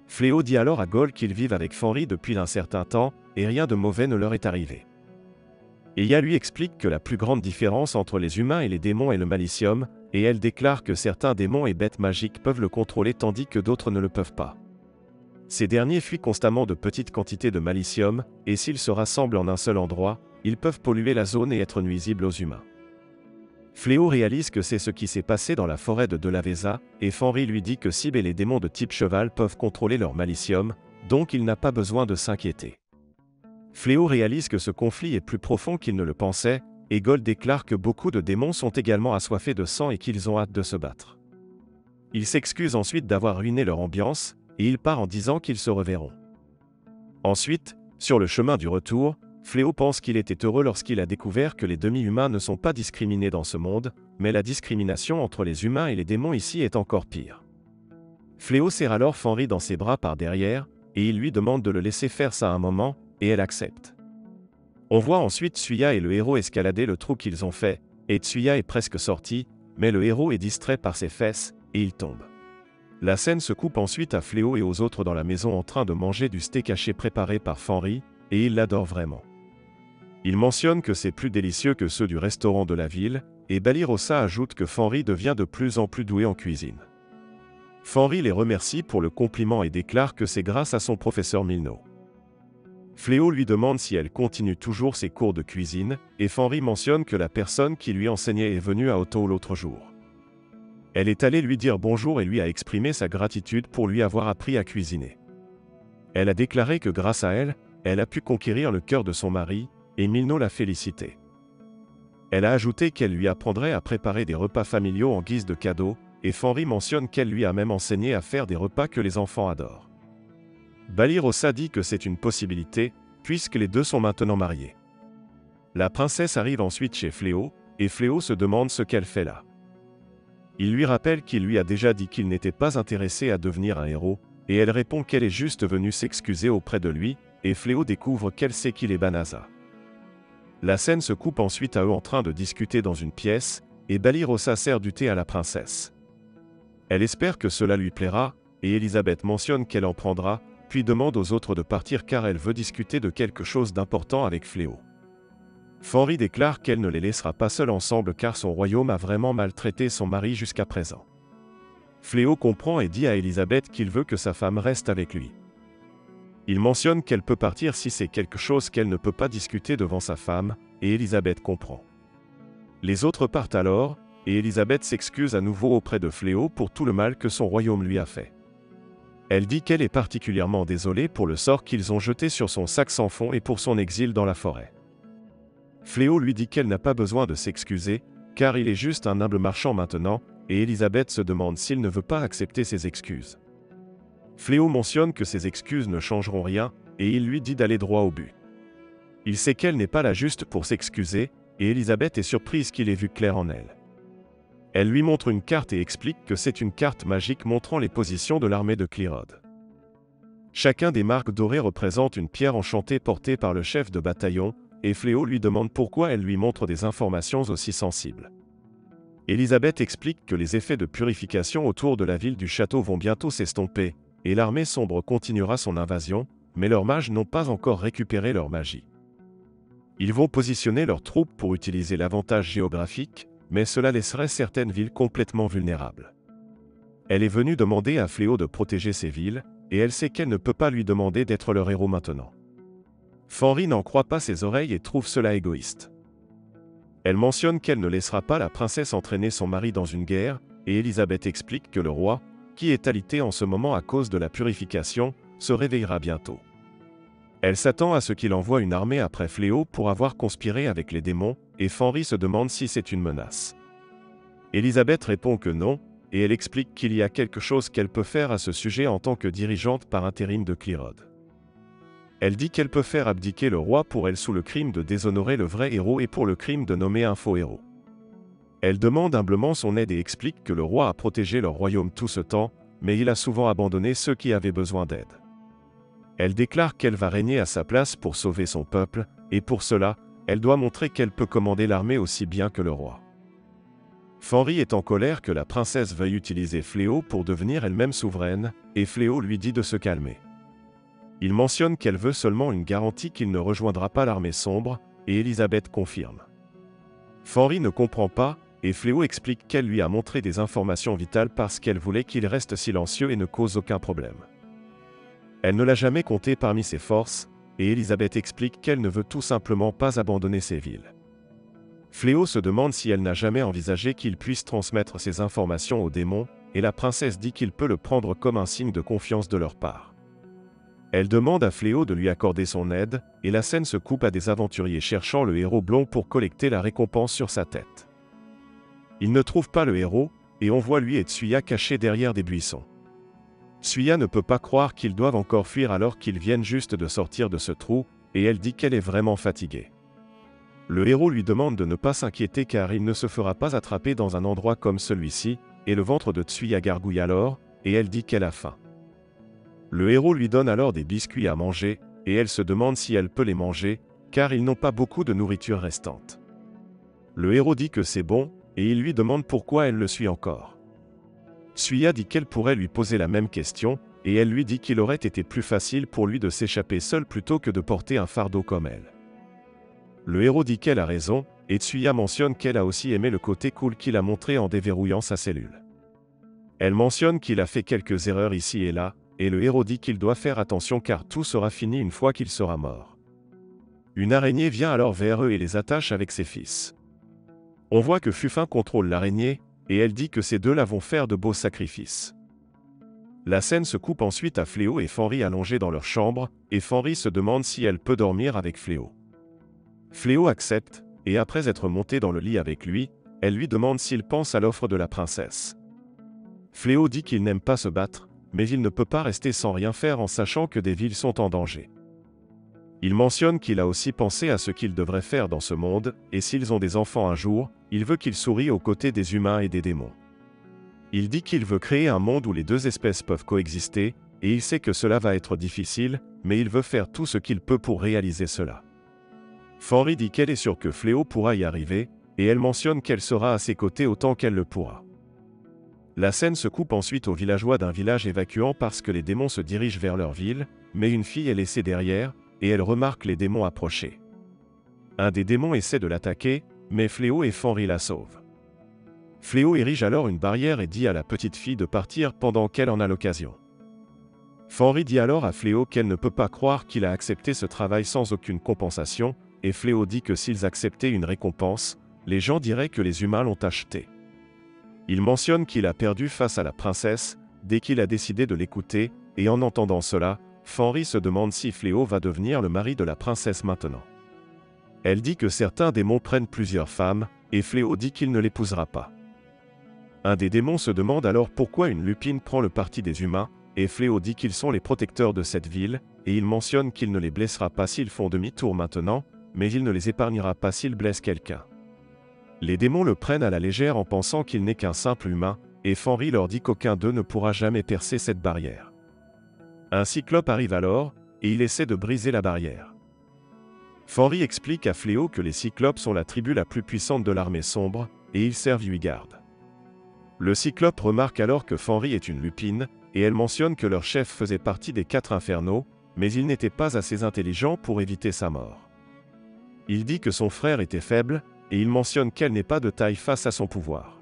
Fléau dit alors à Gol qu'ils vivent avec Fenry depuis un certain temps, et rien de mauvais ne leur est arrivé. Eya lui explique que la plus grande différence entre les humains et les démons est le malicium, et elle déclare que certains démons et bêtes magiques peuvent le contrôler tandis que d'autres ne le peuvent pas. Ces derniers fuient constamment de petites quantités de malicium, et s'ils se rassemblent en un seul endroit, ils peuvent polluer la zone et être nuisibles aux humains. Fléau réalise que c'est ce qui s'est passé dans la forêt de Delaveza, et Fenry lui dit que Sib et les démons de type cheval peuvent contrôler leur malicium, donc il n'a pas besoin de s'inquiéter. Fléau réalise que ce conflit est plus profond qu'il ne le pensait, et Gol déclare que beaucoup de démons sont également assoiffés de sang et qu'ils ont hâte de se battre. Il s'excuse ensuite d'avoir ruiné leur ambiance, et il part en disant qu'ils se reverront. Ensuite, sur le chemin du retour, Fléau pense qu'il était heureux lorsqu'il a découvert que les demi-humains ne sont pas discriminés dans ce monde, mais la discrimination entre les humains et les démons ici est encore pire. Fléau serre alors Fenry dans ses bras par derrière, et il lui demande de le laisser faire ça un moment, et elle accepte. On voit ensuite Tsuya et le héros escalader le trou qu'ils ont fait, et Tsuya est presque sorti, mais le héros est distrait par ses fesses, et il tombe. La scène se coupe ensuite à Fléau et aux autres dans la maison en train de manger du steak haché préparé par Fenry, et ils l'adorent vraiment. Il mentionne que c'est plus délicieux que ceux du restaurant de la ville, et Bali Rossa ajoute que Fenry devient de plus en plus doué en cuisine. Fenry les remercie pour le compliment et déclare que c'est grâce à son professeur Milno. Fléau lui demande si elle continue toujours ses cours de cuisine, et Fenry mentionne que la personne qui lui enseignait est venue à Otto l'autre jour. Elle est allée lui dire bonjour et lui a exprimé sa gratitude pour lui avoir appris à cuisiner. Elle a déclaré que grâce à elle, elle a pu conquérir le cœur de son mari, et Milno l'a félicité. Elle a ajouté qu'elle lui apprendrait à préparer des repas familiaux en guise de cadeau, et Fenry mentionne qu'elle lui a même enseigné à faire des repas que les enfants adorent. Bali Rossa dit que c'est une possibilité, puisque les deux sont maintenant mariés. La princesse arrive ensuite chez Fléau, et Fléau se demande ce qu'elle fait là. Il lui rappelle qu'il lui a déjà dit qu'il n'était pas intéressé à devenir un héros, et elle répond qu'elle est juste venue s'excuser auprès de lui, et Fléau découvre qu'elle sait qu'il est Banaza. La scène se coupe ensuite à eux en train de discuter dans une pièce, et Balirosa sert du thé à la princesse. Elle espère que cela lui plaira, et Elisabeth mentionne qu'elle en prendra, puis demande aux autres de partir car elle veut discuter de quelque chose d'important avec Fléau. Fenris déclare qu'elle ne les laissera pas seuls ensemble car son royaume a vraiment maltraité son mari jusqu'à présent. Fléau comprend et dit à Elisabeth qu'il veut que sa femme reste avec lui. Il mentionne qu'elle peut partir si c'est quelque chose qu'elle ne peut pas discuter devant sa femme, et Elisabeth comprend. Les autres partent alors, et Elisabeth s'excuse à nouveau auprès de Fléau pour tout le mal que son royaume lui a fait. Elle dit qu'elle est particulièrement désolée pour le sort qu'ils ont jeté sur son sac sans fond et pour son exil dans la forêt. Fléau lui dit qu'elle n'a pas besoin de s'excuser, car il est juste un humble marchand maintenant, et Elisabeth se demande s'il ne veut pas accepter ses excuses. Fléau mentionne que ses excuses ne changeront rien, et il lui dit d'aller droit au but. Il sait qu'elle n'est pas là juste pour s'excuser, et Elisabeth est surprise qu'il ait vu clair en elle. Elle lui montre une carte et explique que c'est une carte magique montrant les positions de l'armée de Clérode. Chacun des marques dorées représente une pierre enchantée portée par le chef de bataillon, et Fléau lui demande pourquoi elle lui montre des informations aussi sensibles. Elisabeth explique que les effets de purification autour de la ville du château vont bientôt s'estomper, et l'armée sombre continuera son invasion, mais leurs mages n'ont pas encore récupéré leur magie. Ils vont positionner leurs troupes pour utiliser l'avantage géographique, mais cela laisserait certaines villes complètement vulnérables. Elle est venue demander à Fléau de protéger ces villes, et elle sait qu'elle ne peut pas lui demander d'être leur héros maintenant. Fenris n'en croit pas ses oreilles et trouve cela égoïste. Elle mentionne qu'elle ne laissera pas la princesse entraîner son mari dans une guerre, et Elisabeth explique que le roi, qui est alité en ce moment à cause de la purification, se réveillera bientôt. Elle s'attend à ce qu'il envoie une armée après Fléau pour avoir conspiré avec les démons, et Fenris se demande si c'est une menace. Elisabeth répond que non, et elle explique qu'il y a quelque chose qu'elle peut faire à ce sujet en tant que dirigeante par intérim de Clérode. Elle dit qu'elle peut faire abdiquer le roi pour elle sous le crime de déshonorer le vrai héros et pour le crime de nommer un faux héros. Elle demande humblement son aide et explique que le roi a protégé leur royaume tout ce temps, mais il a souvent abandonné ceux qui avaient besoin d'aide. Elle déclare qu'elle va régner à sa place pour sauver son peuple, et pour cela, elle doit montrer qu'elle peut commander l'armée aussi bien que le roi. Fenris est en colère que la princesse veuille utiliser Fléau pour devenir elle-même souveraine, et Fléau lui dit de se calmer. Il mentionne qu'elle veut seulement une garantie qu'il ne rejoindra pas l'armée sombre, et Elisabeth confirme. Fenris ne comprend pas, et Fléau explique qu'elle lui a montré des informations vitales parce qu'elle voulait qu'il reste silencieux et ne cause aucun problème. Elle ne l'a jamais compté parmi ses forces, et Elisabeth explique qu'elle ne veut tout simplement pas abandonner ses villes. Fléau se demande si elle n'a jamais envisagé qu'il puisse transmettre ces informations aux démons, et la princesse dit qu'il peut le prendre comme un signe de confiance de leur part. Elle demande à Fléau de lui accorder son aide, et la scène se coupe à des aventuriers cherchant le héros blond pour collecter la récompense sur sa tête. Ils ne trouvent pas le héros, et on voit lui et Tsuya cachés derrière des buissons. Tsuya ne peut pas croire qu'ils doivent encore fuir alors qu'ils viennent juste de sortir de ce trou, et elle dit qu'elle est vraiment fatiguée. Le héros lui demande de ne pas s'inquiéter car il ne se fera pas attraper dans un endroit comme celui-ci, et le ventre de Tsuya gargouille alors, et elle dit qu'elle a faim. Le héros lui donne alors des biscuits à manger, et elle se demande si elle peut les manger, car ils n'ont pas beaucoup de nourriture restante. Le héros dit que c'est bon, et il lui demande pourquoi elle le suit encore. Tsuya dit qu'elle pourrait lui poser la même question, et elle lui dit qu'il aurait été plus facile pour lui de s'échapper seul plutôt que de porter un fardeau comme elle. Le héros dit qu'elle a raison, et Tsuya mentionne qu'elle a aussi aimé le côté cool qu'il a montré en déverrouillant sa cellule. Elle mentionne qu'il a fait quelques erreurs ici et là, et le héros dit qu'il doit faire attention car tout sera fini une fois qu'il sera mort. Une araignée vient alors vers eux et les attache avec ses fils. On voit que Fufin contrôle l'araignée, et elle dit que ces deux-là vont faire de beaux sacrifices. La scène se coupe ensuite à Fléau et Fenris allongés dans leur chambre, et Fenris se demande si elle peut dormir avec Fléau. Fléau accepte, et après être monté dans le lit avec lui, elle lui demande s'il pense à l'offre de la princesse. Fléau dit qu'il n'aime pas se battre, mais il ne peut pas rester sans rien faire en sachant que des villes sont en danger. Il mentionne qu'il a aussi pensé à ce qu'ils devraient faire dans ce monde, et s'ils ont des enfants un jour, il veut qu'ils sourient aux côtés des humains et des démons. Il dit qu'il veut créer un monde où les deux espèces peuvent coexister, et il sait que cela va être difficile, mais il veut faire tout ce qu'il peut pour réaliser cela. Fenris dit qu'elle est sûre que Fléau pourra y arriver, et elle mentionne qu'elle sera à ses côtés autant qu'elle le pourra. La scène se coupe ensuite aux villageois d'un village évacuant parce que les démons se dirigent vers leur ville, mais une fille est laissée derrière, et elle remarque les démons approcher. Un des démons essaie de l'attaquer, mais Fléau et Fenris la sauvent. Fléau érige alors une barrière et dit à la petite fille de partir pendant qu'elle en a l'occasion. Fenris dit alors à Fléau qu'elle ne peut pas croire qu'il a accepté ce travail sans aucune compensation, et Fléau dit que s'ils acceptaient une récompense, les gens diraient que les humains l'ont acheté. Il mentionne qu'il a perdu face à la princesse, dès qu'il a décidé de l'écouter, et en entendant cela, Fenris se demande si Fléau va devenir le mari de la princesse maintenant. Elle dit que certains démons prennent plusieurs femmes, et Fléau dit qu'il ne l'épousera pas. Un des démons se demande alors pourquoi une lupine prend le parti des humains, et Fléau dit qu'ils sont les protecteurs de cette ville, et il mentionne qu'il ne les blessera pas s'ils font demi-tour maintenant, mais il ne les épargnera pas s'ils blessent quelqu'un. Les démons le prennent à la légère en pensant qu'il n'est qu'un simple humain, et Fenris leur dit qu'aucun d'eux ne pourra jamais percer cette barrière. Un cyclope arrive alors, et il essaie de briser la barrière. Fenris explique à Fléau que les cyclopes sont la tribu la plus puissante de l'armée sombre, et ils servent lui garde. Le cyclope remarque alors que Fenris est une lupine, et elle mentionne que leur chef faisait partie des 4 infernaux, mais il n'était pas assez intelligent pour éviter sa mort. Il dit que son frère était faible, et il mentionne qu'elle n'est pas de taille face à son pouvoir.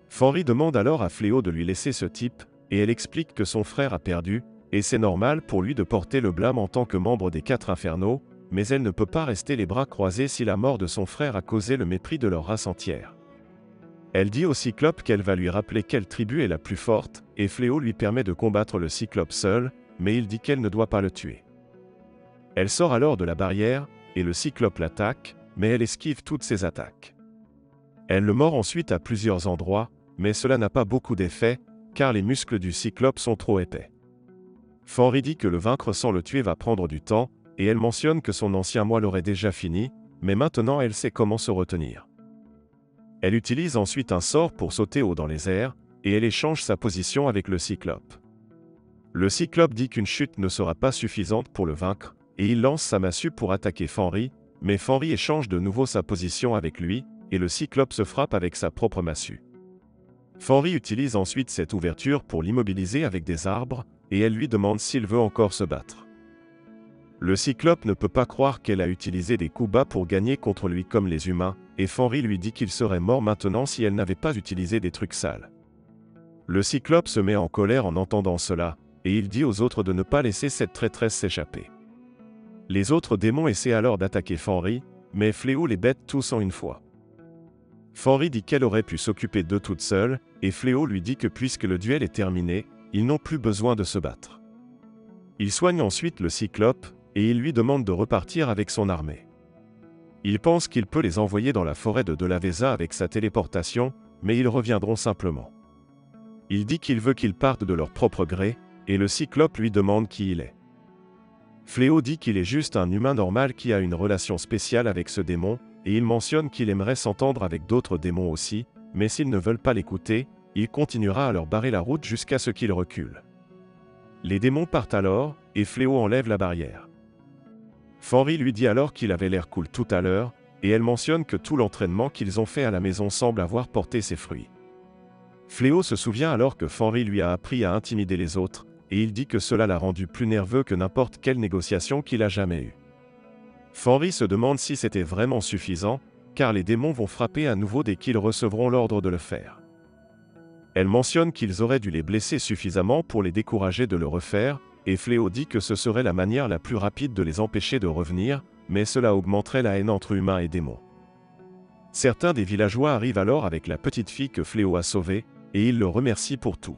Fenris demande alors à Fléau de lui laisser ce type, et elle explique que son frère a perdu, et c'est normal pour lui de porter le blâme en tant que membre des 4 infernaux, mais elle ne peut pas rester les bras croisés si la mort de son frère a causé le mépris de leur race entière. Elle dit au Cyclope qu'elle va lui rappeler quelle tribu est la plus forte, et Fléau lui permet de combattre le Cyclope seul, mais il dit qu'elle ne doit pas le tuer. Elle sort alors de la barrière, et le Cyclope l'attaque, mais elle esquive toutes ses attaques. Elle le mord ensuite à plusieurs endroits, mais cela n'a pas beaucoup d'effet, car les muscles du Cyclope sont trop épais. Fenris dit que le vaincre sans le tuer va prendre du temps, et elle mentionne que son ancien moi l'aurait déjà fini, mais maintenant elle sait comment se retenir. Elle utilise ensuite un sort pour sauter haut dans les airs, et elle échange sa position avec le Cyclope. Le Cyclope dit qu'une chute ne sera pas suffisante pour le vaincre, et il lance sa massue pour attaquer Fenris, mais Fenris échange de nouveau sa position avec lui, et le Cyclope se frappe avec sa propre massue. Fenris utilise ensuite cette ouverture pour l'immobiliser avec des arbres, et elle lui demande s'il veut encore se battre. Le Cyclope ne peut pas croire qu'elle a utilisé des coups bas pour gagner contre lui comme les humains, et Fenris lui dit qu'il serait mort maintenant si elle n'avait pas utilisé des trucs sales. Le Cyclope se met en colère en entendant cela, et il dit aux autres de ne pas laisser cette traîtresse s'échapper. Les autres démons essaient alors d'attaquer Fenris, mais Fléau les bête tous en une fois. Fenris dit qu'elle aurait pu s'occuper d'eux toute seule, et Fléau lui dit que puisque le duel est terminé, ils n'ont plus besoin de se battre. Il soigne ensuite le Cyclope, et il lui demande de repartir avec son armée. Il pense qu'il peut les envoyer dans la forêt de Delavesa avec sa téléportation, mais ils reviendront simplement. Il dit qu'il veut qu'ils partent de leur propre gré, et le Cyclope lui demande qui il est. Fléau dit qu'il est juste un humain normal qui a une relation spéciale avec ce démon, et il mentionne qu'il aimerait s'entendre avec d'autres démons aussi, mais s'ils ne veulent pas l'écouter, il continuera à leur barrer la route jusqu'à ce qu'ils reculent. Les démons partent alors, et Fléau enlève la barrière. Fenris lui dit alors qu'il avait l'air cool tout à l'heure, et elle mentionne que tout l'entraînement qu'ils ont fait à la maison semble avoir porté ses fruits. Fléau se souvient alors que Fenris lui a appris à intimider les autres, et il dit que cela l'a rendu plus nerveux que n'importe quelle négociation qu'il a jamais eue. Fenris se demande si c'était vraiment suffisant, car les démons vont frapper à nouveau dès qu'ils recevront l'ordre de le faire. Elle mentionne qu'ils auraient dû les blesser suffisamment pour les décourager de le refaire, et Fléau dit que ce serait la manière la plus rapide de les empêcher de revenir, mais cela augmenterait la haine entre humains et démons. Certains des villageois arrivent alors avec la petite fille que Fléau a sauvée, et ils le remercient pour tout.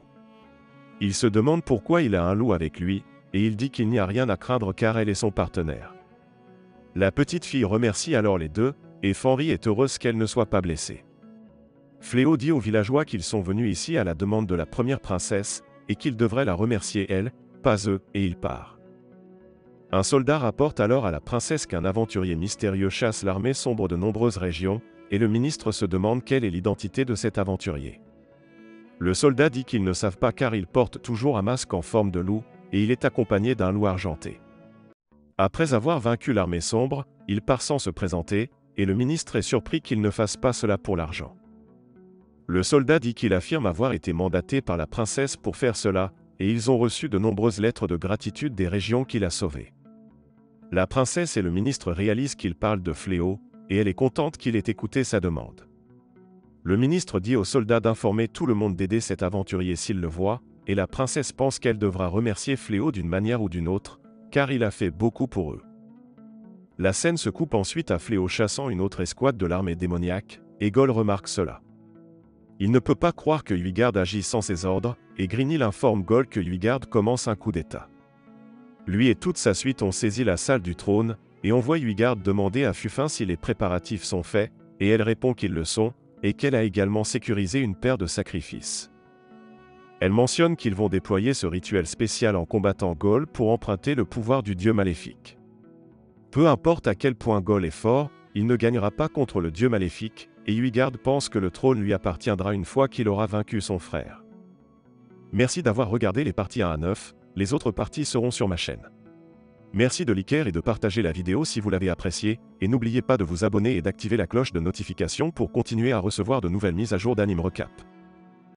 Il se demande pourquoi il a un loup avec lui, et il dit qu'il n'y a rien à craindre car elle est son partenaire. La petite fille remercie alors les deux, et Fenris est heureuse qu'elle ne soit pas blessée. Fléau dit aux villageois qu'ils sont venus ici à la demande de la première princesse, et qu'ils devraient la remercier elle, pas eux, et il part. Un soldat rapporte alors à la princesse qu'un aventurier mystérieux chasse l'armée sombre de nombreuses régions, et le ministre se demande quelle est l'identité de cet aventurier. Le soldat dit qu'ils ne savent pas car il porte toujours un masque en forme de loup, et il est accompagné d'un loup argenté. Après avoir vaincu l'armée sombre, il part sans se présenter, et le ministre est surpris qu'il ne fasse pas cela pour l'argent. Le soldat dit qu'il affirme avoir été mandaté par la princesse pour faire cela, et ils ont reçu de nombreuses lettres de gratitude des régions qu'il a sauvées. La princesse et le ministre réalisent qu'il parle de Fléau, et elle est contente qu'il ait écouté sa demande. Le ministre dit au soldat d'informer tout le monde d'aider cet aventurier s'il le voit, et la princesse pense qu'elle devra remercier Fléau d'une manière ou d'une autre, car il a fait beaucoup pour eux. La scène se coupe ensuite à Fléau chassant une autre escouade de l'armée démoniaque, et Gol remarque cela. Il ne peut pas croire que Huygard agisse sans ses ordres, et Grinil informe Gol que Huygard commence un coup d'état. Lui et toute sa suite ont saisi la salle du trône, et on voit Huygard demander à Fuffin si les préparatifs sont faits, et elle répond qu'ils le sont, et qu'elle a également sécurisé une paire de sacrifices. Elle mentionne qu'ils vont déployer ce rituel spécial en combattant Gol pour emprunter le pouvoir du dieu maléfique. Peu importe à quel point Gol est fort, il ne gagnera pas contre le dieu maléfique, et Huygard pense que le trône lui appartiendra une fois qu'il aura vaincu son frère. Merci d'avoir regardé les parties 1 à 9, les autres parties seront sur ma chaîne. Merci de liker et de partager la vidéo si vous l'avez appréciée, et n'oubliez pas de vous abonner et d'activer la cloche de notification pour continuer à recevoir de nouvelles mises à jour d'Anime Recap.